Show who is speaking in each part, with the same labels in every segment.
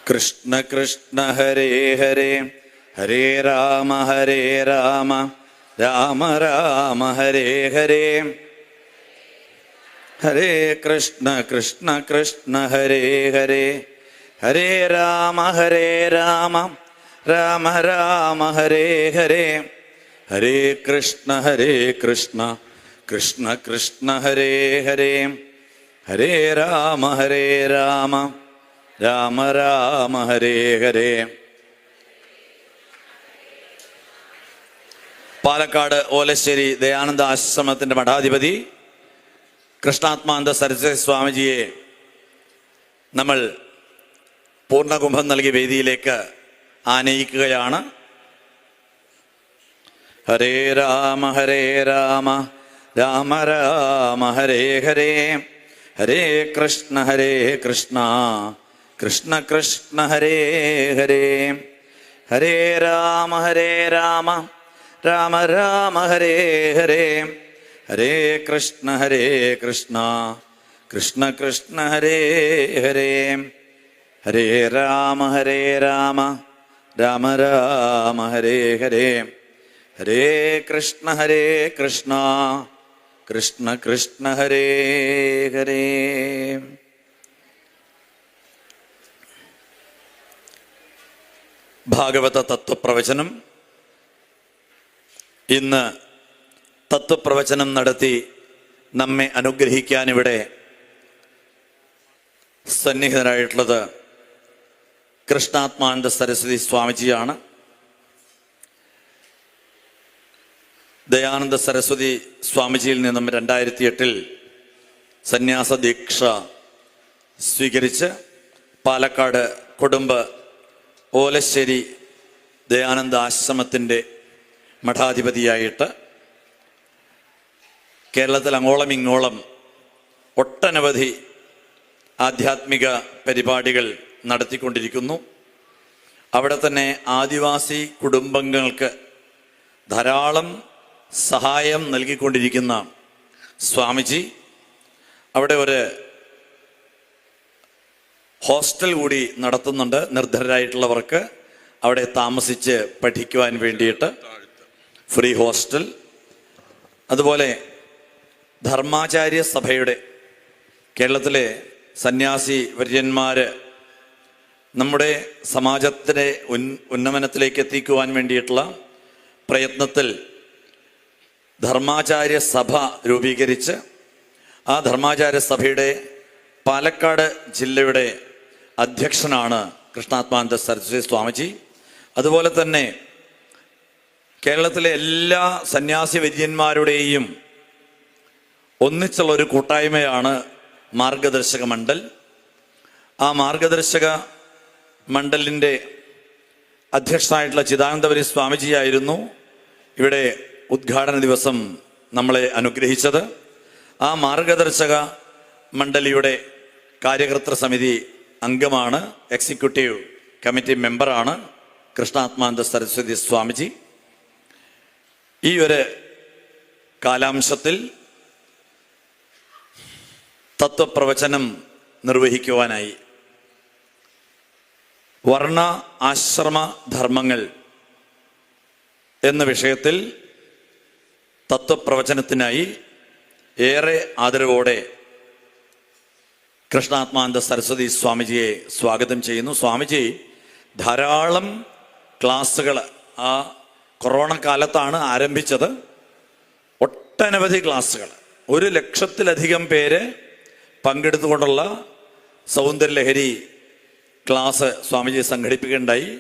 Speaker 1: കൃഷ്ണ കൃഷ്ണ ഹരേ ഹരേ ഹരേ രാമ രാമ രാമ ഹരേ ഹരേ. ഹരേ കൃഷ്ണ കൃഷ്ണ കൃഷ്ണ ഹരേ ഹരേ ഹരേ രാമ രാമ രാമ ഹരേ ഹരേ. ഹരേ കൃഷ്ണ കൃഷ്ണ കൃഷ്ണ ഹരേ ഹരേ ഹരേ രാമ രാമ രാമ ഹരേ ഹരേ. പാലക്കാട് ഓലശ്ശേരി ദയാനന്ദ ആശ്രമത്തിന്റെ മഠാധിപതി കൃഷ്ണാത്മാനന്ദ സരസ്വതി സ്വാമിജിയെ നമ്മൾ പൂർണ്ണകുംഭം നൽകിയ വേദിയിലേക്ക് ആനയിക്കുകയാണ്. ഹരേ രാമ രാമ രാമ ഹരേ ഹരേ. ഹരേ കൃഷ്ണ കൃഷ്ണ കൃഷ്ണ ഹരേ ഹരേ. ഹരേ രാമ രാമ രാമ ഹരേ ഹരേ. ഹരേ കൃഷ്ണ കൃഷ്ണ കൃഷ്ണ ഹരേ ഹരേ. ഹരേ രാമ രാമ രാമ ഹരേ ഹരേ. ഹരേ കൃഷ്ണ കൃഷ്ണ ഹരേ ഹരേ. ഭാഗവത തത്വപ്രവചനം. ഇന്ന് തത്വപ്രവചനം നടത്തി നമ്മെ അനുഗ്രഹിക്കാൻ ഇവിടെ സന്നിഹിതരായിട്ടുള്ളത് കൃഷ്ണാത്മാനന്ദ സരസ്വതി സ്വാമിജിയാണ്. ദയാനന്ദ സരസ്വതി സ്വാമിജിയിൽ നിന്നും 2008 സന്യാസ ദീക്ഷ സ്വീകരിച്ച് പാലക്കാട് കൊടുമ്പ് ഓലശ്ശേരി ദയാനന്ദ ആശ്രമത്തിൻ്റെ മഠാധിപതിയായിട്ട് കേരളത്തിൽ അങ്ങോളം ഇങ്ങോളം ഒട്ടനവധി ആധ്യാത്മിക പരിപാടികൾ നടത്തിക്കൊണ്ടിരിക്കുന്നു. അവിടെ തന്നെ ആദിവാസി കുടുംബങ്ങൾക്ക് ധാരാളം സഹായം നൽകിക്കൊണ്ടിരിക്കുന്ന സ്വാമിജി അവിടെ ഒരു ഹോസ്റ്റൽ കൂടി നടത്തുന്നുണ്ട്. നിർധനരായിട്ടുള്ളവർക്ക് അവിടെ താമസിച്ച് പഠിക്കുവാൻ വേണ്ടിയിട്ട് ഫ്രീ ഹോസ്റ്റൽ. അതുപോലെ ധർമാചാര്യ സഭയുടെ കേരളത്തിലെ സന്യാസി വര്യന്മാർ നമ്മുടെ സമാജത്തിൻ്റെ ഉന്നമനത്തിലേക്ക് എത്തിക്കുവാൻ വേണ്ടിയിട്ടുള്ള പ്രയത്നത്തിൽ ധർമാചാര്യ സഭ രൂപീകരിച്ച് ആ ധർമാചാര്യ സഭയുടെ പാലക്കാട് ജില്ലയുടെ അധ്യക്ഷനാണ് കൃഷ്ണാത്മാനന്ദ സരസ്വതി സ്വാമിജി. അതുപോലെ തന്നെ കേരളത്തിലെ എല്ലാ സന്യാസി വര്യന്മാരുടെയും ഒന്നിച്ചുള്ള ഒരു കൂട്ടായ്മയാണ് മാർഗദർശക മണ്ഡൽ. ആ മാർഗദർശക മണ്ഡലിൻ്റെ അധ്യക്ഷനായിട്ടുള്ള ചിദാനന്ദപുരി സ്വാമിജിയായിരുന്നു ഇവിടെ ഉദ്ഘാടന ദിവസം നമ്മളെ അനുഗ്രഹിച്ചത്. ആ മാർഗദർശക മണ്ഡലിയുടെ കാര്യകർത്തൃ സമിതി അംഗമാണ്, എക്സിക്യൂട്ടീവ് കമ്മിറ്റി മെമ്പറാണ് കൃഷ്ണാത്മാനന്ദ സരസ്വതി സ്വാമിജി. ഈ ഒരു കാലാംശത്തിൽ തത്വപ്രവചനം നിർവഹിക്കുവാനായി വർണ്ണ ആശ്രമ ധർമ്മങ്ങൾ എന്ന വിഷയത്തിൽ തത്വപ്രവചനത്തിനായി ഏറെ ആദരവോടെ കൃഷ്ണാത്മാനന്ദ സരസ്വതി സ്വാമിജിയെ സ്വാഗതം ചെയ്യുന്നു. സ്വാമിജി ധാരാളം ക്ലാസ്സുകൾ ആ കൊറോണ കാലത്താണ് ആരംഭിച്ചത്. ഒട്ടനവധി ക്ലാസ്സുകൾ, 100,000-ലധികം പേര് പങ്കെടുത്തുകൊണ്ടുള്ള സൗന്ദര്യലഹരി ക്ലാസ് സ്വാമിജി സംഘടിപ്പിക്കുകയുണ്ടായി.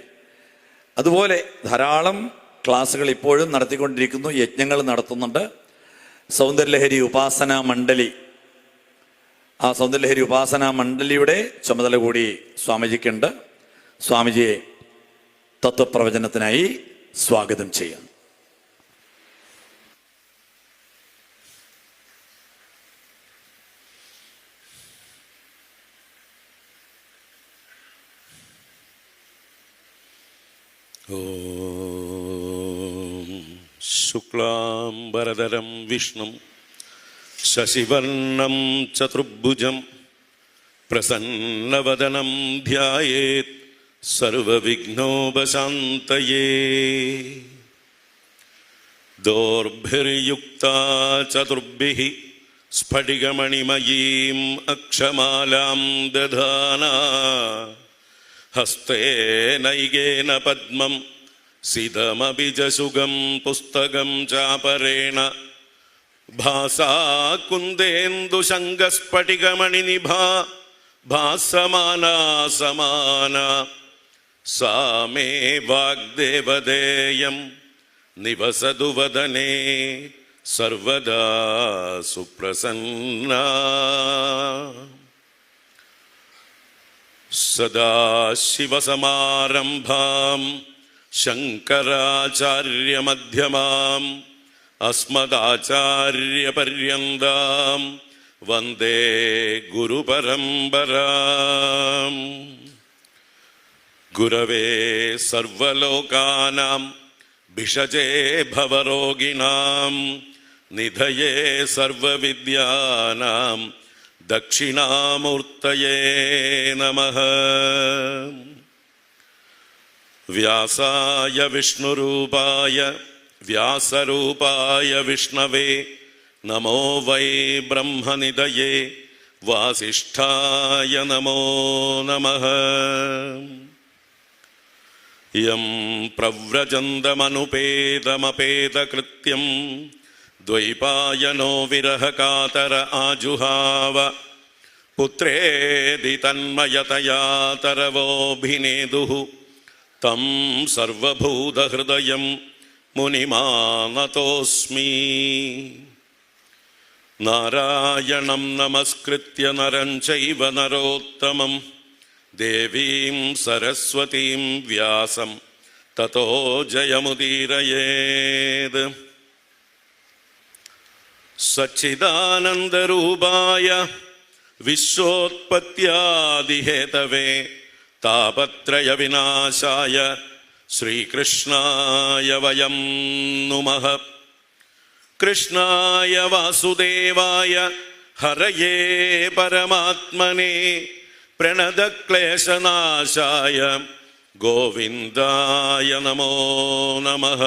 Speaker 1: അതുപോലെ ധാരാളം ക്ലാസ്സുകൾ ഇപ്പോഴും നടത്തിക്കൊണ്ടിരിക്കുന്നു, യജ്ഞങ്ങൾ നടത്തുന്നുണ്ട്. സൗന്ദര്യലഹരി ഉപാസന മണ്ഡലി, ആ സൗന്ദര്യലഹരി ഉപാസന മണ്ഡലിയുടെ ചുമതല കൂടി സ്വാമിജിക്കുണ്ട്. സ്വാമിജിയെ തത്വപ്രവചനത്തിനായി സ്വാഗതം ചെയ്യാം.
Speaker 2: ഓം ശുക്ലാംബരധരം വിഷ്ണും ശശിവർണം ചതുർഭുജം പ്രസന്നവദനം ധ്യായേത് സർവവിഘ്നോപശാന്തയേ. ദോർഭിർയുക്താ ചതുർഭിഃ സ്ഫടികമണിമയീം അക്ഷമാലാം ദധാനാ. ഹസ്തേനൈകേന പദ്മം സിതമഭിജസുഗം പുസ്തകം ചാപരേണ. ഭാസാ കുന്ദേന്ദുശങ്കസ്ഫടികമണിനിഭാ ഭാസമാനാ സമാനാ. സാ മേ വാഗ്ദേവതേയം നിവസതു വദനേ സർവദാ സുപ്രസന്നാ. സദാശിവസമാരംഭാം ശങ്കരാചാര്യമധ്യമാം അസ്മദാചാര്യപര്യന്താം വന്ദേ ഗുരുപരമ്പരാം. ഗുരവേ സർവലോകാനാം ഭിഷജേ ഭവരോഗിണാം നിധയേ സർവവിദ്യാനാം ദക്ഷിണാമൂർത്തയേ നമഃ. വ്യാസായ വിഷ്ണുരൂപായ വ്യാസരൂപായ വിഷ്ണവേ നമോ വൈ ബ്രഹ്മനിധയേ വാസിഷ്ഠായ നമോ നമഃ. യം പ്രവ്രജന്തമനുപേതമപേതകൃത്യം ദ്വൈപായനോ വിരഹകാതര ആജുഹാവ. പുത്രേതി തന്മയതയാ തരവോഭിനേദുഃ തം സർവഭൂതഹൃദയം മുനിമാനതോസ്മി. നാരായണം നമസ്കൃത്യ നരം ചൈവ നരോത്തമം ദേവീം സരസ്വതീം വ്യാസം തതോ ജയമുദീരയേത്. സച്ചിദാനന്ദരൂപായ വിശ്വോത്പത്യാദിഹേതവേ താപത്രയ വിനാശായ ശ്രീകൃഷ്ണായ വയം നുമഃ. കൃഷ്ണായ വാസുദേവായ ഹരയേ പരമാത്മനേ പ്രണതക്ലേശനാശായ ഗോവിന്ദായ നമോ നമഃ.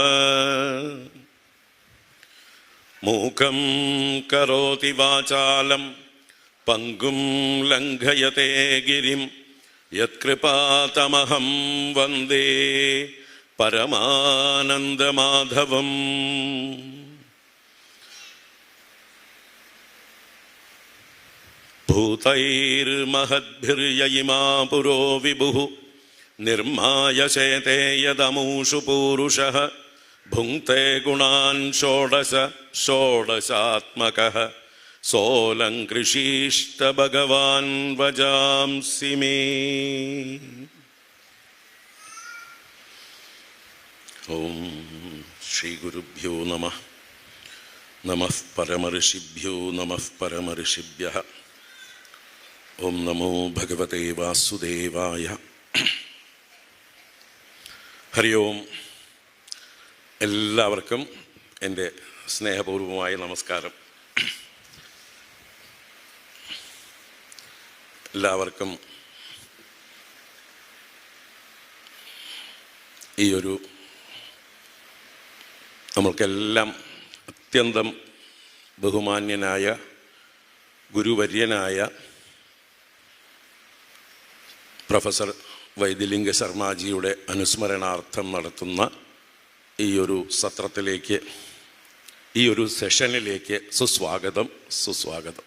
Speaker 2: മൂകം കരോതി വാചാലം പങ്കും ലംഘയത്തെ ഗിരിം യത്കൃപാതമഹം വന്ദേ പരമാനന്ദമാധവം. ഭൂതൈർമഹദ്ഭിർയയിമാ പുരോ വിഭുഃ നിർമായശേതേ യദമൂഷു പൂരുഷഃ. ഭുങ്ക്തേ ഗുണാൻ ഷോഡശ ഷോഡശാത്മകഃ സോലങ്കൃഷീഷ്ട ഭഗവാൻ വജാംസി മേ. ഓം ശ്രീ ഗുരുഭ്യോ നമഃ. നമഃ പരമഋഷിഭ്യോ നമഃ പരമഋഷിഭ്യഃ. ഓം നമോ ഭഗവതേ വാസുദേവായ. ഹരി ഓം. എല്ലാവർക്കും എൻ്റെ സ്നേഹപൂർവമായ നമസ്കാരം. എല്ലാവർക്കും ഈ ഒരു നമ്മൾക്കെല്ലാം അത്യന്തം ബഹുമാന്യനായ ഗുരുവര്യനായ പ്രൊഫസർ വൈദ്യലിംഗ ശർമാജിയുടെ അനുസ്മരണാർത്ഥം നടത്തുന്ന ഈ ഒരു സത്രത്തിലേക്ക്, ഈ ഒരു സെഷനിലേക്ക് സുസ്വാഗതം, സുസ്വാഗതം.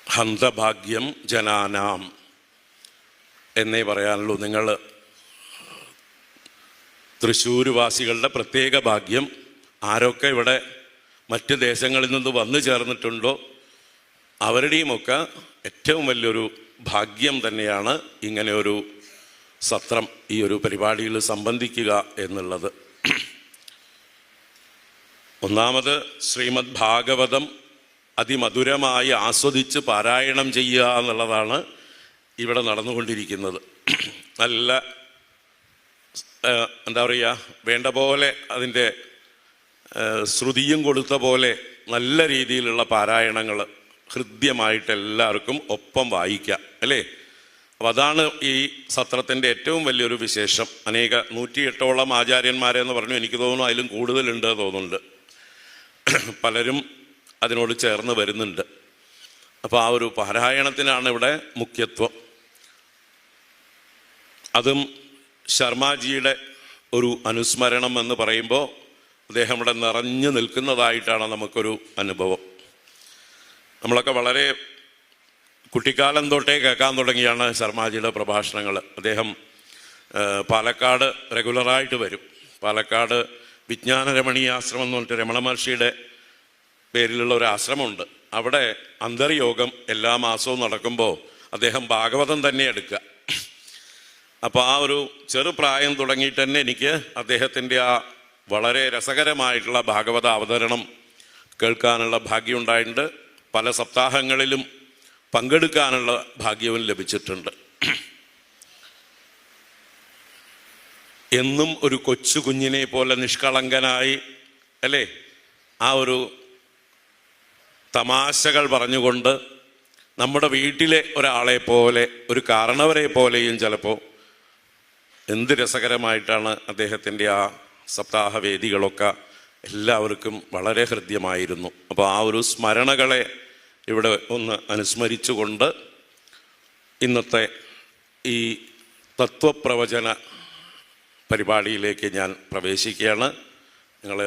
Speaker 2: ഹന്തഭാഗ്യം ജനാനാം എന്നേ പറയാനുള്ളൂ. നിങ്ങൾ തൃശ്ശൂർവാസികളുടെ പ്രത്യേക ഭാഗ്യം. ആരൊക്കെ ഇവിടെ മറ്റ് ദേശങ്ങളിൽ നിന്ന് വന്നു ചേർന്നിട്ടുണ്ടോ അവരുടെയുമൊക്കെ ഏറ്റവും വലിയൊരു ഭാഗ്യം തന്നെയാണ് ഇങ്ങനെ ഒരു സത്രം, ഈ ഒരു പരിപാടിയിൽ സംബന്ധിക്കുക എന്നുള്ളത്. ഒന്നാമത് ശ്രീമദ് ഭാഗവതം അതിമധുരമായി ആസ്വദിച്ച് പാരായണം ചെയ്യുക എന്നുള്ളതാണ് ഇവിടെ നടന്നുകൊണ്ടിരിക്കുന്നത്. നല്ല എന്താ പറയുക, വേണ്ട പോലെ അതിൻ്റെ ശ്രുതിയും കൊടുത്ത പോലെ നല്ല രീതിയിലുള്ള പാരായണങ്ങൾ ഹൃദ്യമായിട്ട് എല്ലാവർക്കും ഒപ്പം വായിക്കാം, അല്ലേ? അപ്പം അതാണ് ഈ സത്രത്തിൻ്റെ ഏറ്റവും വലിയൊരു വിശേഷം. 108ഓളം ആചാര്യന്മാരെന്ന് പറഞ്ഞു. എനിക്ക് തോന്നുന്നു അതിലും കൂടുതലുണ്ട് തോന്നുന്നുണ്ട്. പലരും അതിനോട് ചേർന്ന് വരുന്നുണ്ട്. അപ്പോൾ ആ ഒരു പാരായണത്തിനാണ് ഇവിടെ മുഖ്യത്വം. അതും ശർമാജിയുടെ ഒരു അനുസ്മരണം എന്ന് പറയുമ്പോൾ അദ്ദേഹം ഇവിടെ നിറഞ്ഞു നിൽക്കുന്നതായിട്ടാണ് നമുക്കൊരു അനുഭവം. നമ്മളൊക്കെ വളരെ കുട്ടിക്കാലം തൊട്ടേ കേൾക്കാൻ തുടങ്ങിയാണ് ശർമാജിയുടെ പ്രഭാഷണങ്ങൾ. അദ്ദേഹം പാലക്കാട് റെഗുലറായിട്ട് വരും. പാലക്കാട് വിജ്ഞാനരമണീയ ആശ്രമം എന്ന് പറഞ്ഞിട്ട് രമണ മഹർഷിയുടെ പേരിലുള്ള ഒരു ആശ്രമമുണ്ട്. അവിടെ അന്തർയോഗം എല്ലാ മാസവും നടക്കുമ്പോൾ അദ്ദേഹം ഭാഗവതം തന്നെ എടുക്കുക. അപ്പോൾ ആ ഒരു ചെറുപ്രായം തുടങ്ങിയിട്ട് തന്നെ എനിക്ക് അദ്ദേഹത്തിൻ്റെ ആ വളരെ രസകരമായിട്ടുള്ള ഭാഗവത അവതരണം കേൾക്കാനുള്ള ഭാഗ്യം ഉണ്ടായിട്ടുണ്ട്. പല സപ്താഹങ്ങളിലും പങ്കെടുക്കാനുള്ള ഭാഗ്യവും ലഭിച്ചിട്ടുണ്ട്. എന്നും ഒരു കൊച്ചു കുഞ്ഞിനെ പോലെ നിഷ്കളങ്കനായി, അല്ലേ, ആ ഒരു തമാശകൾ പറഞ്ഞുകൊണ്ട് നമ്മുടെ വീട്ടിലെ ഒരാളെ പോലെ, ഒരു കാരണവരെ പോലെയും ചിലപ്പോൾ എന്ത് രസകരമായിട്ടാണ് അദ്ദേഹത്തിൻ്റെ ആ സപ്താഹവേദികളൊക്കെ എല്ലാവർക്കും വളരെ ഹൃദ്യമായിരുന്നു. അപ്പോൾ ആ ഒരു സ്മരണകളെ ഇവിടെ ഒന്ന് അനുസ്മരിച്ചുകൊണ്ട് ഇന്നത്തെ ഈ തത്വപ്രവചന പരിപാടിയിലേക്ക് ഞാൻ പ്രവേശിക്കുകയാണ്. നിങ്ങൾ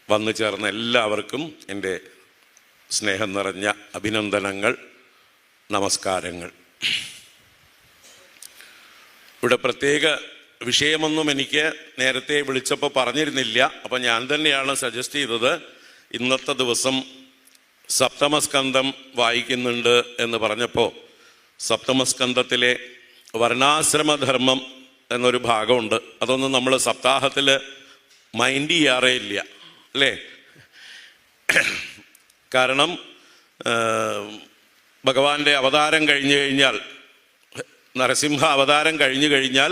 Speaker 2: വന്നു ചേർന്ന എല്ലാവർക്കും എൻ്റെ സ്നേഹം നിറഞ്ഞ അഭിനന്ദനങ്ങൾ, നമസ്കാരങ്ങൾ. ഇവിടെ പ്രത്യേക വിഷയമൊന്നും എനിക്ക് നേരത്തെ വിളിച്ചപ്പോൾ പറഞ്ഞിരുന്നില്ല. അപ്പം ഞാൻ തന്നെയാണ് സജസ്റ്റ് ചെയ്തത്. ഇന്നത്തെ ദിവസം സപ്തമസ്കന്ധം വായിക്കുന്നുണ്ട് എന്ന് പറഞ്ഞപ്പോൾ സപ്തമസ്കന്ധത്തിലെ വർണ്ണാശ്രമധർമ്മം എന്നൊരു ഭാഗമുണ്ട്. അതൊന്നും നമ്മൾ സപ്താഹത്തിൽ മൈൻഡ് ചെയ്യാറേ ഇല്ല, അല്ലേ? കാരണം ഭഗവാന്റെ അവതാരം കഴിഞ്ഞു കഴിഞ്ഞാൽ, നരസിംഹ അവതാരം കഴിഞ്ഞു കഴിഞ്ഞാൽ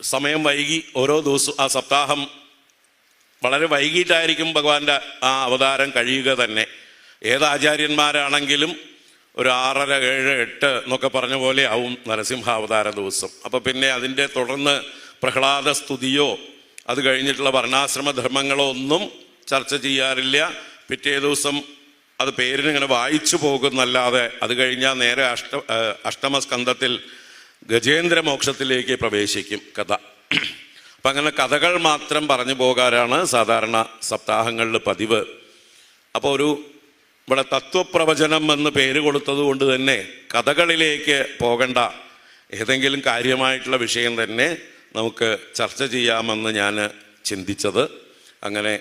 Speaker 2: സമയം വൈകി. ഓരോ ദിവസവും ആ സപ്താഹം വളരെ വൈകിട്ടായിരിക്കും ഭഗവാന്റെ ആ അവതാരം കഴിയുക തന്നെ. ഏതാചാര്യന്മാരാണെങ്കിലും ഒരു 6:30, 7, 8 എന്നൊക്കെ പറഞ്ഞ പോലെ ആവും നരസിംഹാവതാര ദിവസം. അപ്പോൾ പിന്നെ അതിൻ്റെ തുടർന്ന് പ്രഹ്ലാദ സ്തുതിയോ അത് കഴിഞ്ഞിട്ടുള്ള വർണ്ണാശ്രമധർമ്മങ്ങളോ ഒന്നും ചർച്ച ചെയ്യാറില്ല. പിറ്റേ ദിവസം അത് പേരിനിങ്ങനെ വായിച്ചു പോകുന്നല്ലാതെ അത് കഴിഞ്ഞാൽ നേരെ അഷ്ടമസ്കന്ധത്തിൽ ഗജേന്ദ്ര മോക്ഷത്തിലേക്ക് പ്രവേശിക്കും കഥ. അപ്പം അങ്ങനെ കഥകൾ മാത്രം പറഞ്ഞു പോകാനാണ് സാധാരണ സപ്താഹങ്ങളിൽ പതിവ്. അപ്പോൾ ഇവിടെ തത്വപ്രവചനം എന്ന് പേര് കൊടുത്തത് കൊണ്ട് തന്നെ കഥകളിലേക്ക് പോകണ്ട, ഏതെങ്കിലും കാര്യമായിട്ടുള്ള വിഷയം തന്നെ നമുക്ക് ചർച്ച ചെയ്യാമെന്ന് ഞാൻ ചിന്തിച്ചത്. അങ്ങനെ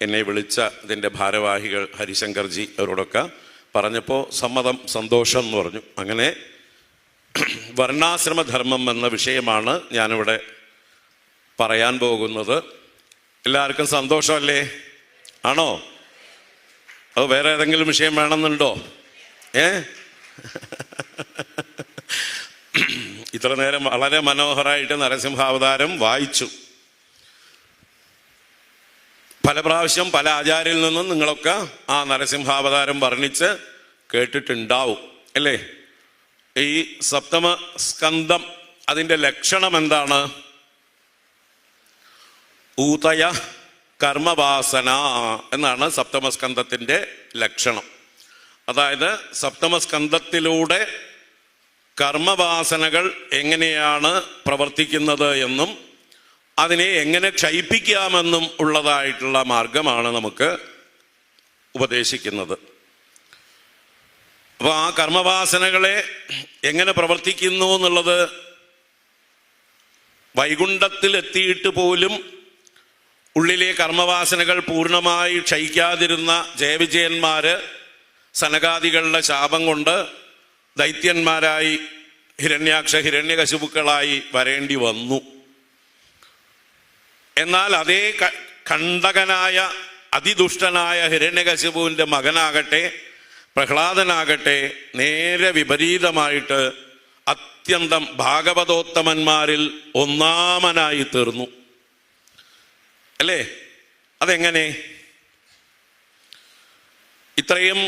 Speaker 2: എന്നെ വിളിച്ച ഇതിൻ്റെ ഭാരവാഹികൾ ഹരിശങ്കർജി അവരോടൊക്കെ പറഞ്ഞപ്പോൾ സമ്മതം, സന്തോഷം എന്ന് പറഞ്ഞു. അങ്ങനെ വർണ്ണാശ്രമധർമ്മം എന്ന വിഷയമാണ് ഞാനിവിടെ പറയാൻ പോകുന്നത്. എല്ലാവർക്കും സന്തോഷമല്ലേ? ആണോ? അത് വേറെ ഏതെങ്കിലും വിഷയം വേണമെന്നുണ്ടോ? ഇത്ര നേരം വളരെ മനോഹരമായിട്ട് നരസിംഹാവതാരം വായിച്ചു. പല പ്രാവശ്യം പല ആചാര്യരിൽ നിന്നും നിങ്ങളൊക്കെ ആ നരസിംഹാവതാരം വർണ്ണിച്ച് കേട്ടിട്ടുണ്ടാവും, അല്ലേ? ഈ സപ്തമ സ്കന്ധം അതിൻ്റെ ലക്ഷണം എന്താണ്? ഊതയ കർമ്മവാസന എന്നാണ് സപ്തമസ്കന്ധത്തിൻ്റെ ലക്ഷണം. അതായത് സപ്തമസ്കന്ധത്തിലൂടെ കർമ്മവാസനകൾ എങ്ങനെയാണ് പ്രവർത്തിക്കുന്നത് എന്നും അതിനെ എങ്ങനെ ക്ഷയിപ്പിക്കാമെന്നും ഉള്ളതായിട്ടുള്ള മാർഗമാണ് നമുക്ക് ഉപദേശിക്കുന്നത്. അപ്പോൾ ആ കർമ്മവാസനകളെ എങ്ങനെ പ്രവർത്തിക്കുന്നു എന്നുള്ളത് വൈകുണ്ഠത്തിലെത്തിയിട്ട് പോലും ഉള്ളിലെ കർമ്മവാസനകൾ പൂർണ്ണമായി ക്ഷയിക്കാതിരുന്ന ജയവിജയന്മാര് സനകാദികളുടെ ശാപം കൊണ്ട് ദൈത്യന്മാരായി ഹിരണ്യകശിപുക്കളായി വരേണ്ടി വന്നു. എന്നാൽ അതേ ഖണ്ഡകനായ അതിദുഷ്ടനായ ഹിരണ്യകശിപുവിൻ്റെ മകനാകട്ടെ പ്രഹ്ലാദനാകട്ടെ നേരെ വിപരീതമായിട്ട് അത്യന്തം ഭാഗവതോത്തമന്മാരിൽ ഒന്നാമനായി തീർന്നു, അല്ലേ? അതെങ്ങനെ? ഇത്രയും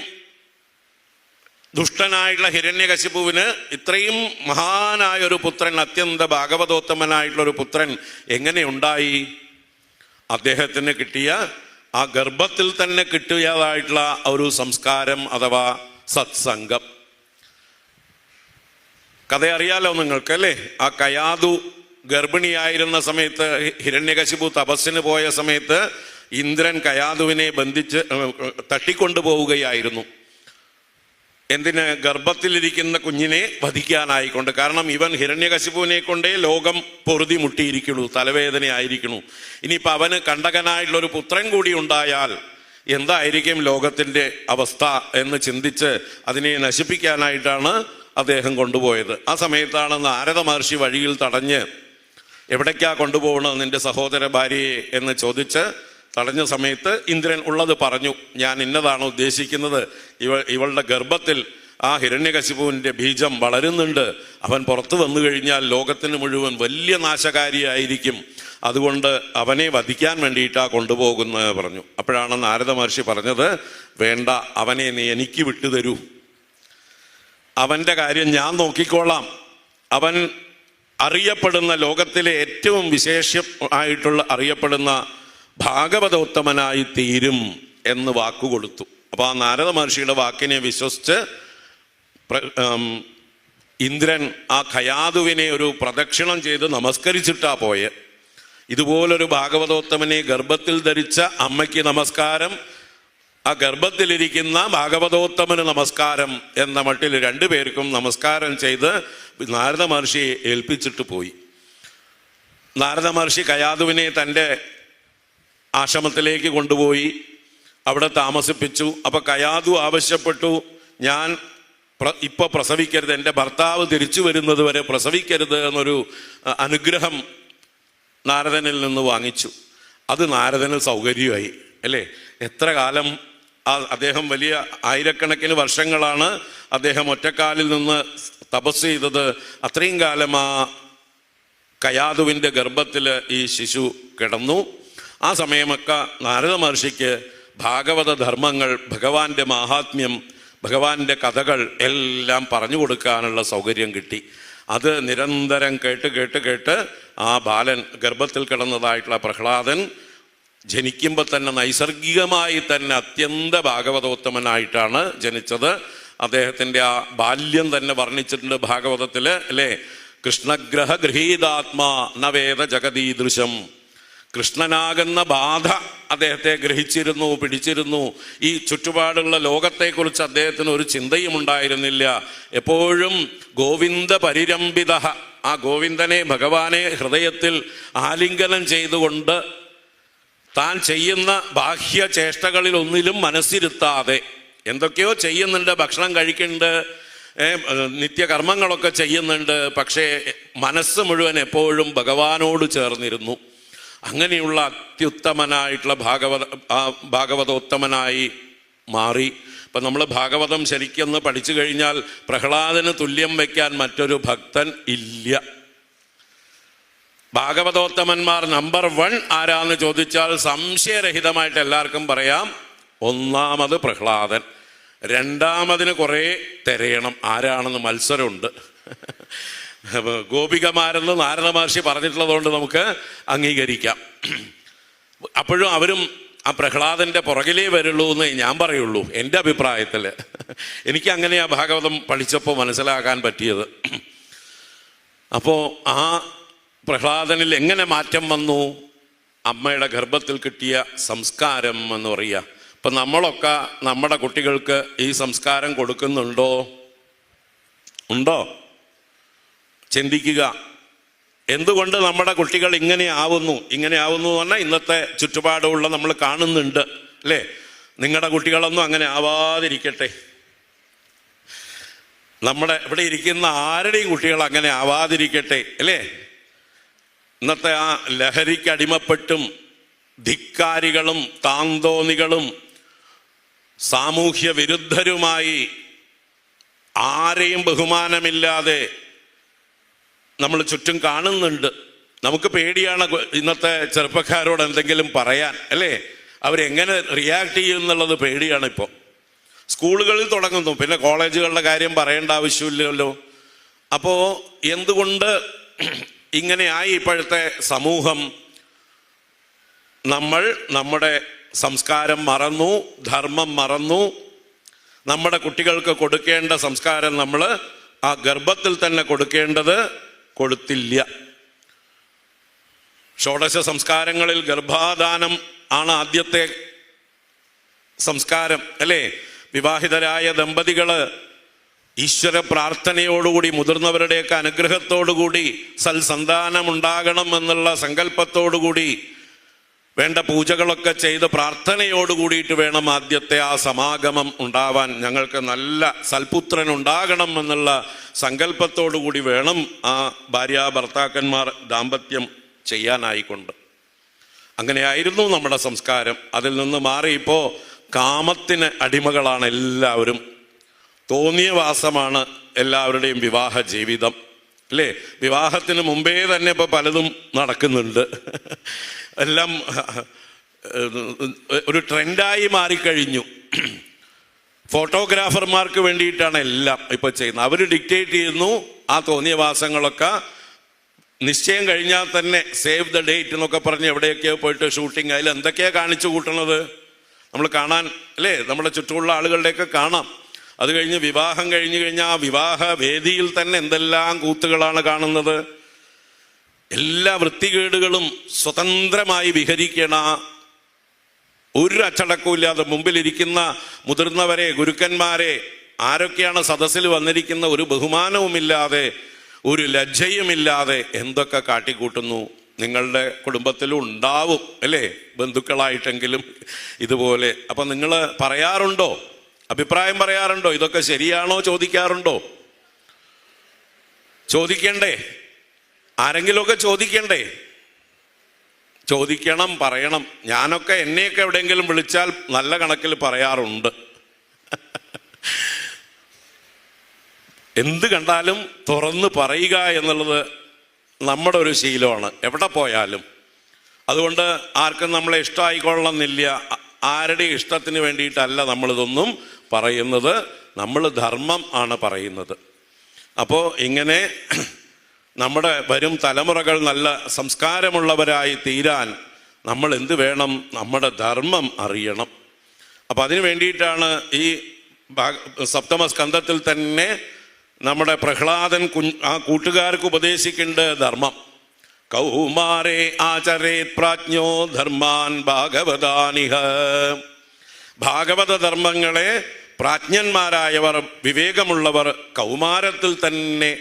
Speaker 2: ദുഷ്ടനായിട്ടുള്ള ഹിരണ്യകശിപുവിന് ഇത്രയും മഹാനായൊരു പുത്രൻ, അത്യന്ത ഭാഗവതോത്തമനായിട്ടുള്ളൊരു പുത്രൻ എങ്ങനെ ഉണ്ടായി? അദ്ദേഹത്തിന് കിട്ടിയ ആ ഗർഭത്തിൽ തന്നെ കിട്ടിയതായിട്ടുള്ള ഒരു സംസ്കാരം അഥവാ സത്സംഗം. കഥ അറിയാലോ നിങ്ങൾക്ക് അല്ലേ? ആ കയാതു ഗർഭിണിയായിരുന്ന സമയത്ത്, ഹിരണ്യകശിപു തപസ്സിന് പോയ സമയത്ത് ഇന്ദ്രൻ കയാതുവിനെ ബന്ധിച്ച് തട്ടിക്കൊണ്ടുപോവുകയായിരുന്നു. എന്തിന്? ഗർഭത്തിലിരിക്കുന്ന കുഞ്ഞിനെ വധിക്കാനായിക്കൊണ്ട്. കാരണം ഇവൻ ഹിരണ്യകശിപുവിനെ കൊണ്ടേ ലോകം പൊറുതി മുട്ടിയിരിക്കണു, തലവേദനയായിരിക്കണു. ഇനിയിപ്പോൾ അവന് കണ്ടകനായിട്ടുള്ളൊരു പുത്രൻ കൂടി ഉണ്ടായാൽ എന്തായിരിക്കും ലോകത്തിൻ്റെ അവസ്ഥ എന്ന് ചിന്തിച്ച് അതിനെ നശിപ്പിക്കാനായിട്ടാണ് അദ്ദേഹം കൊണ്ടുപോയത്. ആ സമയത്താണ് നാരദ മഹർഷി വഴിയിൽ തടഞ്ഞ്, എവിടേക്കാ കൊണ്ടുപോകണം നിന്റെ സഹോദര ഭാര്യയെ എന്ന് ചോദിച്ച് തടഞ്ഞ സമയത്ത് ഇന്ദ്രൻ ഉള്ളത് പറഞ്ഞു. ഞാൻ ഇന്നതാണ് ഉദ്ദേശിക്കുന്നത്. ഇവളുടെ ഗർഭത്തിൽ ആ ഹിരണ്യകശിപുവിൻ്റെ ബീജം വളരുന്നുണ്ട്. അവൻ പുറത്തു വന്നു കഴിഞ്ഞാൽ ലോകത്തിന് മുഴുവൻ വലിയ നാശകാരിയായിരിക്കും. അതുകൊണ്ട് അവനെ വധിക്കാൻ വേണ്ടിയിട്ടാണ് കൊണ്ടുപോകുന്നത് പറഞ്ഞു. അപ്പോഴാണ് നാരദ മഹർഷി പറഞ്ഞത്, വേണ്ട, അവനെ നീ എനിക്ക് വിട്ടുതരൂ, അവൻ്റെ കാര്യം ഞാൻ നോക്കിക്കോളാം. അവൻ അറിയപ്പെടുന്ന, ലോകത്തിലെ ഏറ്റവും വിശേഷമായിട്ടുള്ള അറിയപ്പെടുന്ന ഭാഗവതോത്തമനായി തീരും എന്ന് വാക്കുകൊടുത്തു. അപ്പോൾ ആ നാരദ മഹർഷിയുടെ വാക്കിനെ വിശ്വസിച്ച് ഇന്ദ്രൻ ആ ഖയാതുവിനെ ഒരു പ്രദക്ഷിണം ചെയ്ത് നമസ്കരിച്ചിട്ടാ പോയെ. ഇതുപോലൊരു ഭാഗവതോത്തമനെ ഗർഭത്തിൽ ധരിച്ച അമ്മയ്ക്ക് നമസ്കാരം, ആ ഗർഭത്തിലിരിക്കുന്ന ഭാഗവതോത്തമന് നമസ്കാരം എന്ന മട്ടിൽ രണ്ടുപേർക്കും നമസ്കാരം ചെയ്ത് നാരദ മഹർഷിയെ ഏൽപ്പിച്ചിട്ട് പോയി. നാരദ മഹർഷി കയാതുവിനെ തൻ്റെ ആശ്രമത്തിലേക്ക് കൊണ്ടുപോയി അവിടെ താമസിപ്പിച്ചു. അപ്പോൾ കയാതു ആവശ്യപ്പെട്ടു, ഞാൻ ഇപ്പോൾ പ്രസവിക്കരുത്, എൻ്റെ ഭർത്താവ് തിരിച്ചു വരുന്നത് വരെ പ്രസവിക്കരുത് എന്നൊരു അനുഗ്രഹം നാരദനിൽ നിന്ന് വാങ്ങിച്ചു. അത് നാരദന് സൗകര്യമായി അല്ലേ? എത്ര കാലം അദ്ദേഹം, വലിയ ആയിരക്കണക്കിന് വർഷങ്ങളാണ് അദ്ദേഹം ഒറ്റക്കാലിൽ നിന്ന് തപസ് ചെയ്തത്. അത്രയും കാലം ആ കയാതുവിൻ്റെ ഗർഭത്തിൽ ഈ ശിശു കിടന്നു. ആ സമയമൊക്കെ നാരദ മഹർഷിക്ക് ഭാഗവത ധർമ്മങ്ങൾ, ഭഗവാന്റെ മാഹാത്മ്യം, ഭഗവാന്റെ കഥകൾ എല്ലാം പറഞ്ഞു കൊടുക്കാനുള്ള സൗകര്യം കിട്ടി. അത് നിരന്തരം കേട്ട് കേട്ട് കേട്ട് ആ ബാലൻ, ഗർഭത്തിൽ കിടന്നതായിട്ടുള്ള പ്രഹ്ലാദൻ ജനിക്കുമ്പോൾ തന്നെ നൈസർഗികമായി തന്നെ അത്യന്ത ഭാഗവതോത്തമനായിട്ടാണ് ജനിച്ചത്. അദ്ദേഹത്തിൻ്റെ ആ ബാല്യം തന്നെ വർണ്ണിച്ചിട്ടുണ്ട് ഭാഗവതത്തിൽ അല്ലേ? കൃഷ്ണഗ്രഹ ഗൃഹീതാത്മാ നവേദ ജഗതീദൃശം. കൃഷ്ണനാകുന്ന ബാധ അദ്ദേഹത്തെ ഗ്രഹിച്ചിരുന്നു, പിടിച്ചിരുന്നു. ഈ ചുറ്റുപാടുള്ള ലോകത്തെക്കുറിച്ച് അദ്ദേഹത്തിന് ഒരു ചിന്തയും ഉണ്ടായിരുന്നില്ല. എപ്പോഴും ഗോവിന്ദ പരിരംഭിത, ആ ഗോവിന്ദനെ, ഭഗവാനെ ഹൃദയത്തിൽ ആലിംഗനം ചെയ്തുകൊണ്ട് താൻ ചെയ്യുന്ന ബാഹ്യ ചേഷ്ടകളിൽ ഒന്നിലും മനസ്സിരുത്താതെ എന്തൊക്കെയോ ചെയ്യുന്നുണ്ട്, ഭക്ഷണം കഴിക്കുന്നുണ്ട്, നിത്യകർമ്മങ്ങളൊക്കെ ചെയ്യുന്നുണ്ട്, പക്ഷേ മനസ്സ് മുഴുവൻ എപ്പോഴും ഭഗവാനോട് ചേർന്നിരുന്നു. അങ്ങനെയുള്ള അത്യുത്തമനായിട്ടുള്ള ഭാഗവതോത്തമനായി മാറി. ഇപ്പം നമ്മൾ ഭാഗവതം ശരിക്കൊന്ന് പഠിച്ചു കഴിഞ്ഞാൽ പ്രഹ്ലാദന് തുല്യം വയ്ക്കാൻ മറ്റൊരു ഭക്തൻ ഇല്ല. ഭാഗവതോത്തമന്മാർ നമ്പർ 1 ആരാന്ന് ചോദിച്ചാൽ സംശയരഹിതമായിട്ട് എല്ലാവർക്കും പറയാം, ഒന്നാമത് പ്രഹ്ലാദൻ. രണ്ടാമതിന് കുറേ തിരയണം, ആരാണെന്ന് മത്സരമുണ്ട്. ഗോപികമാരെന്ന് നാരദ മഹർഷി പറഞ്ഞിട്ടുള്ളതുകൊണ്ട് നമുക്ക് അംഗീകരിക്കാം. അപ്പോഴും അവരും ആ പ്രഹ്ലാദൻ്റെ പുറകിലേ വരുള്ളൂ എന്ന് ഞാൻ പറയുള്ളൂ, എൻ്റെ അഭിപ്രായത്തിൽ. എനിക്ക് അങ്ങനെയാ ഭാഗവതം പഠിച്ചപ്പോൾ മനസ്സിലാക്കാൻ പറ്റിയത്. അപ്പോൾ ആ പ്രഹ്ലാദനിൽ എങ്ങനെ മാറ്റം വന്നു? അമ്മയുടെ ഗർഭത്തിൽ കിട്ടിയ സംസ്കാരം എന്ന് പറയുക. ഇപ്പം നമ്മളൊക്കെ നമ്മുടെ കുട്ടികൾക്ക് ഈ സംസ്കാരം കൊടുക്കുന്നുണ്ടോ? ഉണ്ടോ? ചിന്തിക്കുക. എന്തുകൊണ്ട് നമ്മുടെ കുട്ടികൾ ഇങ്ങനെ ആവുന്നു എന്ന് പറഞ്ഞാൽ ഇന്നത്തെ ചുറ്റുപാടുള്ള നമ്മൾ കാണുന്നുണ്ട് അല്ലേ? നിങ്ങളുടെ കുട്ടികളൊന്നും അങ്ങനെ ആവാതിരിക്കട്ടെ. നമ്മുടെ ഇവിടെ ഇരിക്കുന്ന ആരുടെയും കുട്ടികൾ അങ്ങനെ ആവാതിരിക്കട്ടെ അല്ലേ? ഇന്നത്തെ ആ ലഹരിക്ക് അടിമപ്പെട്ടും ധിക്കാരികളും താന്തോന്നികളും സാമൂഹ്യ വിരുദ്ധരുമായി ആരെയും ബഹുമാനമില്ലാതെ നമ്മൾ ചുറ്റും കാണുന്നുണ്ട്. നമുക്ക് പേടിയാണ് ഇന്നത്തെ ചെറുപ്പക്കാരോട് എന്തെങ്കിലും പറയാൻ അല്ലേ? അവരെങ്ങനെ റിയാക്ട് ചെയ്യും എന്നുള്ളത് പേടിയാണ് ഇപ്പോൾ. സ്കൂളുകളിൽ തുടങ്ങുന്നു, പിന്നെ കോളേജുകളുടെ കാര്യം പറയേണ്ട ആവശ്യമില്ലല്ലോ. അപ്പോൾ എന്തുകൊണ്ട് ഇങ്ങനെയായി ഇപ്പോഴത്തെ സമൂഹം? നമ്മൾ നമ്മുടെ സംസ്കാരം മറന്നു, ധർമ്മം മറന്നു. നമ്മുടെ കുട്ടികൾക്ക് കൊടുക്കേണ്ട സംസ്കാരം നമ്മൾ ആ ഗർഭത്തിൽ തന്നെ കൊടുക്കേണ്ടത് കൊടുത്തില്ല. ഷോഡശ സംസ്കാരങ്ങളിൽ ഗർഭാധാനം ആണ് ആദ്യത്തെ സംസ്കാരം, അല്ലേ? വിവാഹിതരായ ദമ്പതികള് ഈശ്വര പ്രാർത്ഥനയോടുകൂടി, മുതിർന്നവരുടെയൊക്കെ അനുഗ്രഹത്തോടുകൂടി, സൽസന്താനം ഉണ്ടാകണം എന്നുള്ള സങ്കല്പത്തോടുകൂടി വേണ്ട പൂജകളൊക്കെ ചെയ്ത് പ്രാർത്ഥനയോടുകൂടിയിട്ട് വേണം ആദ്യത്തെ ആ സമാഗമം ഉണ്ടാവാൻ. ഞങ്ങൾക്ക് നല്ല സൽപുത്രൻ ഉണ്ടാകണം എന്നുള്ള സങ്കല്പത്തോടുകൂടി വേണം ആ ഭാര്യ ഭർത്താക്കന്മാർ ദാമ്പത്യം ചെയ്യാനായിക്കൊണ്ട്. അങ്ങനെയായിരുന്നു നമ്മുടെ സംസ്കാരം. അതിൽ നിന്ന് മാറി ഇപ്പോൾ കാമത്തിന് അടിമകളാണ് എല്ലാവരും. തോന്നിയ വാസമാണ് എല്ലാവരുടെയും വിവാഹ ജീവിതം, അല്ലേ? വിവാഹത്തിന് മുമ്പേ തന്നെ ഇപ്പോൾ പലതും നടക്കുന്നുണ്ട്. എല്ലാം ഒരു ട്രെൻഡായി മാറിക്കഴിഞ്ഞു. ഫോട്ടോഗ്രാഫർമാർക്ക് വേണ്ടിയിട്ടാണ് എല്ലാം ഇപ്പോൾ ചെയ്യുന്നത്. അവർ ഡിക്റ്റേറ്റ് ചെയ്യുന്നു ആ തോന്നിയ വാസങ്ങളൊക്കെ. നിശ്ചയം കഴിഞ്ഞാൽ തന്നെ സേവ് ദ ഡേറ്റ് എന്നൊക്കെ പറഞ്ഞ് എവിടെയൊക്കെയോ പോയിട്ട് ഷൂട്ടിങ്, അതിൽ എന്തൊക്കെയാണ് കാണിച്ചു കൂട്ടണത് നമ്മൾ കാണാൻ, അല്ലേ? നമ്മുടെ ചുറ്റുമുള്ള ആളുകളുടെയൊക്കെ കാണാം. അത് കഴിഞ്ഞ് വിവാഹം കഴിഞ്ഞു കഴിഞ്ഞാൽ ആ വിവാഹ വേദിയിൽ തന്നെ എന്തെല്ലാം കൂത്തുകളാണ് കാണുന്നത്. എല്ലാ വൃത്തികേടുകളും സ്വതന്ത്രമായി വിഹരിക്കണ, ഒരു അച്ചടക്കവും ഇല്ലാതെ മുമ്പിലിരിക്കുന്ന മുതിർന്നവരെ, ഗുരുക്കന്മാരെ, ആരൊക്കെയാണ് സദസ്സിൽ വന്നിരിക്കുന്ന, ഒരു ബഹുമാനവുമില്ലാതെ, ഒരു ലജ്ജയുമില്ലാതെ എന്തൊക്കെ കാട്ടിക്കൂട്ടുന്നു. നിങ്ങളുടെ കുടുംബത്തിലും ഉണ്ടാവും, അല്ലേ? ബന്ധുക്കളായിട്ടെങ്കിലും ഇതുപോലെ. അപ്പം നിങ്ങൾ പറയാറുണ്ടോ? അഭിപ്രായം പറയാറുണ്ടോ? ഇതൊക്കെ ശരിയാണോ ചോദിക്കാറുണ്ടോ? ചോദിക്കണ്ടേ? ആരെങ്കിലുമൊക്കെ ചോദിക്കണ്ടേ? ചോദിക്കണം, പറയണം. ഞാനൊക്കെ എന്നെയൊക്കെ എവിടെയെങ്കിലും വിളിച്ചാൽ നല്ല കണക്കിൽ പറയാറുണ്ട്. എന്ത് കണ്ടാലും തുറന്ന് പറയുക എന്നുള്ളത് നമ്മുടെ ഒരു ശീലമാണ് എവിടെ പോയാലും. അതുകൊണ്ട് ആർക്കും നമ്മളെ ഇഷ്ടമായിക്കൊള്ളണമെന്നില്ല. ആരുടെ ഇഷ്ടത്തിന് വേണ്ടിയിട്ടല്ല നമ്മളിതൊന്നും പറയുന്നത്. നമ്മൾ ധർമ്മം ആണ് പറയുന്നത്. അപ്പോൾ ഇങ്ങനെ നമ്മുടെ വരും തലമുറകൾ നല്ല സംസ്കാരമുള്ളവരായി തീരാൻ നമ്മൾ എന്ത് വേണം? നമ്മുടെ ധർമ്മം അറിയണം. അപ്പം അതിനു വേണ്ടിയിട്ടാണ് ഈ സപ്തമ സ്കന്ധത്തിൽ തന്നെ നമ്മുടെ പ്രഹ്ലാദൻ ആ കൂട്ടുകാർക്ക് ഉപദേശിക്കേണ്ട ധർമ്മം. കൗമാരേ ആചരേത് പ്രാജ്ഞോ ധർമാൻ ഭാഗവതാനിഹ. ഭാഗവത ധർമ്മങ്ങളെ പ്രാജ്ഞന്മാരായവർ, വിവേകമുള്ളവർ കൗമാരത്തിൽ തന്നെ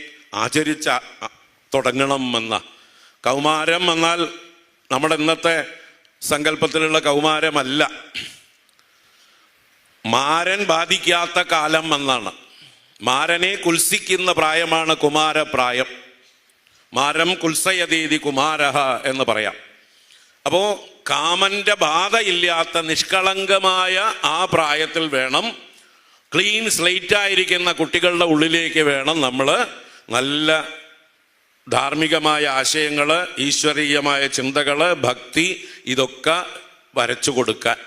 Speaker 2: ആചരിച്ച തുടങ്ങണം എന്ന. കൗമാരം എന്നാൽ നമ്മുടെ ഇന്നത്തെ സങ്കല്പത്തിലുള്ള കൗമാരമല്ല, മാരൻ ബാധിക്കാത്ത കാലം എന്നാണ്. മാരനെ കുൽസിക്കുന്ന പ്രായമാണ് കുമാരപ്രായം. മാരം കുൽസയതീതി കുമാരഹ എന്ന് പറയാം. അപ്പോൾ കാമന്റെ ബാധയില്ലാത്ത നിഷ്കളങ്കമായ ആ പ്രായത്തിൽ വേണം, ക്ലീൻ സ്ലേറ്റായിരിക്കുന്ന കുട്ടികളുടെ ഉള്ളിലേക്ക് വേണം നമ്മൾ നല്ല ധാർമ്മികമായ ആശയങ്ങൾ, ഈശ്വരീയമായ ചിന്തകൾ, ഭക്തി, ഇതൊക്കെ വരച്ചു കൊടുക്കാൻ,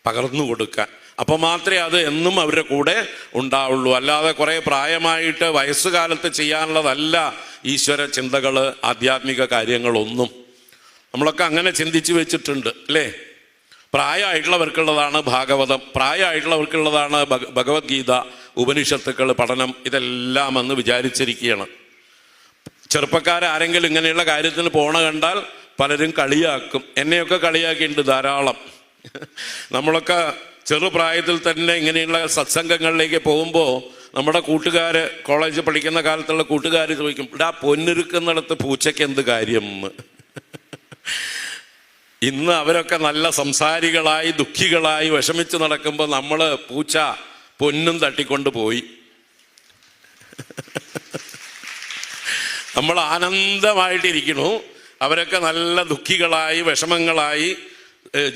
Speaker 2: പകർന്നു കൊടുക്കാൻ. അപ്പോൾ മാത്രമേ അത് എന്നും അവരുടെ കൂടെ ഉണ്ടാവുള്ളൂ. അല്ലാതെ കുറേ പ്രായമായിട്ട് വയസ്സുകാലത്ത് ചെയ്യാനുള്ളതല്ല ഈശ്വര ചിന്തകൾ, ആധ്യാത്മിക കാര്യങ്ങളൊന്നും. നമ്മളൊക്കെ അങ്ങനെ ചിന്തിച്ചു വെച്ചിട്ടുണ്ട്, അല്ലേ? പ്രായമായിട്ടുള്ളവർക്കുള്ളതാണ് ഭാഗവതം, പ്രായമായിട്ടുള്ളവർക്കുള്ളതാണ് ഭഗവത്ഗീത, ഉപനിഷത്തുക്കൾ പഠനം, ഇതെല്ലാം എന്ന് വിചാരിച്ചിരിക്കുകയാണ്. ചെറുപ്പക്കാരാരെങ്കിലും ഇങ്ങനെയുള്ള കാര്യത്തിന് പോണ കണ്ടാൽ പലരും കളിയാക്കും. എന്നെയൊക്കെ കളിയാക്കിയിട്ടുണ്ട് ധാരാളം. നമ്മളൊക്കെ ചെറുപ്രായത്തിൽ തന്നെ ഇങ്ങനെയുള്ള സത്സംഗങ്ങളിലേക്ക് പോകുമ്പോൾ നമ്മുടെ കൂട്ടുകാർ, കോളേജിൽ പഠിക്കുന്ന കാലത്തുള്ള കൂട്ടുകാർ ചോദിക്കും, ഇടാ പൊന്നിരുക്കുന്നിടത്ത് പൂച്ചയ്ക്ക് എന്ത് കാര്യം? ഇന്ന് അവരൊക്കെ നല്ല സംസാരികളായി, ദുഃഖികളായി, വിഷമിച്ച് നടക്കുമ്പോൾ നമ്മൾ പൂച്ച പൊന്നും തട്ടിക്കൊണ്ട് പോയി. നമ്മൾ ആനന്ദമായിട്ടിരിക്കണു, അവരൊക്കെ നല്ല ദുഃഖികളായി, വിഷമങ്ങളായി,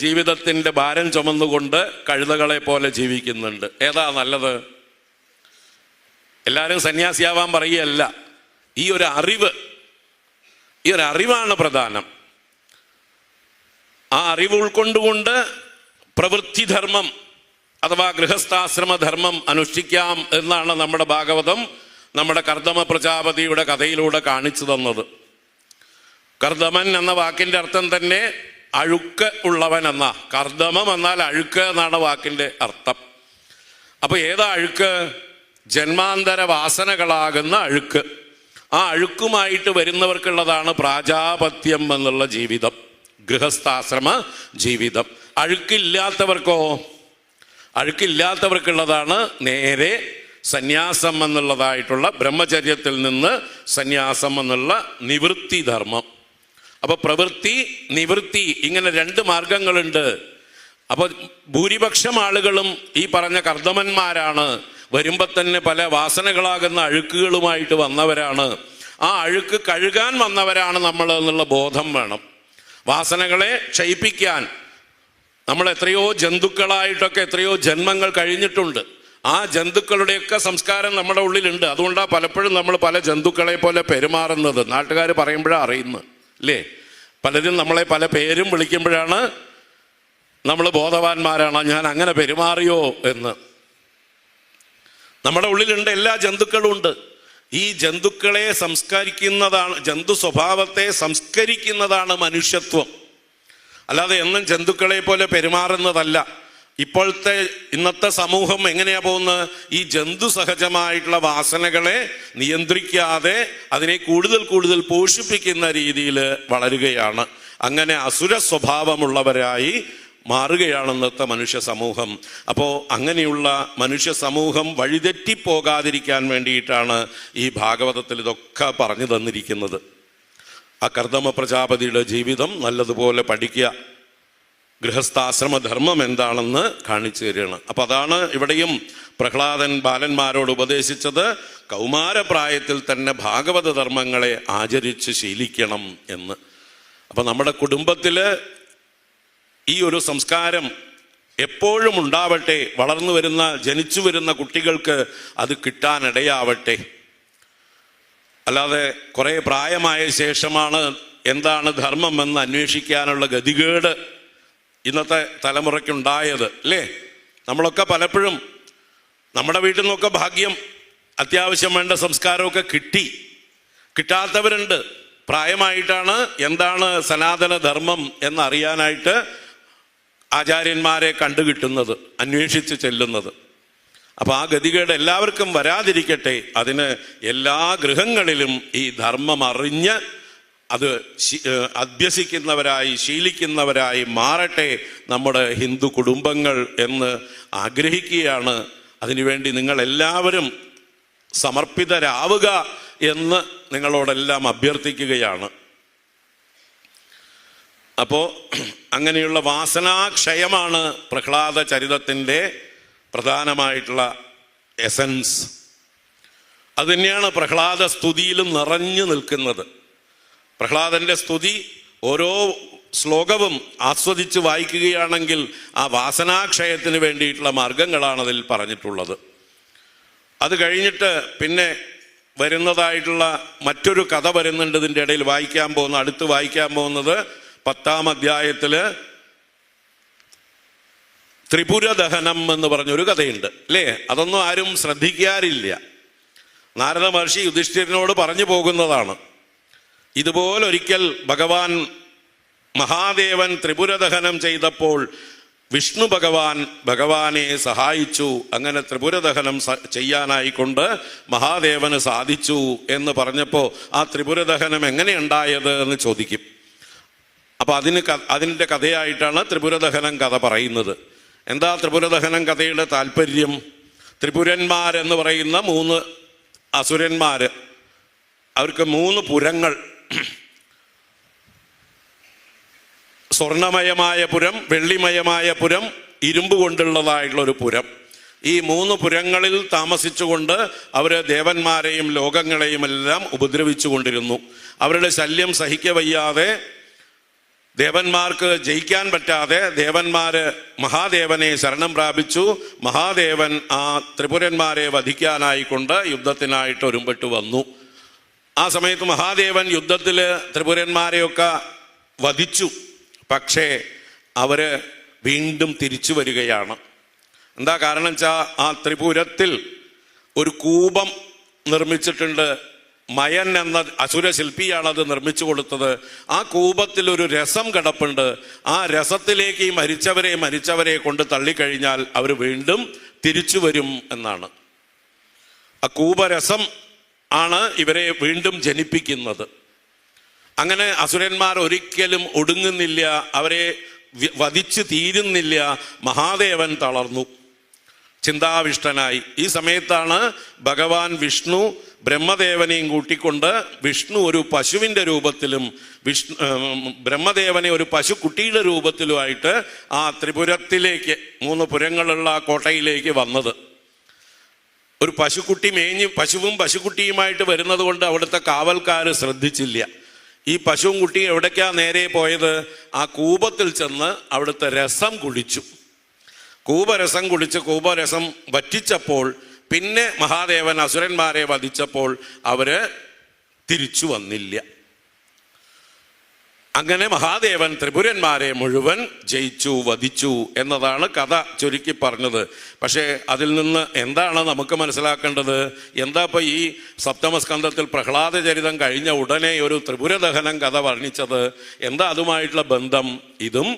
Speaker 2: ജീവിതത്തിൻ്റെ ഭാരം ചുമന്നുകൊണ്ട് കഴുതകളെ പോലെ ജീവിക്കുന്നുണ്ട്. ഏതാ നല്ലത്? എല്ലാവരും സന്യാസിയാവാൻ പറയുകയല്ല. ഈ ഒരു അറിവാണ് പ്രധാനം. ആ അറിവ് ഉൾക്കൊണ്ടുകൊണ്ട് പ്രവൃത്തിധർമ്മം അഥവാ ഗൃഹസ്ഥാശ്രമധർമ്മം അനുഷ്ഠിക്കാം എന്നാണ് നമ്മുടെ ഭാഗവതം നമ്മുടെ കർദമ പ്രജാപതിയുടെ കഥയിലൂടെ കാണിച്ചു തന്നത്. കർദമൻ എന്ന വാക്കിൻ്റെ അർത്ഥം തന്നെ അഴുക്ക് ഉള്ളവൻ എന്ന. കർദമം എന്നാൽ അഴുക്ക് എന്നാണ് വാക്കിൻ്റെ അർത്ഥം. അപ്പോൾ ഏതാ അഴുക്ക്? ജന്മാന്തര വാസനകളാകുന്ന അഴുക്ക്. ആ അഴുക്കുമായിട്ട് വരുന്നവർക്കുള്ളതാണ് പ്രാജാപത്യം എന്നുള്ള ജീവിതം, ഗൃഹസ്ഥാശ്രമ ജീവിതം. അഴുക്കില്ലാത്തവർക്കുള്ളതാണ് നേരെ സന്യാസം എന്നുള്ളതായിട്ടുള്ള ബ്രഹ്മചര്യത്തിൽ നിന്ന് സന്യാസം എന്നുള്ള നിവൃത്തി ധർമ്മം. അപ്പോൾ പ്രവൃത്തി നിവൃത്തി ഇങ്ങനെ രണ്ട് മാർഗങ്ങളുണ്ട്. അപ്പോൾ ഭൂരിപക്ഷം ആളുകളും ഈ പറഞ്ഞ കർദമന്മാരാണ്. വരുമ്പോൾ തന്നെ പല വാസനകളാകുന്ന അഴുക്കുകളുമായിട്ട് വന്നവരാണ്. ആ അഴുക്ക് കഴുകാൻ വന്നവരാണ് നമ്മൾ എന്നുള്ള ബോധം വേണം. വാസനകളെ ക്ഷയിപ്പിക്കാൻ നമ്മൾ എത്രയോ ജന്തുക്കളായിട്ടൊക്കെ എത്രയോ ജന്മങ്ങൾ കഴിഞ്ഞിട്ടുണ്ട്. ആ ജന്തുക്കളുടെയൊക്കെ സംസ്കാരം നമ്മുടെ ഉള്ളിലുണ്ട്. അതുകൊണ്ടാണ് പലപ്പോഴും നമ്മൾ പല ജന്തുക്കളെ പോലെ പെരുമാറുന്നത്. നാട്ടുകാർ പറയുമ്പോഴാണ് അറിയുന്നത്, അല്ലേ? പലരും നമ്മളെ പല പേരും വിളിക്കുമ്പോഴാണ് നമ്മൾ ബോധവാന്മാരാണ്, ഞാൻ അങ്ങനെ പെരുമാറിയോ എന്ന്. നമ്മുടെ ഉള്ളിലുണ്ട്, എല്ലാ ജന്തുക്കളും ഉണ്ട്. ഈ ജന്തുക്കളെ സംസ്കരിക്കുന്നതാണ്, ജന്തു സ്വഭാവത്തെ സംസ്കരിക്കുന്നതാണ് മനുഷ്യത്വം. അല്ലാതെ എന്നും ജന്തുക്കളെ പോലെ പെരുമാറുന്നതല്ല. ഇന്നത്തെ സമൂഹം എങ്ങനെയാ പോകുന്നത്? ഈ ജന്തു സഹജമായിട്ടുള്ള വാസനകളെ നിയന്ത്രിക്കാതെ അതിനെ കൂടുതൽ പോഷിപ്പിക്കുന്ന രീതിയിൽ വളരുകയാണ്. അങ്ങനെ അസുര സ്വഭാവമുള്ളവരായി മാറുകയാണ് ഇന്നത്തെ മനുഷ്യ സമൂഹം. അപ്പോൾ അങ്ങനെയുള്ള മനുഷ്യ സമൂഹം വഴിതെറ്റിപ്പോകാതിരിക്കാൻ വേണ്ടിയിട്ടാണ് ഈ ഭാഗവതത്തിൽ ഇതൊക്കെ പറഞ്ഞു തന്നിരിക്കുന്നത്. ആ കർദമ പ്രജാപതിയുടെ ജീവിതം നല്ലതുപോലെ പഠിക്കുക, ഗൃഹസ്ഥാശ്രമധർമ്മം എന്താണെന്ന് കാണിച്ചു തരികയാണ്. അപ്പം അതാണ് ഇവിടെയും പ്രഹ്ലാദൻ ബാലന്മാരോട് ഉപദേശിച്ചത്, കൗമാരപ്രായത്തിൽ തന്നെ ഭാഗവത ധർമ്മങ്ങളെ ആചരിച്ച് ശീലിക്കണം എന്ന്. അപ്പം നമ്മുടെ കുടുംബത്തിൽ ഈ ഒരു സംസ്കാരം എപ്പോഴും ഉണ്ടാവട്ടെ. ജനിച്ചു വരുന്ന കുട്ടികൾക്ക് അത് കിട്ടാനിടയാവട്ടെ. അല്ലാതെ കുറേ പ്രായമായ ശേഷമാണ് എന്താണ് ധർമ്മം എന്ന് അന്വേഷിക്കാനുള്ള ഗതികേട് ഇന്നത്തെ തലമുറയ്ക്കുണ്ടായത്, അല്ലേ? നമ്മളൊക്കെ പലപ്പോഴും നമ്മുടെ വീട്ടിൽ നിന്നൊക്കെ ഭാഗ്യം അത്യാവശ്യം വേണ്ട സംസ്കാരമൊക്കെ കിട്ടാത്തവരുണ്ട്. പ്രായമായിട്ടാണ് എന്താണ് സനാതന ധർമ്മം എന്നറിയാനായിട്ട് ആചാര്യന്മാരെ കണ്ടുകിട്ടുന്നത്, അന്വേഷിച്ച് ചെല്ലുന്നത്. അപ്പോൾ ആ ഗതികേട് എല്ലാവർക്കും വരാതിരിക്കട്ടെ. അതിന് എല്ലാ ഗൃഹങ്ങളിലും ഈ ധർമ്മം അറിഞ്ഞ് അത് അഭ്യസിക്കുന്നവരായി ശീലിക്കുന്നവരായി മാറട്ടെ നമ്മുടെ ഹിന്ദു കുടുംബങ്ങൾ എന്ന് ആഗ്രഹിക്കുകയാണ്. അതിനുവേണ്ടി നിങ്ങളെല്ലാവരും സമർപ്പിതരാവുക എന്ന് നിങ്ങളോടെല്ലാം അഭ്യർത്ഥിക്കുകയാണ്. അപ്പോൾ അങ്ങനെയുള്ള വാസനാക്ഷയമാണ് പ്രഹ്ലാദ ചരിതത്തിൻ്റെ പ്രധാനമായിട്ടുള്ള എസൻസ്. അതുതന്നെയാണ് പ്രഹ്ലാദ സ്തുതിയിലും നിറഞ്ഞു നിൽക്കുന്നത്. പ്രഹ്ലാദൻ്റെ സ്തുതി ഓരോ ശ്ലോകവും ആസ്വദിച്ച് വായിക്കുകയാണെങ്കിൽ ആ വാസനാക്ഷയത്തിന് വേണ്ടിയിട്ടുള്ള മാർഗങ്ങളാണ് അതിൽ പറഞ്ഞിട്ടുള്ളത്. അത് കഴിഞ്ഞിട്ട് പിന്നെ വരുന്നതായിട്ടുള്ള മറ്റൊരു കഥ വരുന്നുണ്ട്. ഇതിൻ്റെ ഇടയിൽ അടുത്ത് വായിക്കാൻ പോകുന്നത് 10-ാം അധ്യായത്തിൽ ത്രിപുരദഹനം എന്ന് പറഞ്ഞൊരു കഥയുണ്ട്, അല്ലേ? അതൊന്നും ആരും ശ്രദ്ധിക്കാറില്ല. നാരദ മഹർഷി യുധിഷ്ഠിരനോട് പറഞ്ഞു പോകുന്നതാണ്. ഇതുപോലൊരിക്കൽ മഹാദേവൻ ത്രിപുരദഹനം ചെയ്തപ്പോൾ വിഷ്ണു ഭഗവാനെ സഹായിച്ചു. അങ്ങനെ ത്രിപുരദഹനം ചെയ്യാനായിക്കൊണ്ട് മഹാദേവന് സാധിച്ചു എന്ന് പറഞ്ഞപ്പോൾ ആ ത്രിപുരദഹനം എങ്ങനെയുണ്ടായത് എന്ന് ചോദിക്കും. അപ്പോൾ അതിൻ്റെ കഥയായിട്ടാണ് ത്രിപുരദഹനം കഥ പറയുന്നത്. എന്താ ത്രിപുരദഹനം കഥയുടെ താല്പര്യം? ത്രിപുരന്മാരെന്ന് പറയുന്ന 3 അസുരന്മാർ, അവർക്ക് 3 പുരങ്ങൾ, സ്വർണമയമായ പുരം, വെള്ളിമയമായ പുരം, ഇരുമ്പ് കൊണ്ടുള്ളതായിട്ടുള്ളൊരു പുരം. ഈ 3 പുരങ്ങളിൽ താമസിച്ചുകൊണ്ട് അവർ ദേവന്മാരെയും ലോകങ്ങളെയും എല്ലാം ഉപദ്രവിച്ചു കൊണ്ടിരുന്നു. അവരുടെ ശല്യം സഹിക്കവയ്യാതെ ദേവന്മാർക്ക് ജയിക്കാൻ പറ്റാതെ ദേവന്മാർ മഹാദേവനെ ശരണം പ്രാപിച്ചു. മഹാദേവൻ ആ ത്രിപുരന്മാരെ വധിക്കാനായിക്കൊണ്ട് യുദ്ധത്തിനായിട്ട് ഒരുമ്പെട്ട് വന്നു. ആ സമയത്ത് മഹാദേവൻ യുദ്ധത്തിൽ ത്രിപുരന്മാരെയൊക്കെ വധിച്ചു. പക്ഷേ അവർ വീണ്ടും തിരിച്ചു വരികയാണ്. എന്താ കാരണം വെച്ചാൽ ആ ത്രിപുരത്തിൽ ഒരു കൂപം നിർമ്മിച്ചിട്ടുണ്ട്. മയൻ എന്ന അസുര ശില്പിയാണത് നിർമ്മിച്ചു കൊടുത്തത്. ആ കൂപത്തിൽ ഒരു രസം കിടപ്പുണ്ട്. ആ രസത്തിലേക്ക് ഈ മരിച്ചവരെ കൊണ്ട് തള്ളിക്കഴിഞ്ഞാൽ അവർ വീണ്ടും തിരിച്ചു വരും എന്നാണ്. ആ കൂപരസം ആണ് ഇവരെ വീണ്ടും ജനിപ്പിക്കുന്നത്. അങ്ങനെ അസുരന്മാർ ഒരിക്കലും ഒടുങ്ങുന്നില്ല, അവരെ വധിച്ചു തീരുന്നില്ല. മഹാദേവൻ തളർന്നു, ചിന്താവിഷ്ടനായി. ഈ സമയത്താണ് ഭഗവാൻ വിഷ്ണു ബ്രഹ്മദേവനെയും കൂട്ടിക്കൊണ്ട്, വിഷ്ണു ഒരു പശുവിൻ്റെ രൂപത്തിലും ബ്രഹ്മദേവനെ ഒരു പശുക്കുട്ടിയുടെ രൂപത്തിലുമായിട്ട് ആ ത്രിപുരത്തിലേക്ക്, 3 പുരങ്ങളുള്ള കോട്ടയിലേക്ക് വന്നത്. ഒരു പശുക്കുട്ടി പശുവും പശുക്കുട്ടിയുമായിട്ട് വരുന്നത് കൊണ്ട് അവിടുത്തെ കാവൽക്കാർ ശ്രദ്ധിച്ചില്ല. ഈ പശുവും കുട്ടിയും എവിടേക്കാ നേരെ പോയത്? ആ കൂപത്തിൽ ചെന്ന് അവിടുത്തെ രസം കുടിച്ചു. കൂപരസം കുടിച്ച് കൂപരസം വറ്റിച്ചപ്പോൾ പിന്നെ മഹാദേവൻ അസുരന്മാരെ വധിച്ചപ്പോൾ അവര് തിരിച്ചു വന്നില്ല. അങ്ങനെ മഹാദേവൻ ത്രിപുരന്മാരെ മുഴുവൻ ജയിച്ചു, വധിച്ചു എന്നതാണ് കഥ ചുരുക്കി പറഞ്ഞത്. പക്ഷേ അതിൽ നിന്ന് എന്താണ് നമുക്ക് മനസ്സിലാക്കേണ്ടത്? എന്താ ഇപ്പം ഈ സപ്തമസ്കന്ധത്തിൽ പ്രഹ്ലാദ ചരിതം കഴിഞ്ഞ ഉടനെ ഒരു ത്രിപുരദഹനം കഥ വർണ്ണിച്ചത്? എന്താ അതുമായിട്ടുള്ള ബന്ധം? ഇതും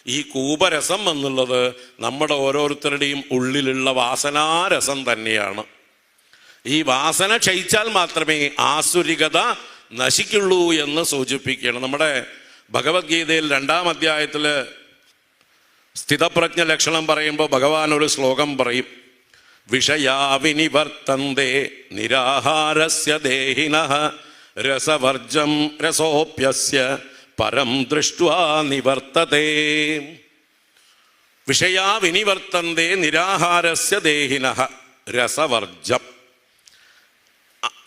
Speaker 2: ഈ കൂപരസം എന്നുള്ളത് നമ്മുടെ ഓരോരുത്തരുടെയും ഉള്ളിലുള്ള വാസനാരസം തന്നെയാണ്. ഈ വാസന ക്ഷയിച്ചാൽ മാത്രമേ ആസുരികത നശിക്കുള്ളൂ എന്ന് സൂചിപ്പിക്കുകയാണ്. നമ്മുടെ ഭഗവത്ഗീതയിൽ 2-ാം അധ്യായത്തിൽ സ്ഥിതപ്രജ്ഞ ലക്ഷണം പറയുമ്പോൾ ഭഗവാൻ ഒരു ശ്ലോകം പറയും: വിഷയാ വിനിവർത്തന്തേ നിരാഹാരസ്യ ദേഹിനഃ രസവർജം രസോപ്യസ്യ പരം ദൃഷ്ട്വാ നിവർത്തതേ. വിഷയാ വിനിവർത്തന്തേ നിരാഹാരസ്യ ദേഹിനഃ രസവർജം.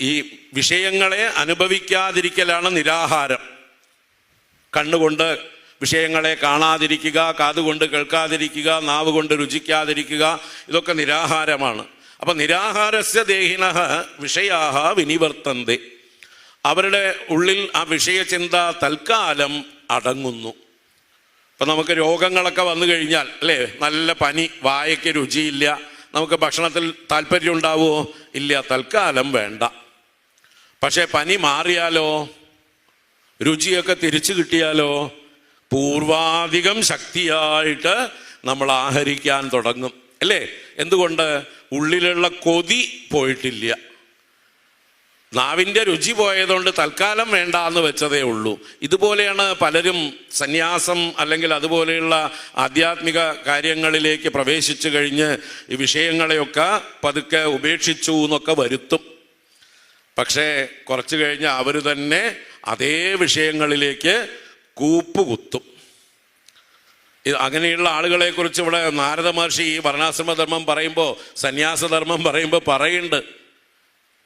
Speaker 2: ഈ വിഷയങ്ങളെ അനുഭവിക്കാതിരിക്കലാണ് നിരാഹാരം. കണ്ണുകൊണ്ട് വിഷയങ്ങളെ കാണാതിരിക്കുക, കാതുകൊണ്ട് കേൾക്കാതിരിക്കുക, നാവ് കൊണ്ട് രുചിക്കാതിരിക്കുക, ഇതൊക്കെ നിരാഹാരമാണ്. അപ്പൊ നിരാഹാരസ്യ ദേഹിനഃ വിഷയാഹ വിനിവർത്തന്തേ. അവരുടെ ഉള്ളിൽ ആ വിഷയചിന്ത തൽക്കാലം അടങ്ങുന്നു. ഇപ്പം നമുക്ക് രോഗങ്ങളൊക്കെ വന്നു കഴിഞ്ഞാൽ അല്ലേ, നല്ല പനി, വായയ്ക്ക് രുചിയില്ല, നമുക്ക് ഭക്ഷണത്തിൽ താല്പര്യം ഉണ്ടാവുമോ? ഇല്ല, തൽക്കാലം വേണ്ട. പക്ഷേ പനി മാറിയാലോ, രുചിയൊക്കെ തിരിച്ചു കിട്ടിയാലോ, പൂർവാധികം ശക്തിയായിട്ട് നമ്മൾ ആഹരിക്കാൻ തുടങ്ങും അല്ലേ? എന്തുകൊണ്ട്? ഉള്ളിലുള്ള കൊതി പോയിട്ടില്ല. നാവിൻ്റെ രുചി പോയതുകൊണ്ട് തൽക്കാലം വേണ്ട എന്ന് വെച്ചതേ ഉള്ളൂ. ഇതുപോലെയാണ് പലരും സന്യാസം അല്ലെങ്കിൽ അതുപോലെയുള്ള ആധ്യാത്മിക കാര്യങ്ങളിലേക്ക് പ്രവേശിച്ചു കഴിഞ്ഞ് ഈ വിഷയങ്ങളെയൊക്കെ പതുക്കെ ഉപേക്ഷിച്ചു എന്നൊക്കെ വരുത്തും. പക്ഷേ കുറച്ച് കഴിഞ്ഞ് അവർ തന്നെ അതേ വിഷയങ്ങളിലേക്ക് കൂപ്പുകുത്തും. അങ്ങനെയുള്ള ആളുകളെക്കുറിച്ച് ഇവിടെ നാരദ മഹർഷി ഈ വർണ്ണാശ്രമധർമ്മം പറയുമ്പോൾ, സന്യാസധർമ്മം പറയുമ്പോൾ പറയുന്നുണ്ട്,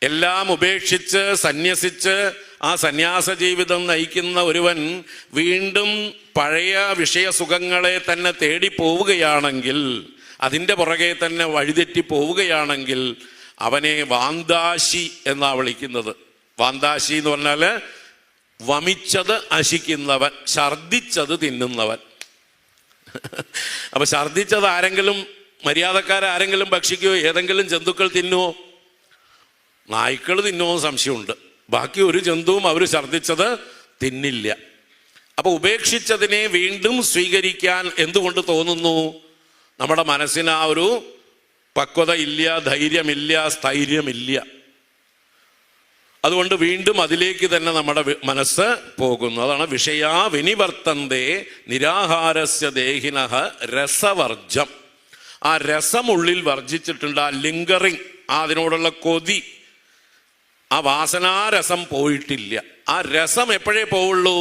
Speaker 2: എല്ലാം ഉപേക്ഷിച്ച് സന്യസിച്ച് ആ സന്യാസ ജീവിതം നയിക്കുന്ന ഒരുവൻ വീണ്ടും പഴയ വിഷയസുഖങ്ങളെ തന്നെ തേടി പോവുകയാണെങ്കിൽ, അതിൻ്റെ പുറകെ തന്നെ വഴിതെറ്റി പോവുകയാണെങ്കിൽ അവനെ വാന്താശി എന്നാ വിളിക്കുന്നത്. വാന്താശി എന്ന് പറഞ്ഞാൽ വമിച്ചത് അശിക്കുന്നവൻ, ഛർദിച്ചത് തിന്നുന്നവൻ. അപ്പൊ ഛർദിച്ചത് ആരെങ്കിലും, മര്യാദക്കാരെങ്കിലും ഭക്ഷിക്കുമോ? ഏതെങ്കിലും ജന്തുക്കൾ തിന്നുമോ? നായ്ക്കൾ തിന്നുമോ സംശയമുണ്ട്. ബാക്കി ഒരു ജന്തുവും അവർ ഛർദിച്ചത് തിന്നില്ല. അപ്പൊ ഉപേക്ഷിച്ചതിനെ വീണ്ടും സ്വീകരിക്കാൻ എന്തുകൊണ്ട് തോന്നുന്നു? നമ്മുടെ മനസ്സിന് ആ ഒരു പക്വത ഇല്ല, ധൈര്യമില്ല, സ്ഥൈര്യമില്ല. അതുകൊണ്ട് വീണ്ടും അതിലേക്ക് തന്നെ നമ്മുടെ മനസ്സ് പോകുന്നു. അതാണ് വിഷയാ വിനിവർത്തന്തേ നിരാഹാരസ്യ ദേഹിനഃ രസവർജം. ആ രസം ഉള്ളിൽ വർജിച്ചിട്ടുണ്ട്. ആ ലിംഗറിങ്, അതിനോടുള്ള കൊതി, ആ വാസനാരസം പോയിട്ടില്ല. ആ രസം എപ്പോഴേ പോവുള്ളൂ?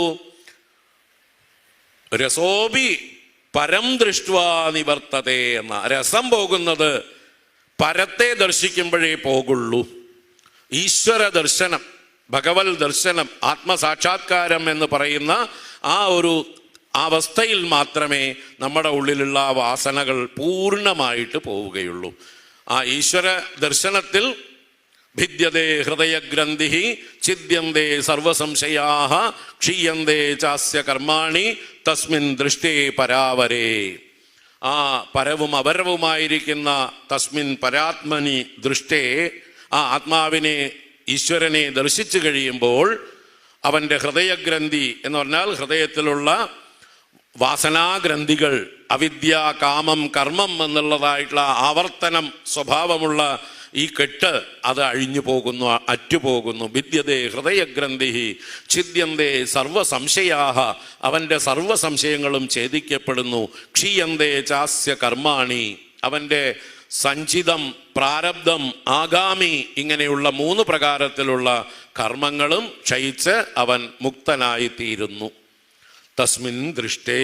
Speaker 2: രസോപി പരം ദൃഷ്ട്വാ നിവർത്തതേ എന്ന. രസം പോകുന്നത് പരത്തെ ദർശിക്കുമ്പോഴേ പോകുള്ളൂ. ഈശ്വര ദർശനം, ഭഗവത് ദർശനം, ആത്മസാക്ഷാത്കാരം എന്ന് പറയുന്ന ആ ഒരു അവസ്ഥയിൽ മാത്രമേ നമ്മുടെ ഉള്ളിലുള്ള വാസനകൾ പൂർണ്ണമായിട്ട് പോവുകയുള്ളൂ. ആ ഈശ്വര ദർശനത്തിൽ ഭിദ്യതേ ഹൃദയഗ്രന്ഥി ഛിദ്യന്തേ സർവസംശയാഃ ക്ഷീയന്തേ ചാസ്യ കർമാണി തസ്മിൻ ദൃഷ്ടേ പരാവരേ. ആ പരവും അപരവുമായിരിക്കുന്ന തസ്മിൻ പരാത്മനി ദൃഷ്ടേ, ആ ആത്മാവിനെ ഈശ്വരനെ ദർശിച്ചു കഴിയുമ്പോൾ അവൻ്റെ ഹൃദയഗ്രന്ഥി എന്ന് പറഞ്ഞാൽ ഹൃദയത്തിലുള്ള വാസനാഗ്രന്ഥികൾ, അവിദ്യ, കാമം, കർമ്മം എന്നുള്ളതായിട്ടുള്ള ആവർത്തനം സ്വഭാവമുള്ള ഈ കെട്ട് അത് അഴിഞ്ഞു പോകുന്നു, അറ്റുപോകുന്നു. ഭിദ്യതേ ഹൃദയഗ്രന്ഥി ഛിദ്യന്തേ സർവസംശയാഹ, അവൻ്റെ സർവസംശയങ്ങളും ഛേദിക്കപ്പെടുന്നു. ക്ഷീയന്തേ ചാസ്യ കർമാണി, അവൻ്റെ സഞ്ചിതം, പ്രാരബ്ധം, ആഗാമി, ഇങ്ങനെയുള്ള 3 പ്രകാരത്തിലുള്ള കർമ്മങ്ങളും ക്ഷയിച്ച് അവൻ മുക്തനായി തീരുന്നു. തസ്മിൻ ദൃഷ്ടേ,